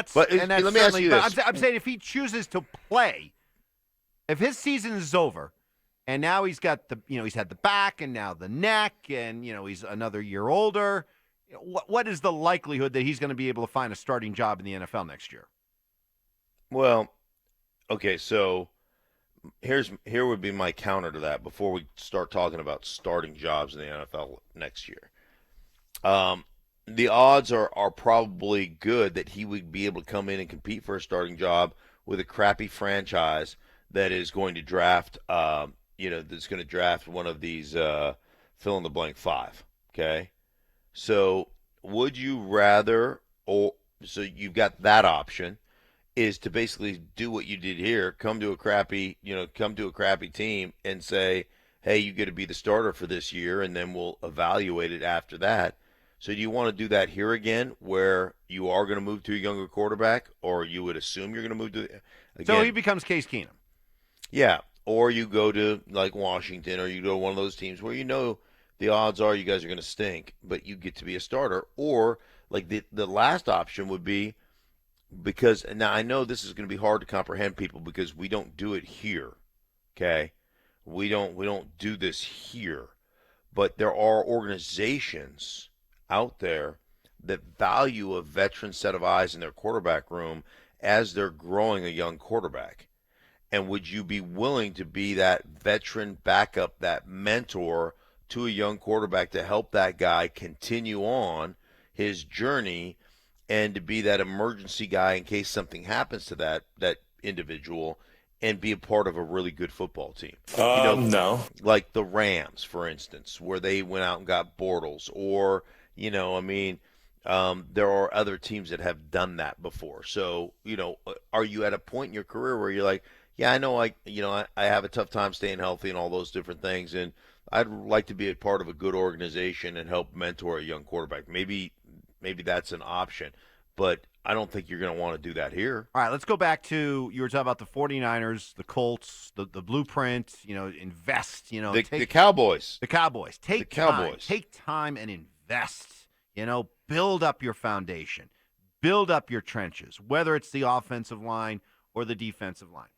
A: ask you this. I'm saying if he chooses to play, if his season is over, and now he's got he's had the back and now the neck, and he's another year older. What is the likelihood that he's going to be able to find a starting job in the NFL next year?
B: Well, okay, so here would be my counter to that before we start talking about starting jobs in the NFL next year. The odds are probably good that he would be able to come in and compete for a starting job with a crappy franchise that is going to draft, that's going to draft one of these fill in the blank 5. Okay. So would you rather, so you've got that option, is to basically do what you did here, come to a crappy team and say, hey, you get to be the starter for this year, and then we'll evaluate it after that. So do you want to do that here again, where you are going to move to a younger quarterback, or you would assume you're going to move to again?
A: So he becomes Case Keenum.
B: Yeah, or you go to like Washington, or you go to one of those teams where the odds are you guys are going to stink, but you get to be a starter. Or like the last option would be, because now I know this is going to be hard to comprehend, people, because we don't do it here. Okay, we don't do this here, but there are organizations out there that value a veteran set of eyes in their quarterback room as they're growing a young quarterback. And would you be willing to be that veteran backup, that mentor to a young quarterback to help that guy continue on his journey, and to be that emergency guy in case something happens to that individual, and be a part of a really good football team?
T: No.
B: Like the Rams, for instance, where they went out and got Bortles, or there are other teams that have done that before. So, are you at a point in your career where you're like, yeah, I know I have a tough time staying healthy and all those different things, and I'd like to be a part of a good organization and help mentor a young quarterback. Maybe that's an option, but I don't think you're going to want to do that here.
A: All right, let's go back to, you were talking about the 49ers, the Colts, the blueprint, invest,
B: the Cowboys.
A: The Cowboys. Take time and invest, build up your foundation, build up your trenches, whether it's the offensive line or the defensive line.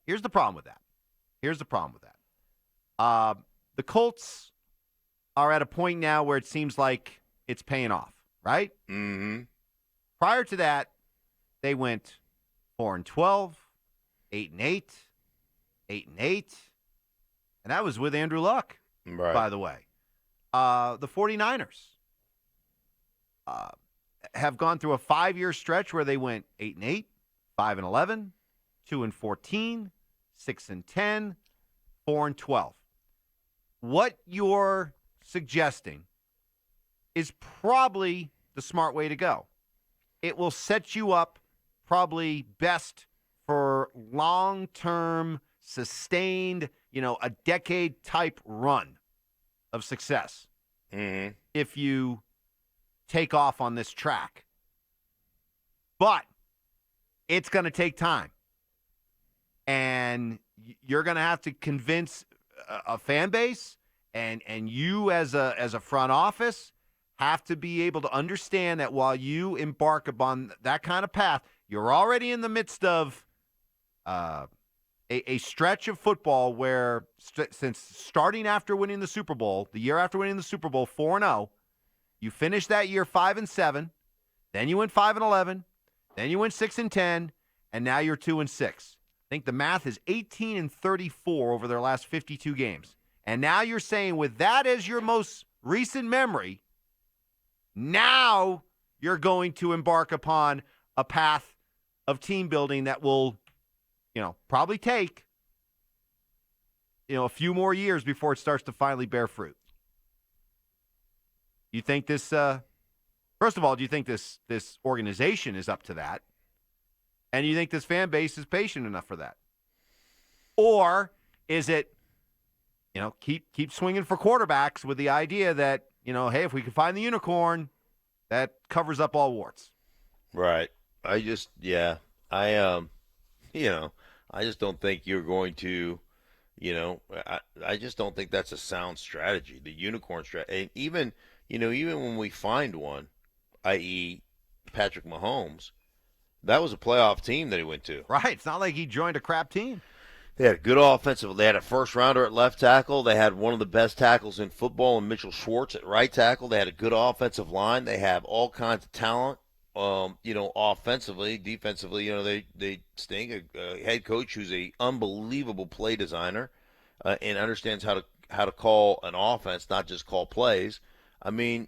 A: Here's the problem with that. The Colts are at a point now where it seems like it's paying off, right?
B: Mm-hmm.
A: Prior to that, they went 4-12, 8-8, 8-8, and that was with Andrew Luck,
B: right,
A: by the way. The 49ers have gone through a 5-year stretch where they went 8-8, 5-11, 2-14, 6-10, 4-12. What you're suggesting is probably the smart way to go. It will set you up probably best for long-term, sustained, a decade-type run of success.
B: Mm-hmm.
A: If you take off on this track. But it's going to take time. And you're going to have to convince a fan base, and you as a front office have to be able to understand that while you embark upon that kind of path, you're already in the midst of a stretch of football where since starting after winning the Super Bowl, the year after winning the Super Bowl 4-0, you finished that year 5-7, then you went 5-11, Then you went 6-10, and now you're 2-6. I think the math is 18-34 over their last 52 games. And now you're saying with that as your most recent memory, now you're going to embark upon a path of team building that will, probably take, a few more years before it starts to finally bear fruit. You think this, first of all, do you think this organization is up to that? And do you think this fan base is patient enough for that? Or is it, keep swinging for quarterbacks with the idea that, hey, if we can find the unicorn, that covers up all warts.
B: Right. I just don't think you're going to, I just don't think that's a sound strategy, the unicorn strategy. And even when we find one, i.e. Patrick Mahomes, that was a playoff team that he went to.
A: Right. It's not like he joined a crap team.
B: They had a good offensive. They had a first-rounder at left tackle. They had one of the best tackles in football in Mitchell Schwartz at right tackle. They had a good offensive line. They have all kinds of talent, offensively. Defensively, they stink. A head coach who's an unbelievable play designer and understands how to call an offense, not just call plays. I mean,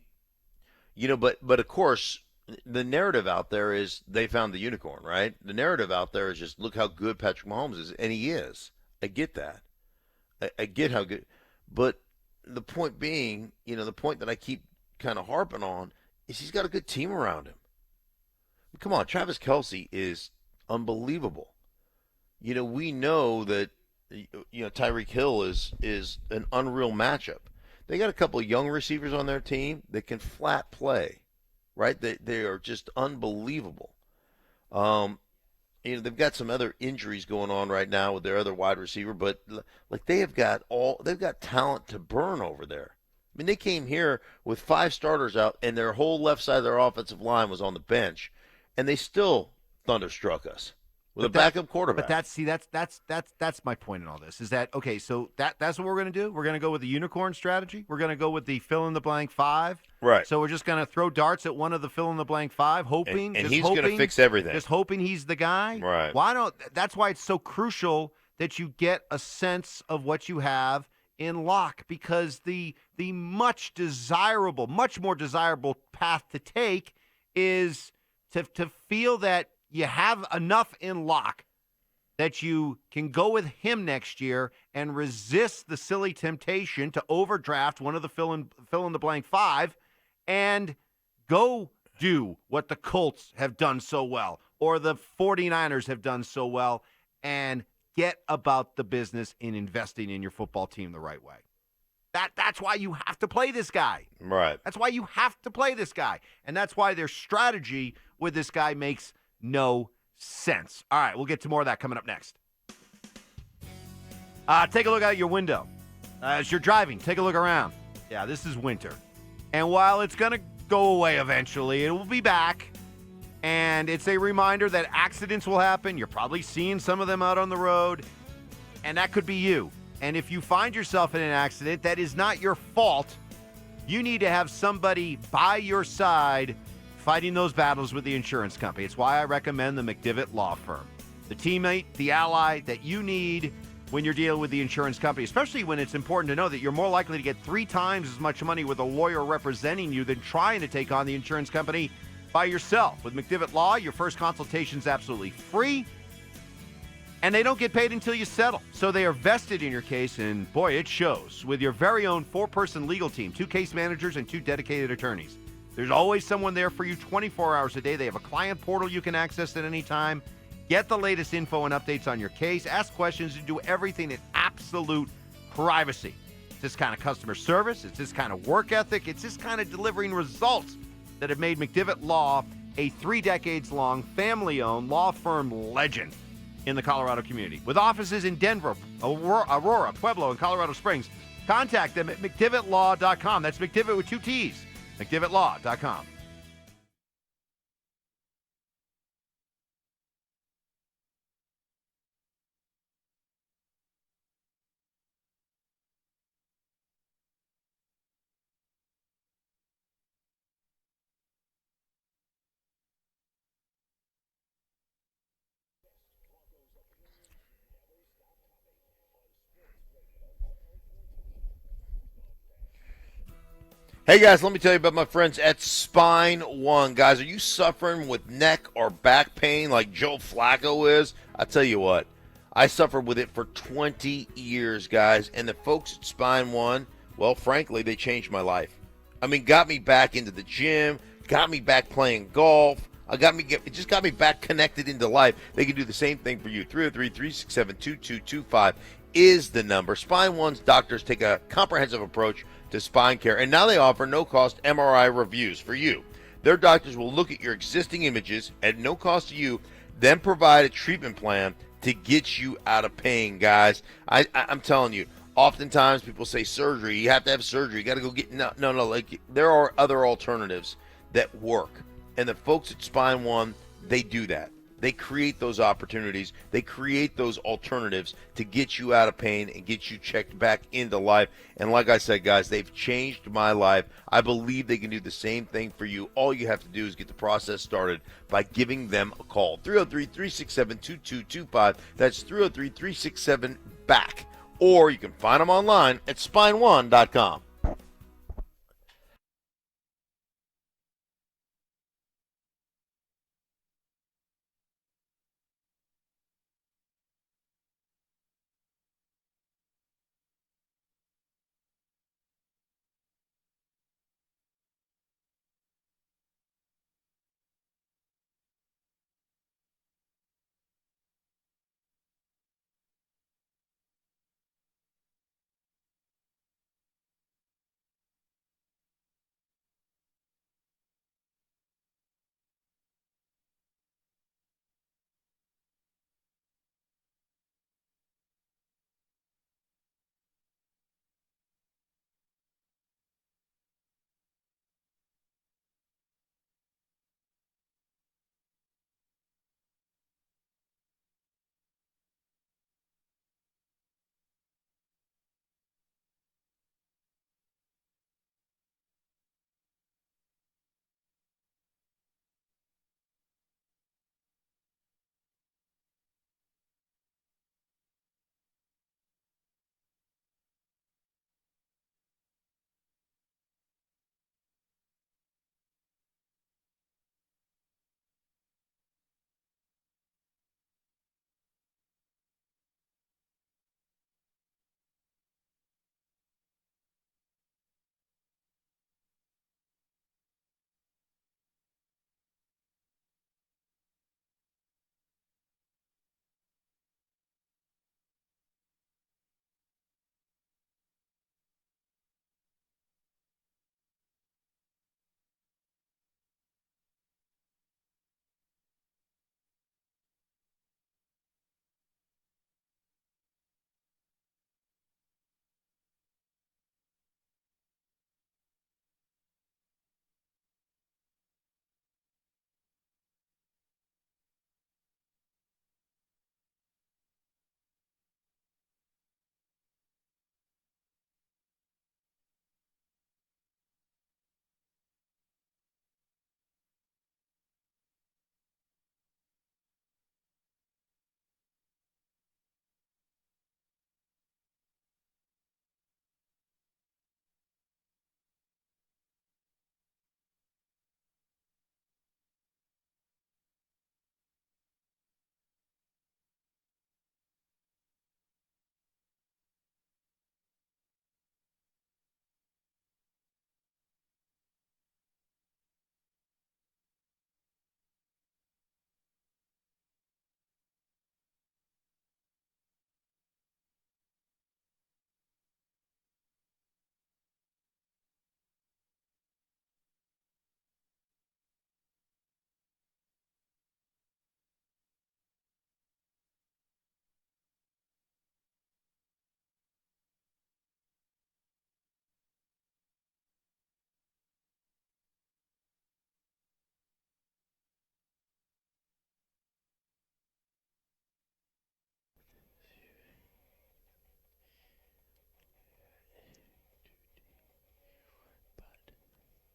B: but of course, the narrative out there is they found the unicorn, right? The narrative out there is just look how good Patrick Mahomes is, and he is. I get that. I get how good. But the point being, the point that I keep kind of harping on is he's got a good team around him. Come on, Travis Kelce is unbelievable. We know that, Tyreek Hill is an unreal matchup. They got a couple of young receivers on their team that can flat play. Right, they are just unbelievable. They've got some other injuries going on right now with their other wide receiver, but like they've got talent to burn over there. I mean, they came here with 5 starters out, and their whole left side of their offensive line was on the bench, and they still thunderstruck us with a backup quarterback.
A: But that's my point in all this is that, okay, so that's what we're going to do. We're going to go with the unicorn strategy. We're going to go with the fill-in-the-blank 5.
B: Right.
A: So we're just going to throw darts at one of the fill-in-the-blank 5, hoping.
B: And he's going to fix everything.
A: Just hoping he's the guy.
B: Right.
A: That's why it's so crucial that you get a sense of what you have in lock, because the much more desirable path to take is to feel that you have enough in lock that you can go with him next year and resist the silly temptation to overdraft one of the fill-in-the-blank 5 and go do what the Colts have done so well or the 49ers have done so well and get about the business in investing in your football team the right way. That's why you have to play this guy.
B: Right.
A: That's why you have to play this guy. And that's why their strategy with this guy makes no sense. All right, we'll get to more of that coming up next. Take a look out your window. As you're driving, take a look around. Yeah, this is winter. And while it's going to go away eventually, it will be back. And it's a reminder that accidents will happen. You're probably seeing some of them out on the road. And that could be you. And if you find yourself in an accident that is not your fault, you need to have somebody by your side fighting those battles with the insurance company. It's why I recommend the McDivitt Law Firm. The teammate, the ally that you need when you're dealing with the insurance company, especially when it's important to know that you're more likely to get 3 times as much money with a lawyer representing you than trying to take on the insurance company by yourself. With McDivitt Law, your first consultation is absolutely free, and they don't get paid until you settle. So they are vested in your case, and boy, it shows. With your very own 4-person legal team, 2 case managers, and 2 dedicated attorneys. There's always someone there for you 24 hours a day. They have a client portal you can access at any time. Get the latest info and updates on your case. Ask questions and do everything in absolute privacy. It's this kind of customer service. It's this kind of work ethic. It's this kind of delivering results that have made McDivitt Law a 3 decades-long, family-owned law firm legend in the Colorado community. With offices in Denver, Aurora, Pueblo, and Colorado Springs, contact them at McDivittLaw.com. That's McDivitt with 2 T's. McDivittLaw.com.
B: Hey, guys, let me tell you about my friends at Spine One. Guys, are you suffering with neck or back pain like Joe Flacco is? I tell you what, I suffered with it for 20 years, guys, and the folks at Spine One, well, frankly, they changed my life. I mean, got me back into the gym, got me back playing golf. It just got me back connected into life. They can do the same thing for you. 303-367-2225 is the number. Spine One's doctors take a comprehensive approach to spine care, and now they offer no-cost MRI reviews for you. Their doctors will look at your existing images at no cost to you, then provide a treatment plan to get you out of pain, guys. I'm telling you, oftentimes people say surgery. You have to have surgery. You got to go get no. Like, there are other alternatives that work, and the folks at Spine One, they do that. They create those opportunities. They create those alternatives to get you out of pain and get you checked back into life. And like I said, guys, they've changed my life. I believe they can do the same thing for you. All you have to do is get the process started by giving them a call. 303-367-2225. That's 303-367-BACK. Or you can find them online at spineone.com.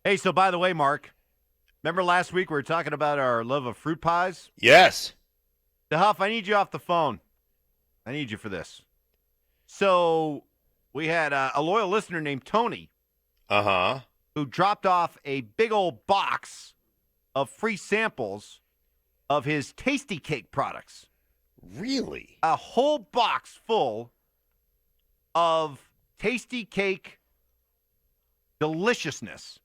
A: Hey, so by the way, Mark, remember last week we were talking about our love of fruit pies?
B: Yes.
A: The Huff, I need you off the phone. I need you for this. So we had a loyal listener named Tony.
B: Uh-huh.
A: who dropped off a big old box of free samples of his Tasty Cake products.
B: Really?
A: A whole box full of Tasty Cake deliciousness.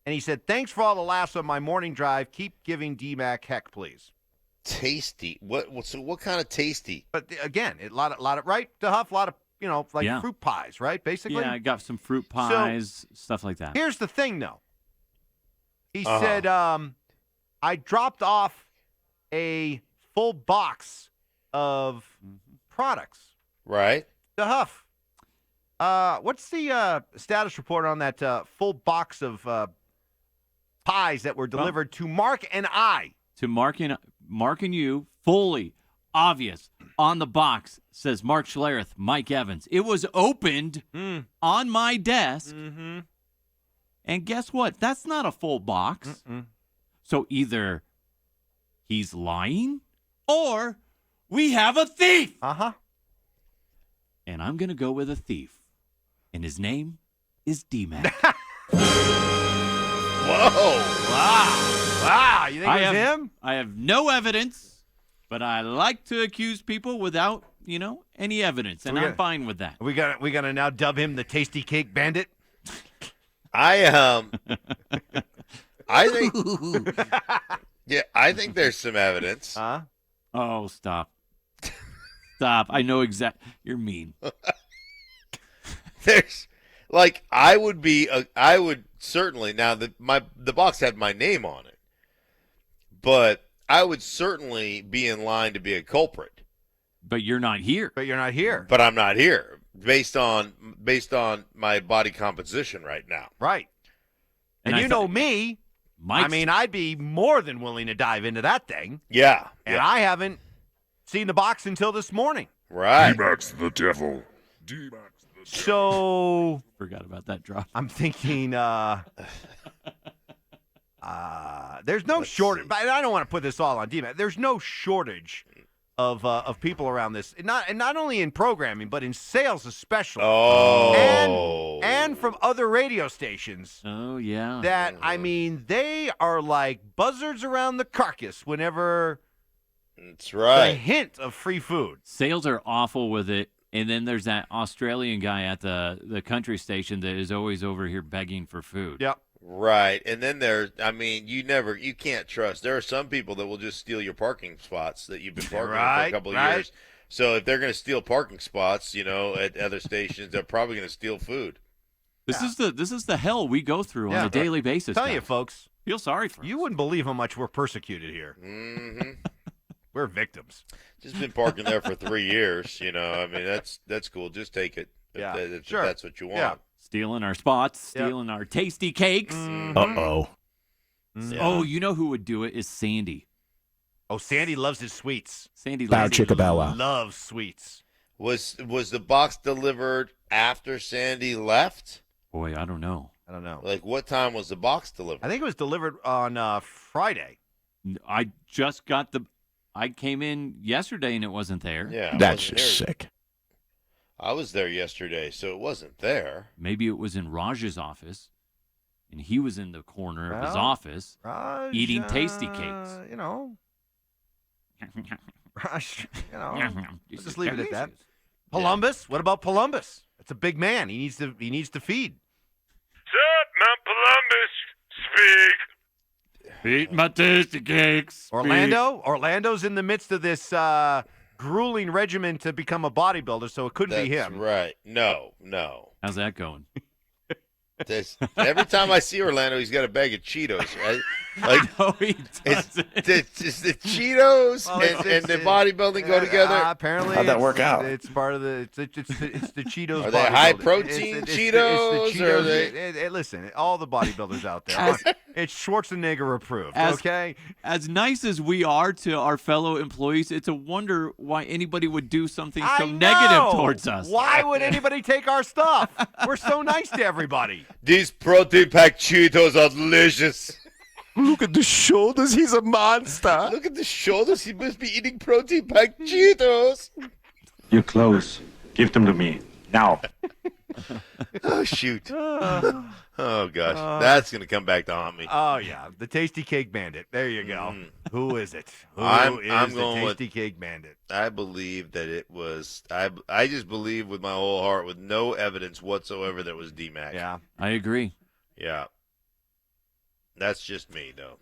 A: And he said, thanks for all the laughs on my morning drive. Keep giving DMac heck, please.
B: Tasty. So what kind of tasty?
A: But again, a lot of right, DeHuff, a lot of, fruit pies, right? Basically.
U: Yeah, I got some fruit pies, stuff like that.
A: Here's the thing, though. He said, I dropped off a full box of products.
B: Right.
A: DeHuff, what's the status report on that full box of pies that were delivered to Mark and I?
U: To Mark and you, fully obvious on the box says Mark Schlereth, Mike Evans. It was opened on my desk.
A: Mm-hmm.
U: And guess what? That's not a full box.
A: Mm-mm.
U: So either he's lying or we have a thief.
A: Uh-huh.
U: And I'm going to go with a thief. And his name is DMac.
B: Whoa.
A: Wow. You think it was him?
U: I have no evidence, but I like to accuse people without, any evidence. And I'm fine with that.
A: We gotta now dub him the Tasty Cake Bandit.
B: I think I think there's some evidence.
A: Huh?
U: Oh, stop. Stop. I know you're mean.
B: There's I would certainly, now the box had my name on it, but I would certainly be in line to be a culprit.
U: But you're not here.
A: But
B: I'm not here based on my body composition right now.
A: Right. And you know me. I'd be more than willing to dive into that thing.
B: Yeah.
A: And I haven't seen the box until this morning.
B: Right.
T: D-Mac's the devil. D-Mac's the devil.
A: So
U: forgot about that drop.
A: I'm thinking there's no shortage, but I don't want to put this all on DMac. There's no shortage of people around this, and not only in programming, but in sales especially.
B: Oh.
A: And from other radio stations.
U: Oh, yeah.
A: That, they are like buzzards around the carcass whenever
B: that's right.
A: a hint of free food.
U: Sales are awful with it. And then there's that Australian guy at the country station that is always over here begging for food.
A: Yep.
B: Right. And then you can't trust. There are some people that will just steal your parking spots that you've been parking for a couple of years. So if they're going to steal parking spots, at other stations, they're probably going to steal food.
U: This is the hell we go through on a daily basis.
A: Tell you, folks.
U: Feel sorry for us.
A: You wouldn't believe how much we're persecuted here.
B: Mm-hmm.
A: We're victims.
B: Just been parking there for 3 years. That's cool. Just take it. If that's what you want.
A: Yeah.
U: Stealing our spots, stealing our tasty cakes.
A: Mm-hmm.
G: Uh-oh.
U: Yeah. Oh, you know who would do it is Sandy.
A: Oh, Sandy loves his sweets.
U: Sandy
G: Bow chicka bow wow.
A: Loves sweets.
B: Was the box delivered after Sandy left?
U: Boy, I don't know.
B: Like, what time was the box delivered?
A: I think it was delivered on Friday.
U: I came in yesterday and it wasn't there.
B: Yeah,
G: that's just sick.
B: I was there yesterday, so it wasn't there.
U: Maybe it was in Raj's office, and he was in the corner of his office eating tasty cakes.
A: Raj, let's just leave it at that. Polumbus? What about Polumbus? That's a big man. He needs to feed.
T: Sup, Mount Polumbus? Speak.
U: Eat my tasty cakes.
A: Orlando's in the midst of this grueling regimen to become a bodybuilder, so it couldn't be him.
B: Right. No.
U: How's that going?
B: Every time I see Orlando, he's got a bag of Cheetos. Right?
U: No, he doesn't.
B: It's the Cheetos and the bodybuilding go together.
A: Apparently,
G: how'd that work out?
A: It's part of the. It's the Cheetos.
B: Are they high protein Cheetos?
A: It's the Cheetos. Listen, all the bodybuilders out there. It's Schwarzenegger approved. Okay.
U: As nice as we are to our fellow employees, it's a wonder why anybody would do something so negative towards us.
A: Why would anybody take our stuff? We're so nice to everybody.
B: These protein-packed Cheetos are delicious.
G: Look at the shoulders. He's a monster.
B: Look at the shoulders. He must be eating protein-packed Cheetos.
O: Your clothes. Give them to me. Now.
B: Oh, shoot. Oh, gosh. That's going to come back to haunt me.
A: Oh, yeah. The Tasty Cake Bandit. There you go. Who is it?
B: I'm
A: the
B: going
A: Tasty Cake Bandit?
B: I believe that it was I just believe with my whole heart, with no evidence whatsoever, that it was DMac.
A: Yeah.
U: I agree.
B: Yeah. That's just me, though.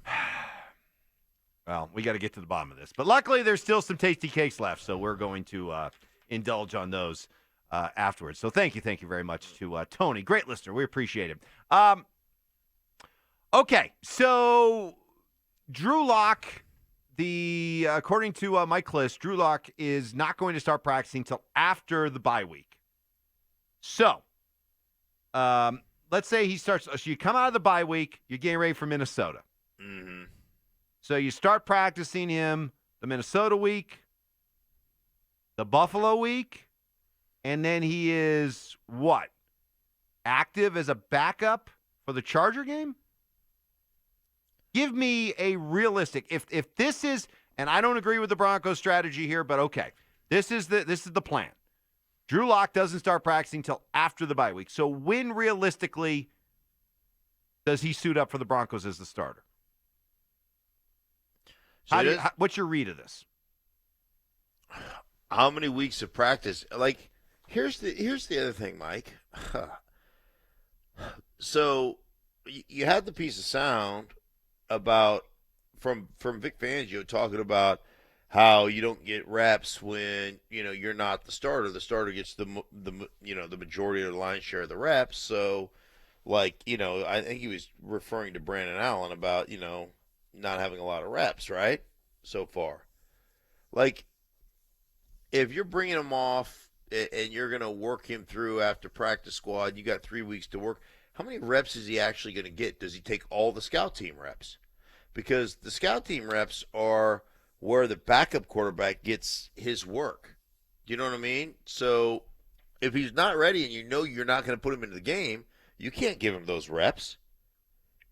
A: Well, we got to get to the bottom of this. But luckily, there's still some tasty cakes left, so we're going to indulge on those afterwards. So thank you very much to Tony. Great listener. We appreciate it. Okay, so Drew Lock, according to Mike Kliss, Drew Lock is not going to start practicing until after the bye week. So let's say he starts. So you come out of the bye week, you're getting ready for Minnesota.
B: Mm-hmm.
A: So you start practicing him the Minnesota week, the Buffalo week, and then he is what? Active as a backup for the Charger game? Give me a realistic. If this is, and I don't agree with the Broncos strategy here, but okay, this is the plan. Drew Lock doesn't start practicing until after the bye week. So when realistically does he suit up for the Broncos as the starter?
B: So
A: What's your read of this?
B: How many weeks of practice? Like, here's the other thing, Mike. So you had the piece of sound about from Vic Fangio talking about how you don't get reps when you're not the starter. The starter gets the majority of the lion's share of the reps. So, I think he was referring to Brandon Allen about not having a lot of reps, right? So far. Like, if you're bringing him off and you're going to work him through after practice squad, you got 3 weeks to work. How many reps is he actually going to get? Does he take all the scout team reps? Because the scout team reps are where the backup quarterback gets his work. Do you know what I mean? So if he's not ready and you're not going to put him into the game, you can't give him those reps.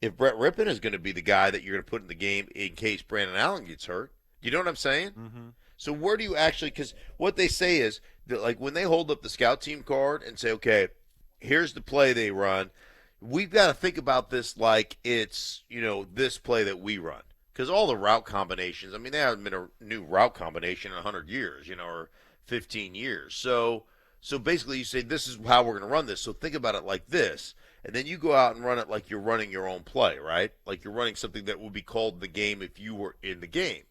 B: If Brett Rippon is going to be the guy that you're going to put in the game in case Brandon Allen gets hurt, you know what I'm saying?
A: Mm-hmm.
B: So where do you actually – because what they say is that, like, when they hold up the scout team card and say, okay, here's the play they run, we've got to think about this like it's, this play that we run. Because all the route combinations, I mean, there hasn't been a new route combination in 100 years, or 15 years. So basically you say, this is how we're going to run this. So think about it like this. And then you go out and run it like you're running your own play, right? Like you're running something that would be called in the game if you were in the game.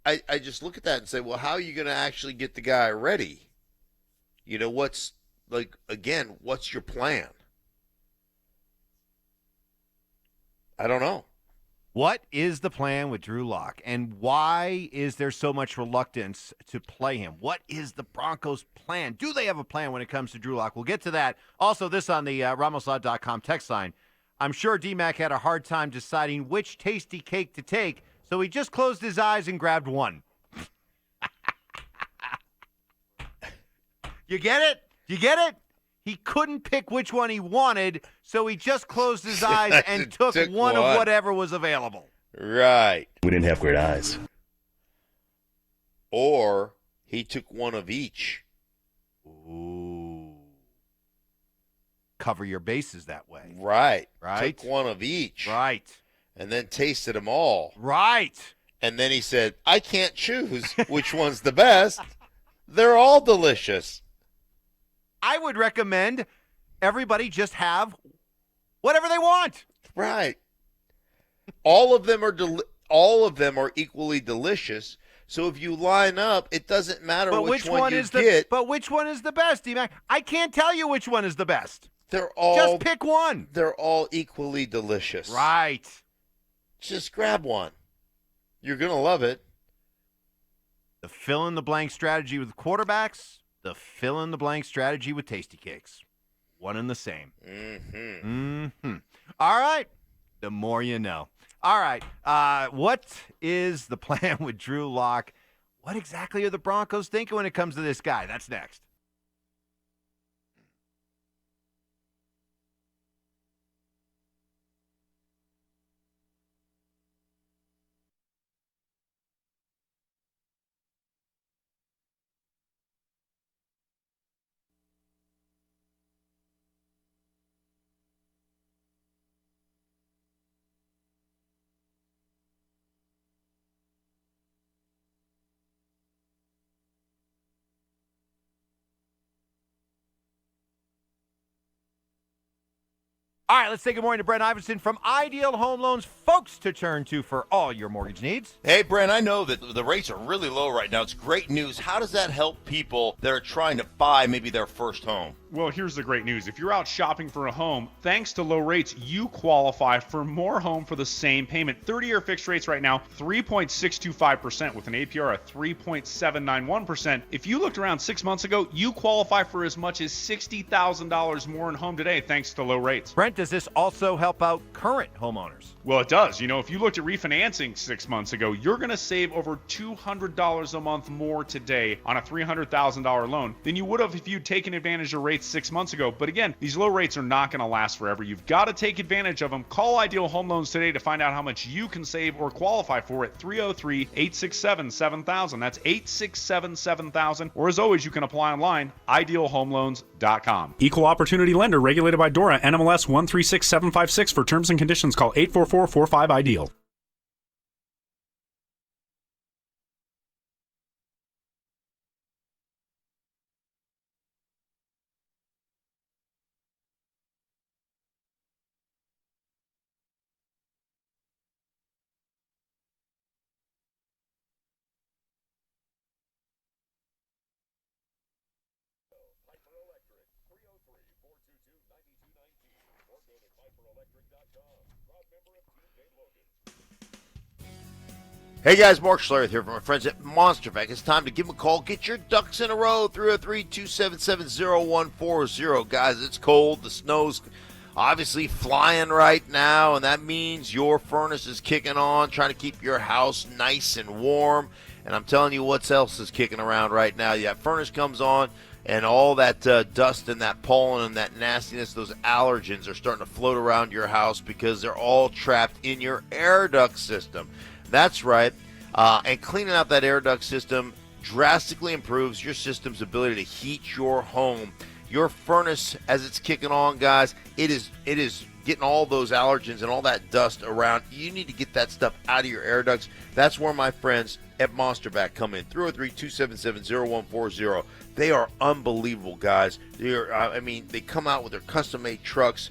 B: I just look at that and say, well, how are you going to actually get the guy ready? What's your plan? I don't know.
A: What is the plan with Drew Lock, and why is there so much reluctance to play him? What is the Broncos' plan? Do they have a plan when it comes to Drew Lock? We'll get to that. Also, this on the RamosLaw.com text line. I'm sure DMac had a hard time deciding which tasty cake to take, so he just closed his eyes and grabbed one. You get it? You get it? He couldn't pick which one he wanted, so he just closed his eyes and took one of whatever was available.
B: Right.
H: We didn't have great eyes.
B: Or he took one of each.
A: Ooh. Cover your bases that way.
B: Right.
A: Right.
B: Took one of each.
A: Right.
B: And then tasted them all.
A: Right.
B: And then he said, I can't choose which one's the best. They're all delicious.
A: I would recommend everybody just have whatever they want.
B: Right. All of them are equally delicious. So if you line up, it doesn't matter which one you get.
A: But which one is the best, D-Mac? I can't tell you which one is the best.
B: They're all
A: just pick one.
B: They're all equally delicious.
A: Right.
B: Just grab one. You're gonna love it.
A: The fill-in-the-blank strategy with quarterbacks. The fill-in-the-blank strategy with tasty cakes. One and the same.
B: Mm-hmm.
A: Mm-hmm. All right. The more you know. All right. What is the plan with Drew Lock? What exactly are the Broncos thinking when it comes to this guy? That's next. All right, let's say good morning to Brent Iverson from Ideal Home Loans, folks to turn to for all your mortgage needs.
F: Hey, Brent, I know that the rates are really low right now. It's great news. How does that help people that are trying to buy maybe their first home?
M: Well, here's the great news. If you're out shopping for a home, thanks to low rates, you qualify for more home for the same payment. 30-year fixed rates right now, 3.625% with an APR of 3.791%. If you looked around 6 months ago, you qualify for as much as $60,000 more in home today thanks to low rates.
A: Brent, does this also help out current homeowners?
M: Well, it does. You know, if you looked at refinancing 6 months ago, you're going to save over $200 a month more today on a $300,000 loan than you would have if you'd taken advantage of rates 6 months ago. But again, these low rates are not going to last forever. You've got to take advantage of them. Call Ideal Home Loans today to find out how much you can save or qualify for at 303-867-7000. That's 867-7000. Or as always, you can apply online, idealhomeloans.com.
N: Equal opportunity lender regulated by DORA, NMLS 136756. For terms and conditions, call 844-45-IDEAL.
B: Hey guys, Mark Schlereth here from my friends at Monster Vac. It's time to give them a call. Get your ducks in a row. 303-277-0140. Guys, it's cold. The snow's obviously flying right now, and that means your furnace is kicking on, trying to keep your house nice and warm. And I'm telling you what else is kicking around right now. That furnace comes on, and all that dust and that pollen and that nastiness, those allergens are starting to float around your house because they're all trapped in your air duct system. That's right. And cleaning out that air duct system drastically improves your system's ability to heat your home. Your furnace, as it's kicking on, guys, it is getting all those allergens and all that dust around. You need to get that stuff out of your air ducts. That's where my friends at Monster Vac come in. 303-277-0140. They are unbelievable, guys. They come out with their custom-made trucks.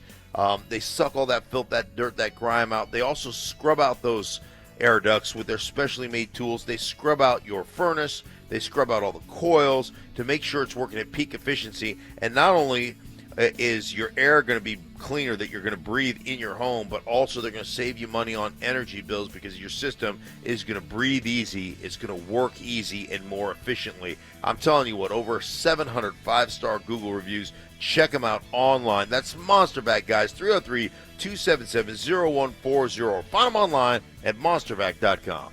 B: They suck all that filth, that dirt, that grime out. They also scrub out those air ducts with their specially made tools. They scrub out your furnace. They scrub out all the coils to make sure it's working at peak efficiency. And not only is your air going to be cleaner that you're going to breathe in your home, but also they're going to save you money on energy bills because your system is going to breathe easy. It's going to work easy and more efficiently. I'm telling you what, over 700 5-star Google reviews. Check them out online. That's Monster Vac, guys. 303-277-0140. Find them online at monstervac.com.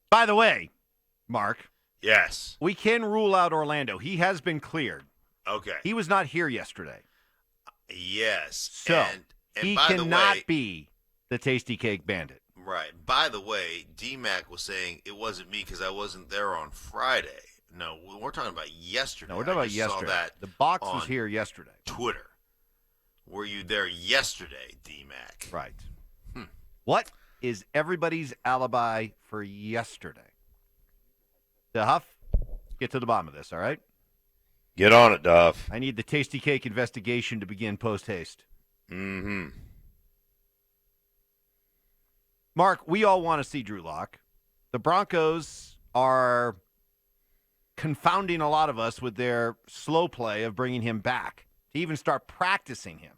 A: By the way, Mark.
B: Yes.
A: We can rule out Orlando. He has been cleared.
B: Okay.
A: He was not here yesterday.
B: Yes.
A: So,
B: And
A: he
B: by the
A: cannot
B: way,
A: be the Tasty Cake Bandit.
B: right. By the way, DMac was saying it wasn't me because I wasn't there on Friday. No, we're talking about yesterday.
A: No, we're talking about yesterday.
B: Saw that
A: the box
B: on
A: was here yesterday.
B: Twitter. Were you there yesterday, DMac?
A: Right. What is everybody's alibi for yesterday? Huff, get to the bottom of this, all right?
B: Get on it, Duff.
A: I need the Tasty Cake investigation to begin post-haste.
B: Mm-hmm.
A: Mark, we all want to see Drew Lock. The Broncos are confounding a lot of us with their slow play of bringing him back to even start practicing him.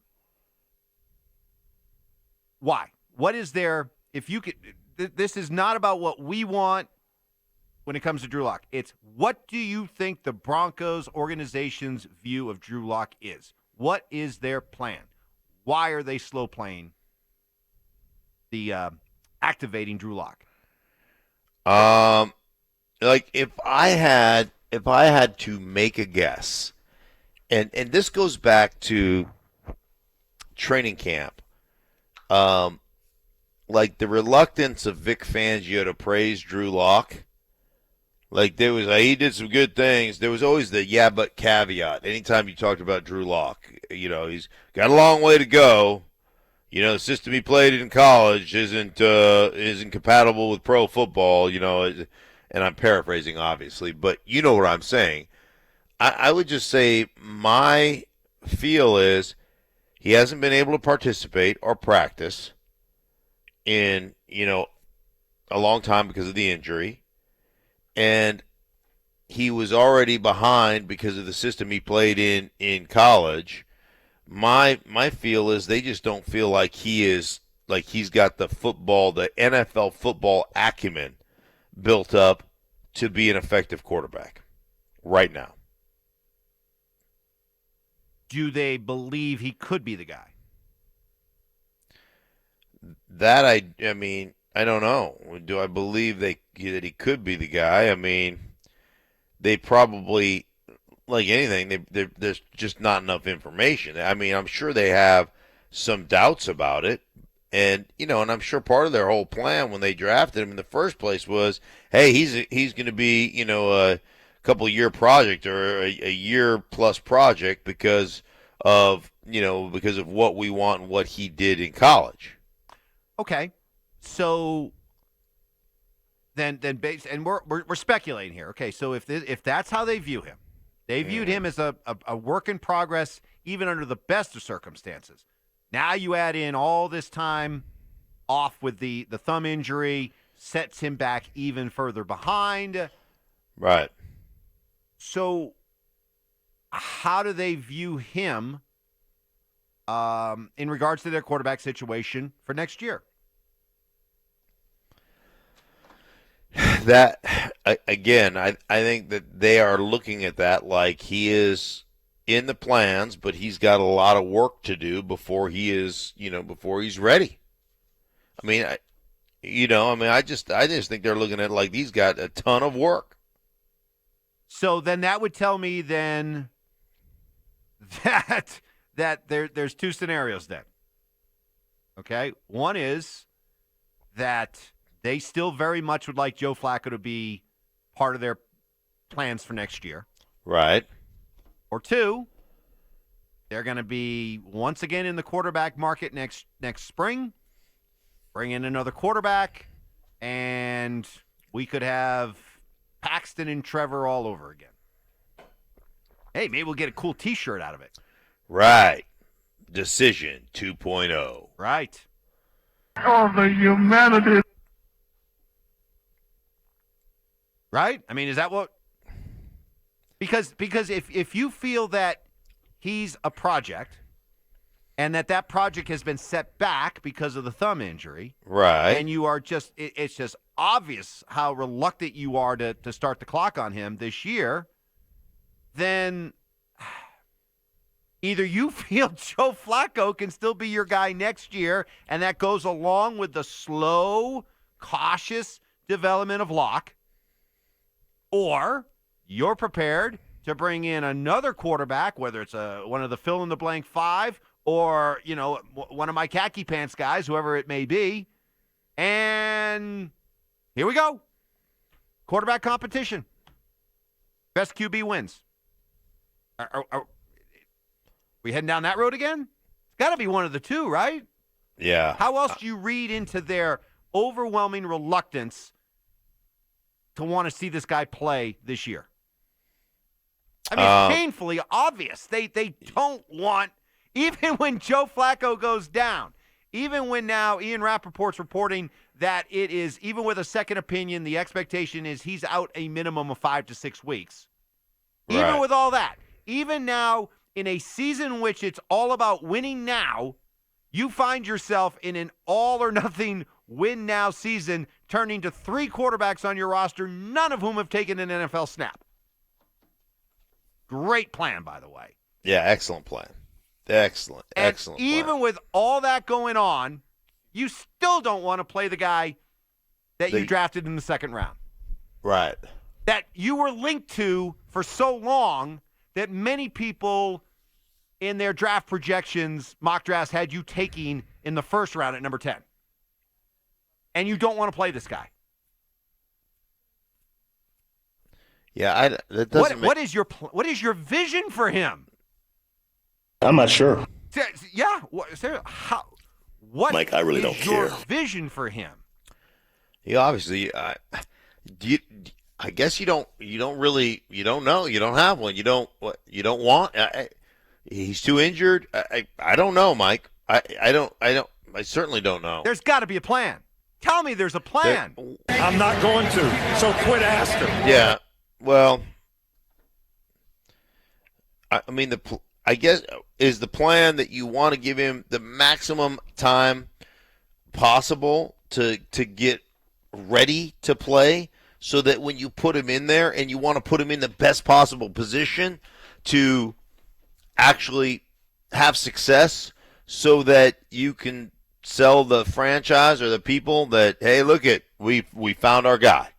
A: Why? What is there? If you could, this is not about what we want when it comes to Drew Lock. It's what do you think the Broncos organization's view of Drew Lock is? What is their plan? Why are they slow playing the activating Drew Lock?
B: Like if I had to make a guess, and this goes back to training camp, like the reluctance of Vic Fangio to praise Drew Lock. Like there was, he did some good things. There was always the yeah, but caveat. Anytime you talked about Drew Lock, he's got a long way to go. The system he played in college isn't compatible with pro football. And I'm paraphrasing, obviously, but you know what I'm saying. I would just say my feel is he hasn't been able to participate or practice in, a long time because of the injury. And he was already behind because of the system he played in college. My feel is they just don't feel like he's got the NFL football acumen built up to be an effective quarterback right now.
A: Do they believe he could be the guy?
B: That I don't know. Do I believe that he could be the guy? I mean, they probably, like anything, there's just not enough information. I mean, I'm sure they have some doubts about it. And, and I'm sure part of their whole plan when they drafted him in the first place was, hey, he's going to be, a couple-year project or a year-plus project because of what we want and what he did in college.
A: Okay. So then and we're speculating here. Okay, so if that's how they view him, they viewed him as a work in progress even under the best of circumstances. Now you add in all this time off with the thumb injury, sets him back even further behind.
B: Right.
A: So how do they view him in regards to their quarterback situation for next year?
B: That, again, I think that they are looking at that like he is in the plans, but he's got a lot of work to do before he's ready. I just think they're looking at it like he's got a ton of work.
A: So then that would tell me then that there's two scenarios then. Okay? One is that they still very much would like Joe Flacco to be part of their plans for next year.
B: Right.
A: Or two, they're going to be once again in the quarterback market next spring, bring in another quarterback, and we could have Paxton and Trevor all over again. Hey, maybe we'll get a cool T-shirt out of it.
B: Right. Decision 2.0.
A: Right.
I: Oh, the humanity.
A: Right? I mean, is that what? Because if you feel that he's a project and that project has been set back because of the thumb injury,
B: right?
A: And you are it's just obvious how reluctant you are to start the clock on him this year, then either you feel Joe Flacco can still be your guy next year, and that goes along with the slow, cautious development of Locke, or you're prepared to bring in another quarterback, whether it's one of the fill-in-the-blank 5 or, one of my khaki pants guys, whoever it may be. And here we go. Quarterback competition. Best QB wins. Are we heading down that road again? It's got to be one of the two, right?
B: Yeah.
A: How else do you read into their overwhelming reluctance to want to see this guy play this year? I mean, it's painfully obvious. They don't want, even when Joe Flacco goes down, even when now Ian Rappaport's reporting that it is, even with a second opinion, the expectation is he's out a minimum of 5 to 6 weeks. Even
B: Right.
A: with all that, even now in a season in which it's all about winning now, you find yourself in an all-or-nothing win-now season, turning to 3 quarterbacks on your roster, none of whom have taken an NFL snap. Great plan, by the way.
B: Yeah, excellent plan. Excellent plan.
A: Even with all that going on, you still don't want to play the guy that you drafted in the second round.
B: Right.
A: That you were linked to for so long that many people in their draft projections, mock drafts, had you taking in the first round at number 10. And you don't want to play this guy.
B: Yeah, that doesn't
A: what is your vision for him?
H: I'm not sure.
A: Yeah, what
H: Mike, I really don't
A: your
H: care.
A: vision for him?
B: Yeah, obviously, I guess you don't know. You don't have one. You don't want. He's too injured. I don't know, Mike. I certainly don't know.
A: There's got to be a plan. Tell me there's a plan.
T: I'm not going to, so quit asking.
B: Yeah. Well, I mean, I guess is the plan that you want to give him the maximum time possible to get ready to play, so that when you put him in there, and you want to put him in the best possible position to actually have success, so that you can sell the franchise or the people that, hey, look we found our guy.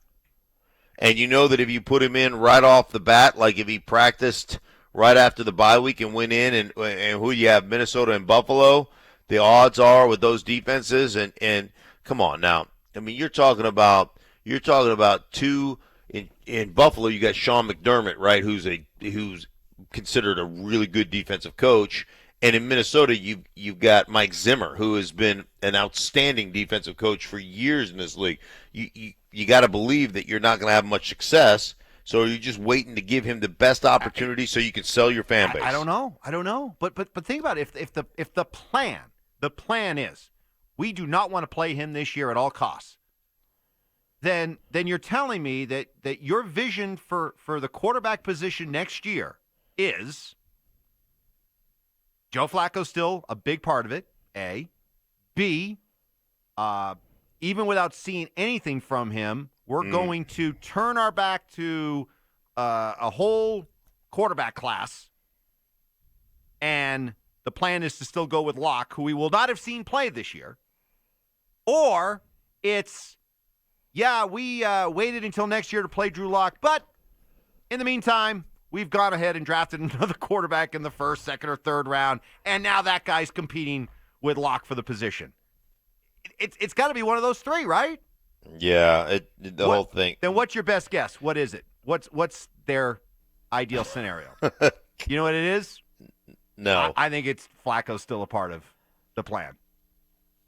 B: And you know that if you put him in right off the bat, like if he practiced right after the bye week and went in, and who you have, Minnesota and Buffalo, the odds are with those defenses, and come on now. I mean, you're talking about two in Buffalo. You got Sean McDermott, right, who's considered a really good defensive coach, and in Minnesota you've got Mike Zimmer, who has been an outstanding defensive coach for years in this league. You got to believe that you're not going to have much success, so you're just waiting to give him the best opportunity so you can sell your fan base.
A: I don't know. But think about it. If the plan is we do not want to play him this year at all costs, then you're telling me that your vision for the quarterback position next year is Joe Flacco's still a big part of it, A. B, even without seeing anything from him, we're going to turn our back to a whole quarterback class, and the plan is to still go with Locke, who we will not have seen play this year. Or it's, we waited until next year to play Drew Lock, but in the meantime, we've gone ahead and drafted another quarterback in the first, second, or third round, and now that guy's competing with Locke for the position. It's got to be one of those three, right?
B: Yeah, whole thing.
A: Then what's your best guess? What is it? What's their ideal scenario? You know what it is?
B: No.
A: I think it's Flacco's still a part of the plan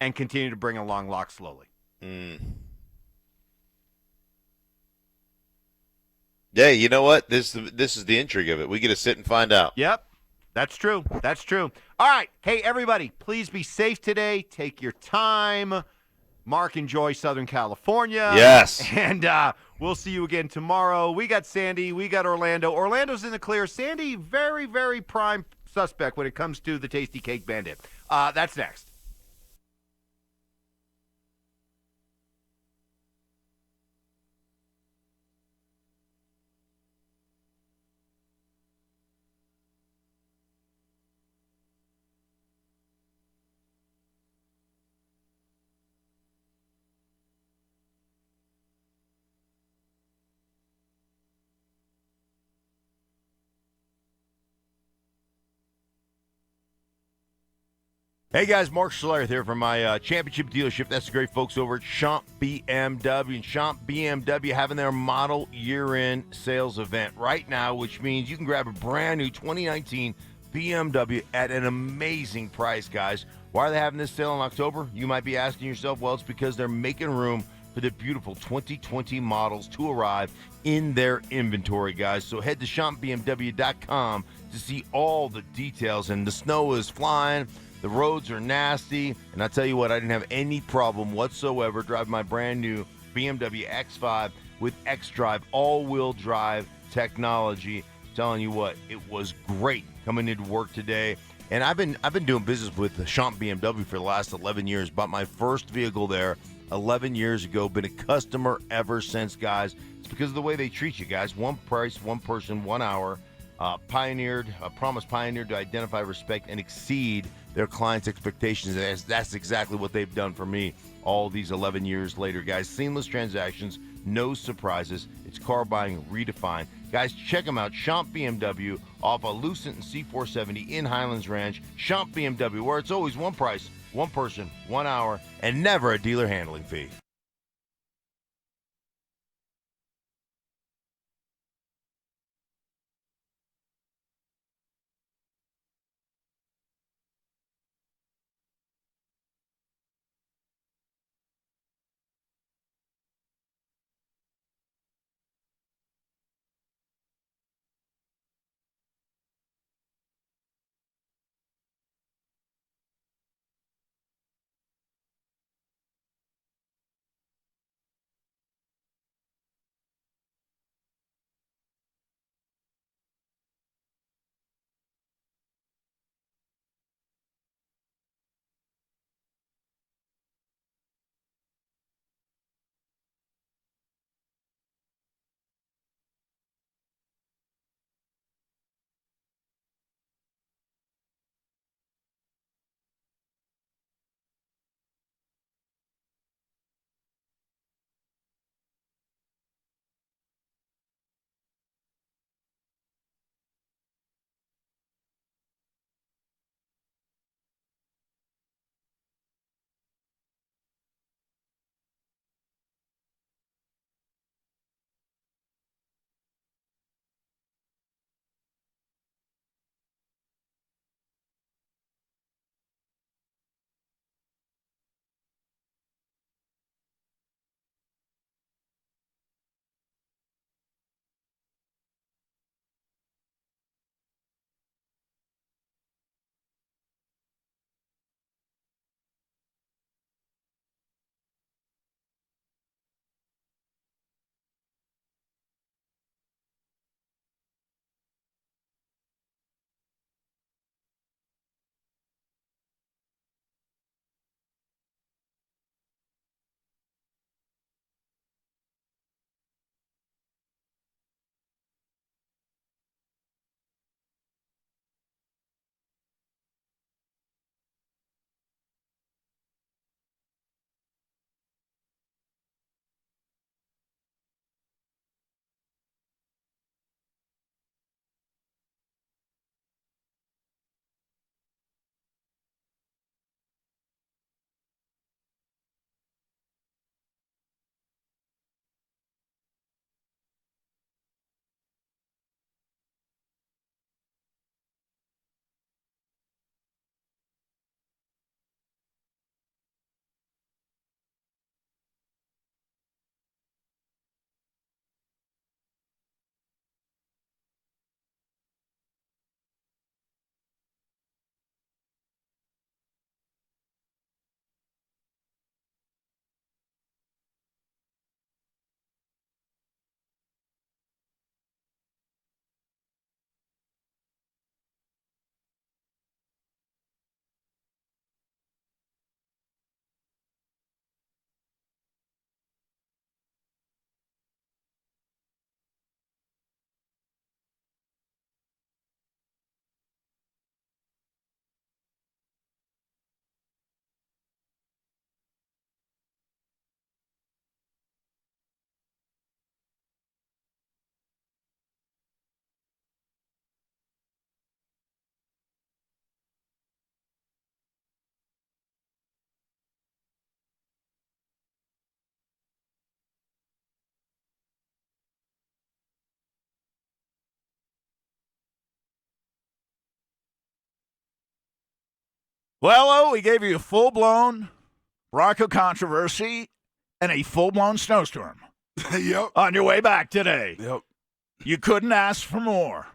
A: and continue to bring along Locke slowly.
B: Yeah, you know what? This is the intrigue of it. We get to sit and find out.
A: Yep. That's true. All right. Hey, everybody, please be safe today. Take your time. Mark, enjoy Southern California.
B: Yes.
A: And we'll see you again tomorrow. We got Sandy. We got Orlando. Orlando's in the clear. Sandy, very, very prime suspect when it comes to the Tasty Cake Bandit. That's next.
F: Hey guys, Mark Schlereth here from my championship dealership. That's the great folks over at Champ BMW. And Champ BMW having their model year-end sales event right now, which means you can grab a brand new 2019 BMW at an amazing price, guys. Why are they having this sale in October? You might be asking yourself, well, it's because they're making room for the beautiful 2020 models to arrive in their inventory, guys. So head to champbmw.com to see all the details. And the snow is flying. The roads are nasty, and I tell you what, I didn't have any problem whatsoever driving my brand new BMW X5 with xDrive all-wheel drive technology. Telling you what, it was great coming into work today. And I've been doing business with Champ BMW for the last 11 years. Bought my first vehicle there 11 years ago. Been a customer ever since, guys. It's because of the way they treat you, guys. One price, one person, 1 hour. Pioneered to identify, respect, and exceed their clients' expectations. And that's exactly what they've done for me all these 11 years later, guys. Seamless transactions, no surprises. It's car buying redefined. Guys, check them out. Champ BMW off of Lucent and C470 in Highlands Ranch. Champ BMW, where it's always one price, one person, 1 hour, and never a dealer handling fee.
L: Well, we gave you a full-blown Bronco controversy and a full-blown snowstorm.
J: Yep.
L: On your way back today.
J: Yep.
L: You couldn't ask for more.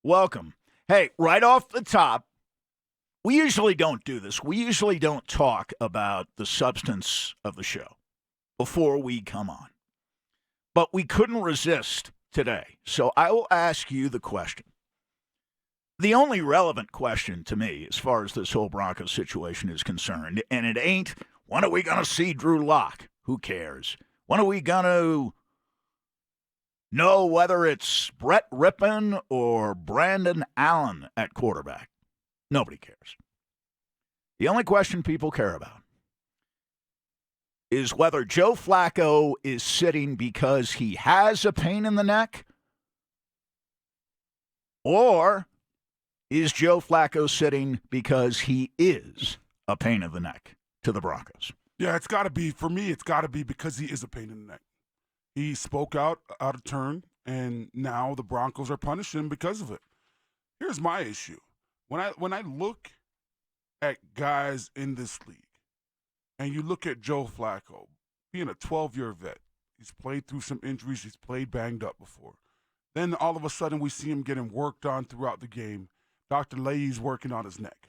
L: Welcome. Hey, right off the top, we usually don't do this. We usually don't talk about the substance of the show before we come on. But we couldn't resist today. So I will ask you the question. The only relevant question to me as far as this whole Broncos situation is concerned, and it ain't, when are we going to see Drew Lock? Who cares? When are we going to know whether it's Brett Rippon or Brandon Allen at quarterback? Nobody cares. The only question people care about is whether Joe Flacco is sitting because he has a pain in the neck, or is Joe Flacco sitting because he is a pain in the neck to the Broncos?
J: Yeah, it's got to be, for me, it's got to be because he is a pain in the neck. He spoke out of turn, and now the Broncos are punishing him because of it. Here's my issue. When I look at guys in this league, and you look at Joe Flacco, being a 12-year vet, he's played through some injuries, he's played banged up before. Then all of a sudden we see him getting worked on throughout the game. Dr. Leahy's working on his neck.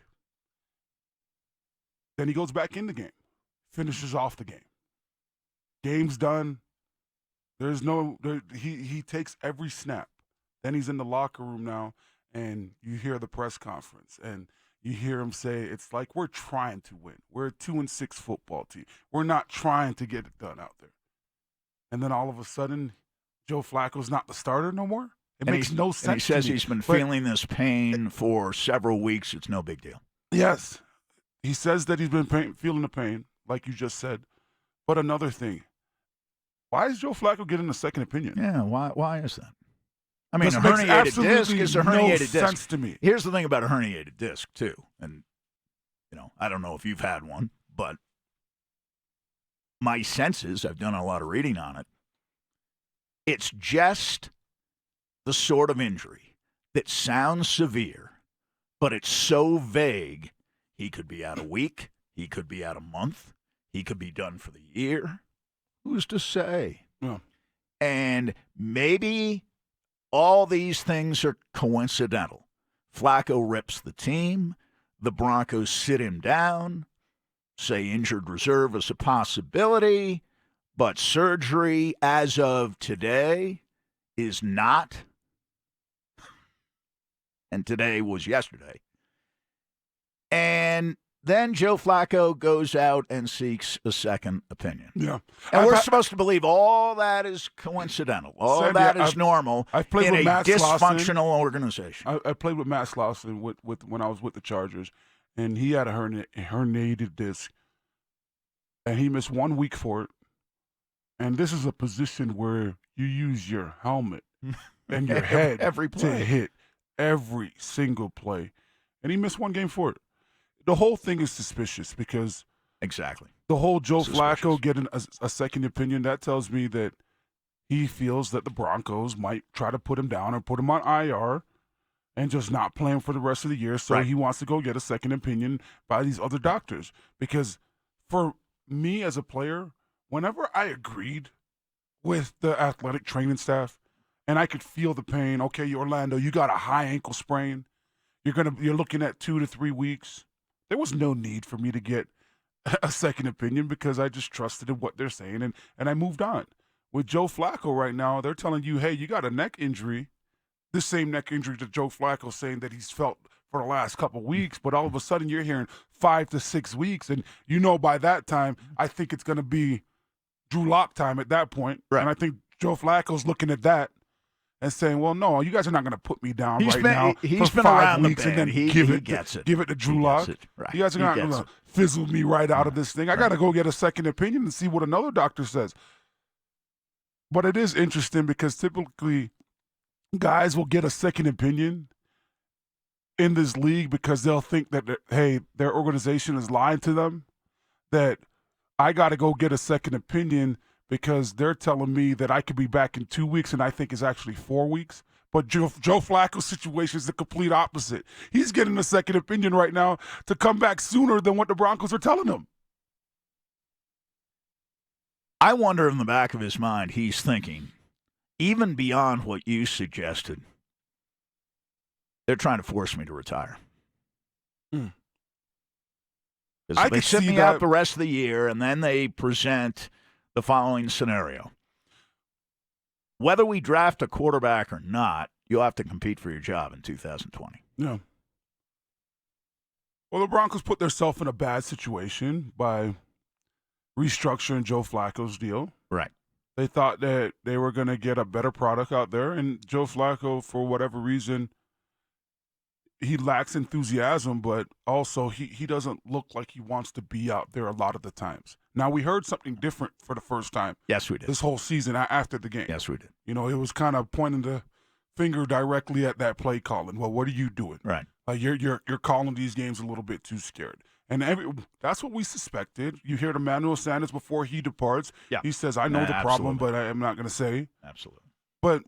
J: Then he goes back in the game, finishes off the game. Game's done. He takes every snap. Then he's in the locker room now, and you hear the press conference, and you hear him say, it's like we're trying to win. We're a 2-6 football team. We're not trying to get it done out there. And then all of a sudden, Joe Flacco's not the starter no more? It makes no sense.
L: And he says he's been feeling this pain for several weeks. It's no big deal.
J: Yes. He says that he's been feeling the pain, like you just said. But another thing, why is Joe Flacco getting a second opinion?
L: Yeah, why is that? I mean,
J: This
L: a
J: makes
L: herniated disc
J: absolutely
L: is a
J: no
L: herniated disc.
J: sense to me.
L: Here's the thing about a herniated disc, too. And, I don't know if you've had one, but my sense is, I've done a lot of reading on it, it's just the sort of injury that sounds severe, but it's so vague. He could be out a week. He could be out a month. He could be done for the year. Who's to say?
J: Yeah.
L: And maybe all these things are coincidental. Flacco rips the team. The Broncos sit him down, say injured reserve is a possibility, but surgery as of today is not. And today was yesterday. And then Joe Flacco goes out and seeks a second opinion.
J: Yeah.
L: And we're supposed to believe all that is coincidental. All
J: Sandy,
L: that is normal
J: I've played
L: in
J: with
L: a
J: Matt
L: dysfunctional organization.
J: I played with Matt Slauson with when I was with the Chargers, and he had a herniated disc, and he missed 1 week for it. And this is a position where you use your helmet and your head
L: every play.
J: to hit every single play. And he missed one game for it. The whole thing is suspicious because
L: exactly
J: the whole Joe Flacco getting a second opinion, that tells me that he feels that the Broncos might try to put him down or put him on IR and just not play him for the rest of the year. So he wants to go get a second opinion by these other doctors. Because for me as a player, whenever I agreed with the athletic training staff and I could feel the pain, okay, Orlando, you got a high ankle sprain. You're looking at 2 to 3 weeks. There was no need for me to get a second opinion because I just trusted in what they're saying, and I moved on. With Joe Flacco right now, they're telling you, hey, you got a neck injury, this same neck injury that Joe Flacco saying that he's felt for the last couple of weeks, but all of a sudden you're hearing 5 to 6 weeks, and by that time, I think it's going to be Drew Lock time at that point, and I think Joe Flacco's looking at that and saying, well, no, you guys are not going to put me down now
L: He's
J: for
L: been
J: 5
L: around
J: weeks
L: the
J: and then
L: bend.
J: give
L: He
J: it to Drew Lock.
L: Right.
J: You guys are not going to fizzle me right out of this thing. I got to go get a second opinion and see what another doctor says. But it is interesting because typically guys will get a second opinion in this league because they'll think that, hey, their organization is lying to them, that I got to go get a second opinion because they're telling me that I could be back in 2 weeks and I think it's actually 4 weeks.
C: But Joe Flacco's situation is the complete opposite. He's getting a second opinion right now to come back sooner than what the Broncos are telling him.
L: I wonder in the back of his mind he's thinking, even beyond what you suggested, they're trying to force me to retire.
C: Mm.
L: Because they sit me out the rest of the year, and then they present the following scenario. Whether we draft a quarterback or not, you'll have to compete for your job in 2020.
C: Yeah. Well, the Broncos put themselves in a bad situation by restructuring Joe Flacco's deal.
L: Right.
C: They thought that they were going to get a better product out there, and Joe Flacco, for whatever reason, he lacks enthusiasm, but also he doesn't look like he wants to be out there a lot of the times. Now, we heard something different for the first time.
L: Yes, we did.
C: This whole season after the game.
L: Yes, we did.
C: You know, it was kind of pointing the finger directly at that play calling. Well, what are you doing?
L: Right.
C: Like you're calling these games a little bit too scared. And that's what we suspected. You hear Emmanuel Sanders before he departs.
L: Yeah.
C: He says, I know the problem, but I am not going to say.
L: Absolutely.
C: But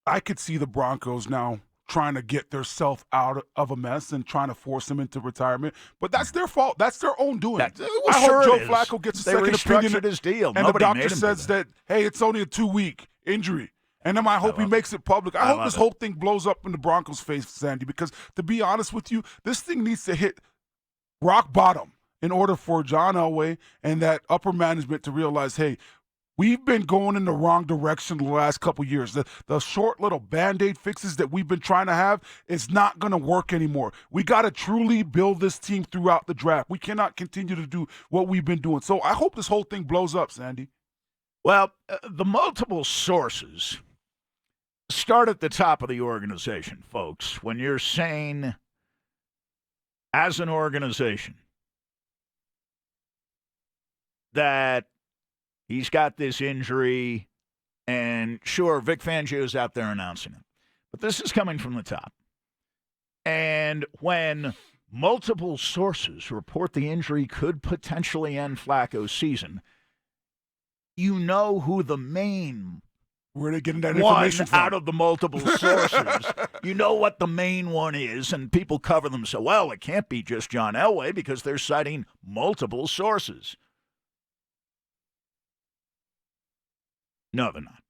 C: I could see the Broncos now trying to get themselves out of a mess and trying to force him into retirement. But that's their fault. That's their own doing. I hope Joe Flacco gets a second opinion.
L: His deal.
C: And
L: Nobody
C: the doctor
L: made him
C: says that, hey, it's only a 2-week injury. And then I hope he makes it public. I hope this whole thing blows up in the Broncos' face, Sandy, because to be honest with you, this thing needs to hit rock bottom in order for John Elway and that upper management to realize, hey, we've been going in the wrong direction the last couple years. The short little Band-Aid fixes that we've been trying to have is not going to work anymore. We got to truly build this team throughout the draft. We cannot continue to do what we've been doing. So I hope this whole thing blows up, Sandy.
L: Well, the multiple sources start at the top of the organization, folks. When you're saying, as an organization, that he's got this injury, and sure, Vic Fangio's out there announcing it. But this is coming from the top. And when multiple sources report the injury could potentially end Flacco's season, you know who the main
C: where are they getting that
L: one
C: information from?
L: Out of the multiple sources. You know what the main one is, and people cover them so well. It can't be just John Elway because they're citing multiple sources. No, they're not.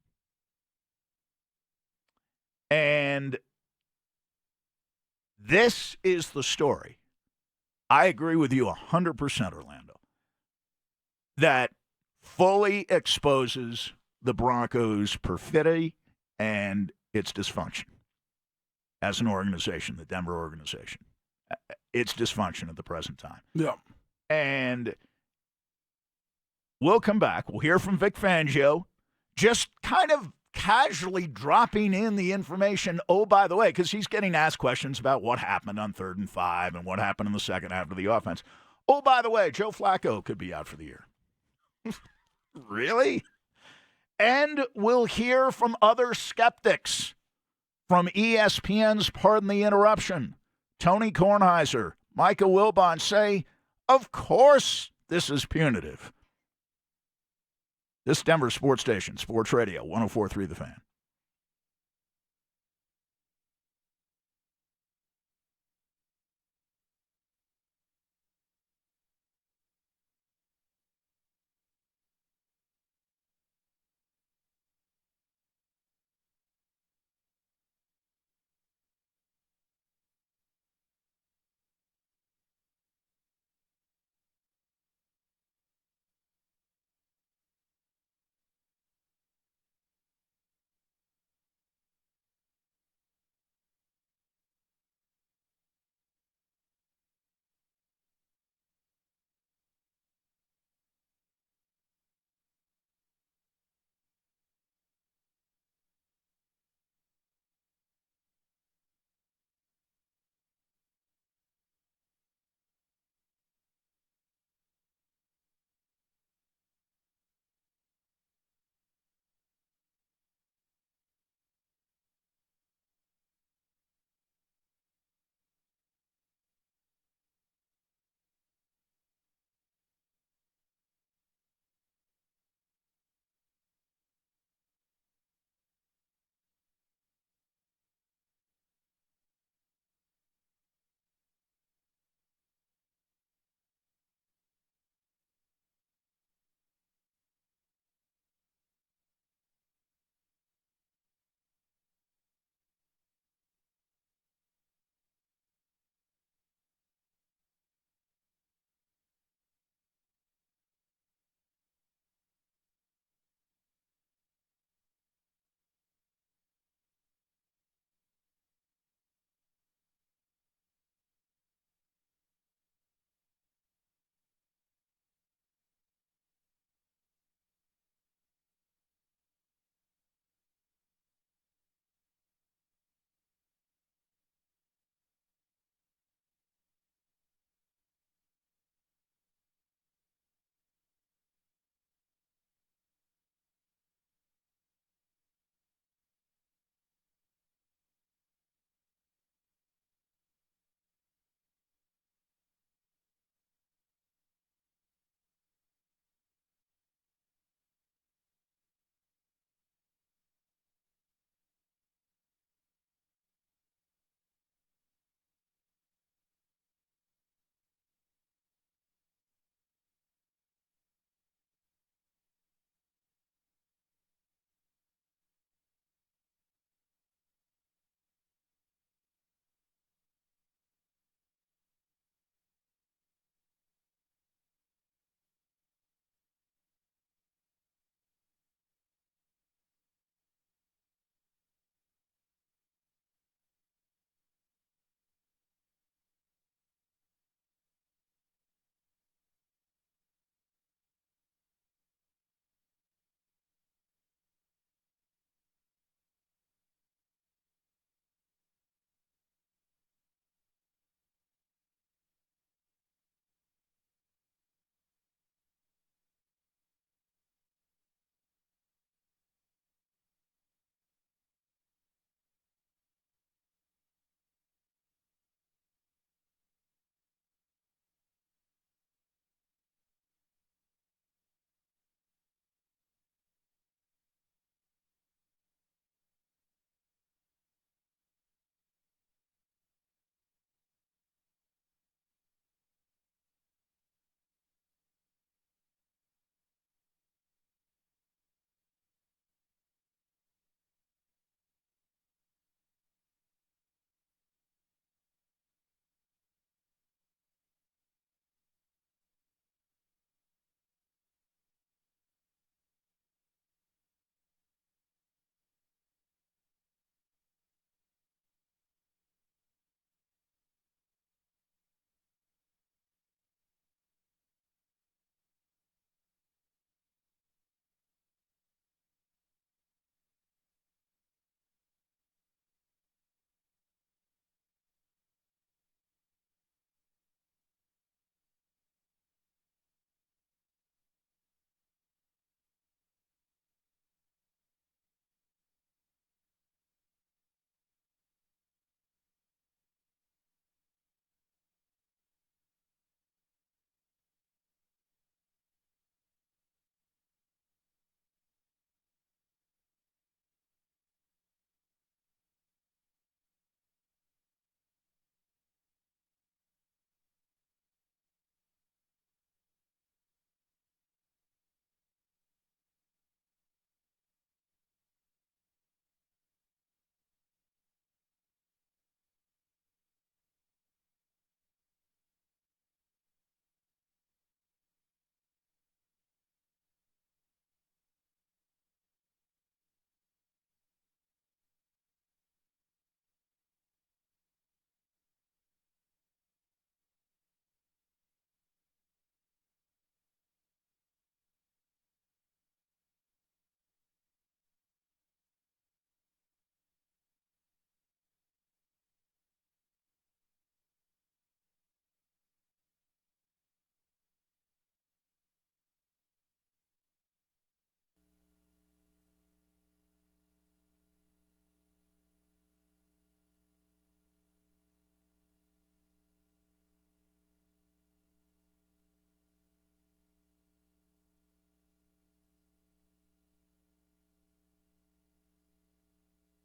L: And this is the story. I agree with you 100%, Orlando, that fully exposes the Broncos' perfidy and its dysfunction as an organization, the Denver organization. Its dysfunction at the present time.
C: Yeah.
L: And we'll come back. We'll hear from Vic Fangio, just kind of casually dropping in the information. Oh, by the way, because he's getting asked questions about what happened on 3rd and 5 and what happened in the second half of the offense. Oh, by the way, Joe Flacco could be out for the year. Really? And we'll hear from other skeptics from ESPN's Pardon the Interruption. Tony Kornheiser, Micah Wilbon say, of course this is punitive. This Denver sports station, Sports Radio, 104.3 The Fan.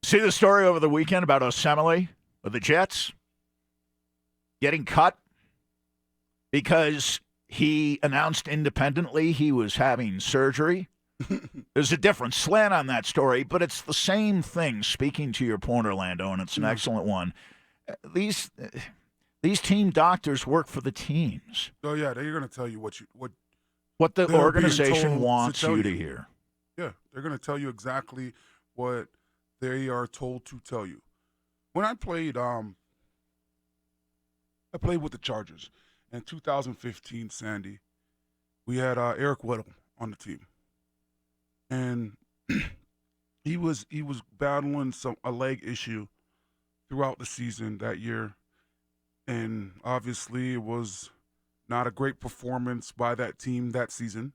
L: See the story over the weekend about Osemele of the Jets getting cut because he announced independently he was having surgery? There's a different slant on that story, but it's the same thing, speaking to your point, Orlando, and it's an excellent one. These team doctors work for the teams.
C: Oh, yeah, they're going to tell you what
L: the
C: they're
L: organization
C: being told
L: wants
C: to tell
L: you to hear.
C: Yeah, they're going to tell you exactly what they are told to tell you. When I played with the Chargers in 2015, Sandy, we had Eric Weddle on the team. And he was battling a leg issue throughout the season that year, and obviously it was not a great performance by that team that season.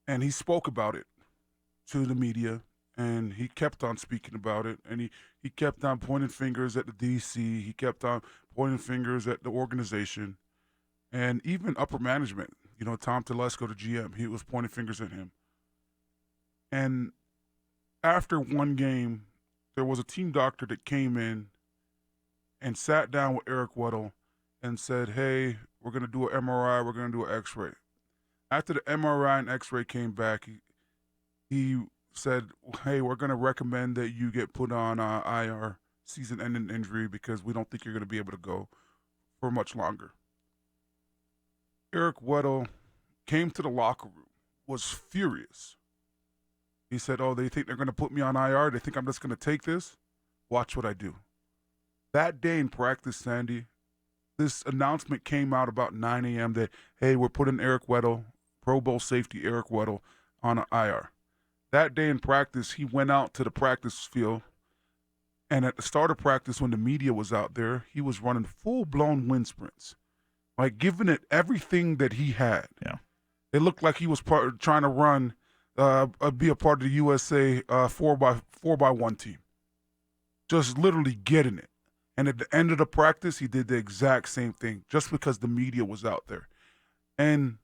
C: And he spoke about it to the media, and he kept on speaking about it, and he kept on pointing fingers at the DC. He kept on pointing fingers at the organization, and even upper management. You know, Tom Telesco, the GM, he was pointing fingers at him. And after one game, there was a team doctor that came in and sat down with Eric Weddle and said, hey, we're going to do an MRI, we're going to do an x-ray. After the MRI and x-ray came back, he said, hey, we're going to recommend that you get put on IR, season-ending injury, because we don't think you're going to be able to go for much longer. Eric Weddle came to the locker room, was furious. He said, oh, they think they're going to put me on IR? They think I'm just going to take this? Watch what I do. That day in practice, Sandy, this announcement came out about 9 a.m. that, hey, we're putting Eric Weddle, Pro Bowl safety Eric Weddle, on an IR. That day in practice, he went out to the practice field, and at the start of practice, when the media was out there, he was running full-blown wind sprints, like giving it everything that he had.
L: Yeah,
C: it looked like he was trying to run, be a part of the USA 4x1 team, just literally getting it. And at the end of the practice, he did the exact same thing, just because the media was out there. And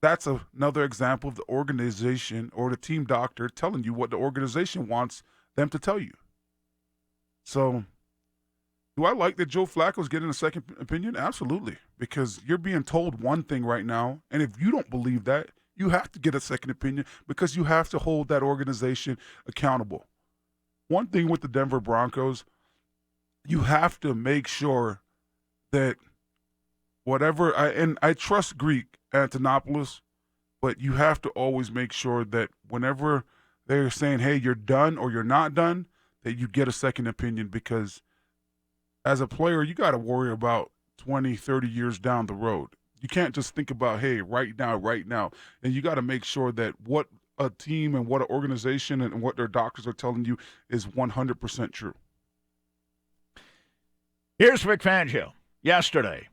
C: that's another example of the organization or the team doctor telling you what the organization wants them to tell you. So, do I like that Joe Flacco's getting a second opinion? Absolutely, because you're being told one thing right now, and if you don't believe that, you have to get a second opinion because you have to hold that organization accountable. One thing with the Denver Broncos, you have to make sure that whatever, I trust Greek Antonopoulos, but you have to always make sure that whenever they're saying, hey, you're done or you're not done, that you get a second opinion, because as a player, you got to worry about 20, 30 years down the road. You can't just think about, hey, right now. And you got to make sure that what a team and what an organization and what their doctors are telling you is 100% true.
L: Here's Vic Fangio yesterday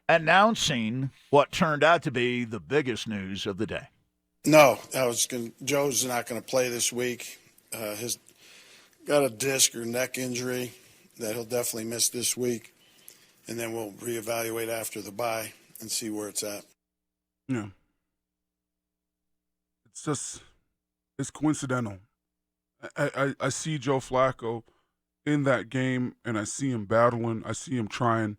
L: announcing what turned out to be the biggest news of the day.
E: No, Joe's not going to play this week. He's got a disc or neck injury that he'll definitely miss this week, and then we'll reevaluate after the bye and see where it's at.
C: Yeah. It's coincidental. I see Joe Flacco in that game, and I see him battling. I see him trying.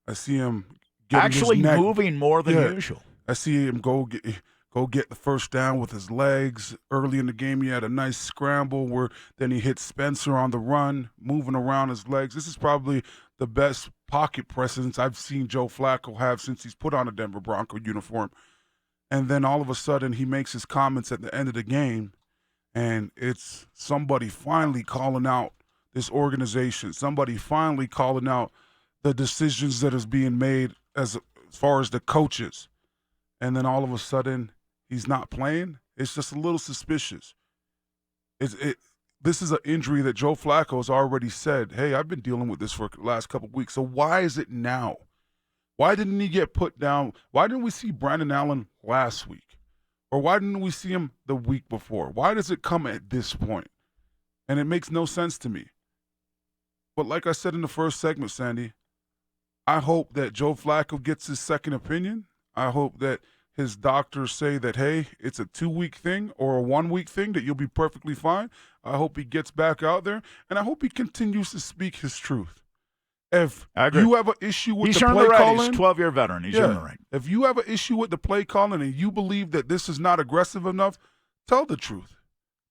C: I see him
L: actually
C: his neck.
L: Moving more than usual.
C: I see him go get the first down with his legs. Early in the game, he had a nice scramble where then he hit Spencer on the run, moving around his legs. This is probably the best pocket presence I've seen Joe Flacco have since he's put on a Denver Bronco uniform. And then all of a sudden, he makes his comments at the end of the game, and it's somebody finally calling out this organization, somebody finally calling out the decisions that is being made as far as the coaches. And then all of a sudden, he's not playing. It's just a little suspicious. This is an injury that Joe Flacco has already said, hey, I've been dealing with this for the last couple of weeks. So why is it now? Why didn't he get put down? Why didn't we see Brandon Allen last week? Or why didn't we see him the week before? Why does it come at this point? And it makes no sense to me. But like I said in the first segment, Sandy, I hope that Joe Flacco gets his second opinion. I hope that his doctors say that, hey, it's a 2-week thing or a 1-week thing, that you'll be perfectly fine. I hope he gets back out there, and I hope he continues to speak his truth. If you have an issue with the play calling,
L: he's a 12-year veteran. He's earned the right.
C: If you have an issue with the play calling and you believe that this is not aggressive enough, tell the truth.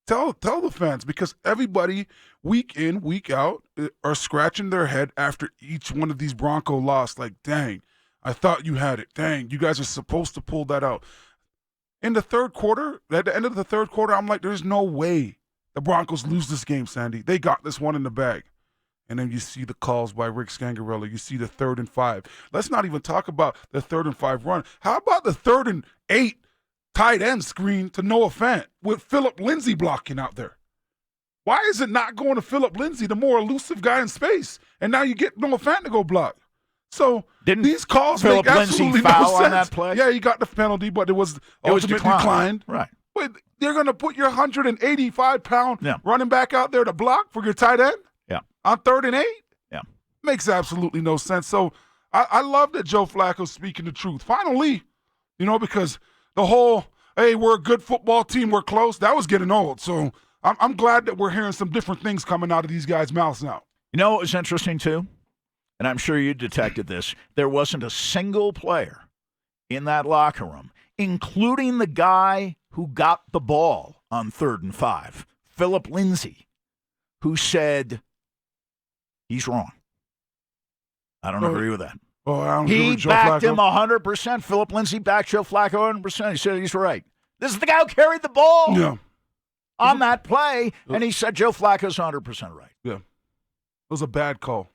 C: Tell the fans, because everybody week in, week out are scratching their head after each one of these Bronco loss. Like, dang, I thought you had it. Dang, you guys are supposed to pull that out. In the third quarter, at the end of the third quarter, I'm like, there's no way the Broncos lose this game, Sandy. They got this one in the bag. And then you see the calls by Rick Scangarello. You see the 3rd and 5. Let's not even talk about the 3rd and 5 run. How about the 3rd and 8 tight end screen to Noah Fant with Philip Lindsay blocking out there? Why is it not going to Philip Lindsay, the more elusive guy in space? And now you get Noah Fant to go block. So these calls
L: Philip
C: make
L: Lindsay
C: absolutely
L: foul
C: no sense.
L: on that play?
C: Yeah, he got the penalty, but it was ultimately declined.
L: Right.
C: Wait, they're going to put your 185-pound running back out there to block for your tight end?
L: Yeah.
C: On 3rd and 8?
L: Yeah.
C: Makes absolutely no sense. So I love that Joe Flacco's speaking the truth. Finally, because the whole, hey, we're a good football team, we're close, that was getting old. So I'm glad that we're hearing some different things coming out of these guys' mouths now.
L: You know what was interesting, too? And I'm sure you detected this. There wasn't a single player in that locker room, including the guy who got the ball on 3rd and 5, Philip Lindsay, who said he's wrong. I don't agree with that.
C: Oh, I don't
L: he
C: Joe
L: backed
C: Flacco.
L: him 100%. Philip Lindsay backed Joe Flacco 100%. He said he's right. This is the guy who carried the ball on that play, and he said Joe Flacco's 100% right.
C: Yeah. It was a bad call.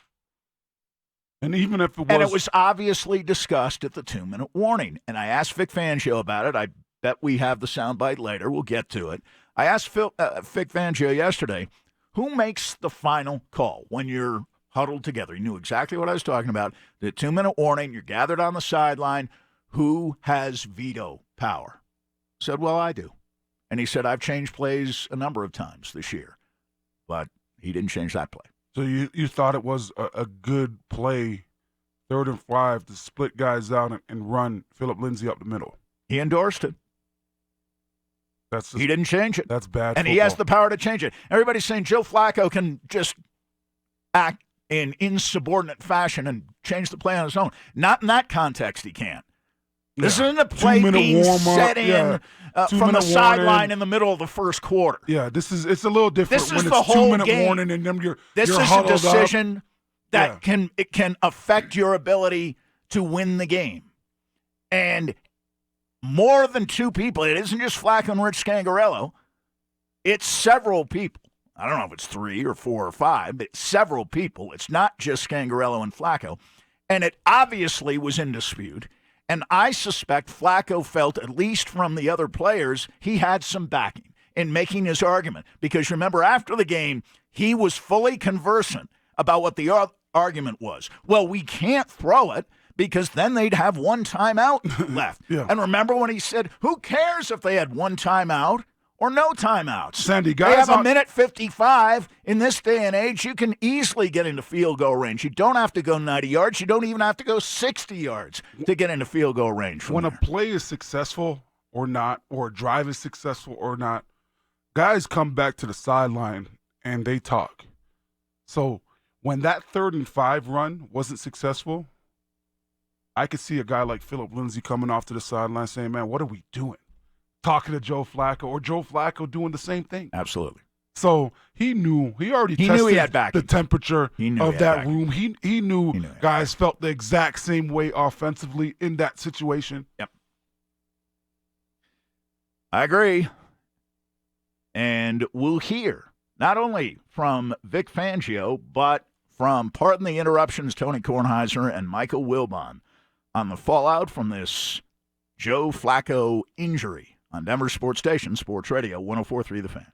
C: And even if it was...
L: And it was obviously discussed at the 2-minute warning. And I asked Vic Fangio about it. I bet we have the soundbite later. We'll get to it. I asked Vic Fangio yesterday, who makes the final call when you're huddled together? He knew exactly what I was talking about. The 2-minute warning, you're gathered on the sideline. Who has veto power? I said, well, I do. And he said, I've changed plays a number of times this year. But he didn't change that play.
C: So you thought it was a good play, 3rd and 5, to split guys out and run Philip Lindsay up the middle?
L: He endorsed it. He didn't change it.
C: That's bad
L: And
C: football.
L: he has the power to change it. Everybody's saying Joe Flacco can just act in insubordinate fashion and change the play on his own. Not in that context he can't. This isn't a play being set in from the sideline in the middle of the first quarter.
C: Yeah, it's a little different
L: this
C: when
L: is
C: it's
L: the whole
C: 2-minute
L: game.
C: warning and then you're
L: This
C: you're
L: is a
C: huddled
L: decision
C: up.
L: that can affect your ability to win the game. And more than 2 people, it isn't just Flacco and Rich Scangarello, it's several people. I don't know if it's 3 or 4 or 5, but several people. It's not just Scangarello and Flacco. And it obviously was in dispute. And I suspect Flacco felt, at least from the other players, he had some backing in making his argument. Because remember, after the game, he was fully conversant about what the argument was. Well, we can't throw it because then they'd have 1 timeout left. And remember when he said, who cares if they had 1 timeout or no timeouts?
C: Sandy,
L: they have a minute 55. In this day and age, you can easily get into field goal range. You don't have to go 90 yards. You don't even have to go 60 yards to get into field goal range.
C: When a play is successful or not, or a drive is successful or not, guys come back to the sideline and they talk. So when that 3rd and 5 run wasn't successful, I could see a guy like Philip Lindsay coming off to the sideline saying, man, what are we doing? Talking to Joe Flacco, or Joe Flacco doing the same thing.
L: Absolutely.
C: So he knew. He already
L: He
C: tested
L: knew he had backing.
C: the temperature of that room. He knew guys felt the exact same way offensively in that situation.
L: Yep. I agree. And we'll hear not only from Vic Fangio, but from Pardon the Interruptions, Tony Kornheiser and Michael Wilbon on the fallout from this Joe Flacco injury on Denver Sports Station, Sports Radio 104.3 The Fan.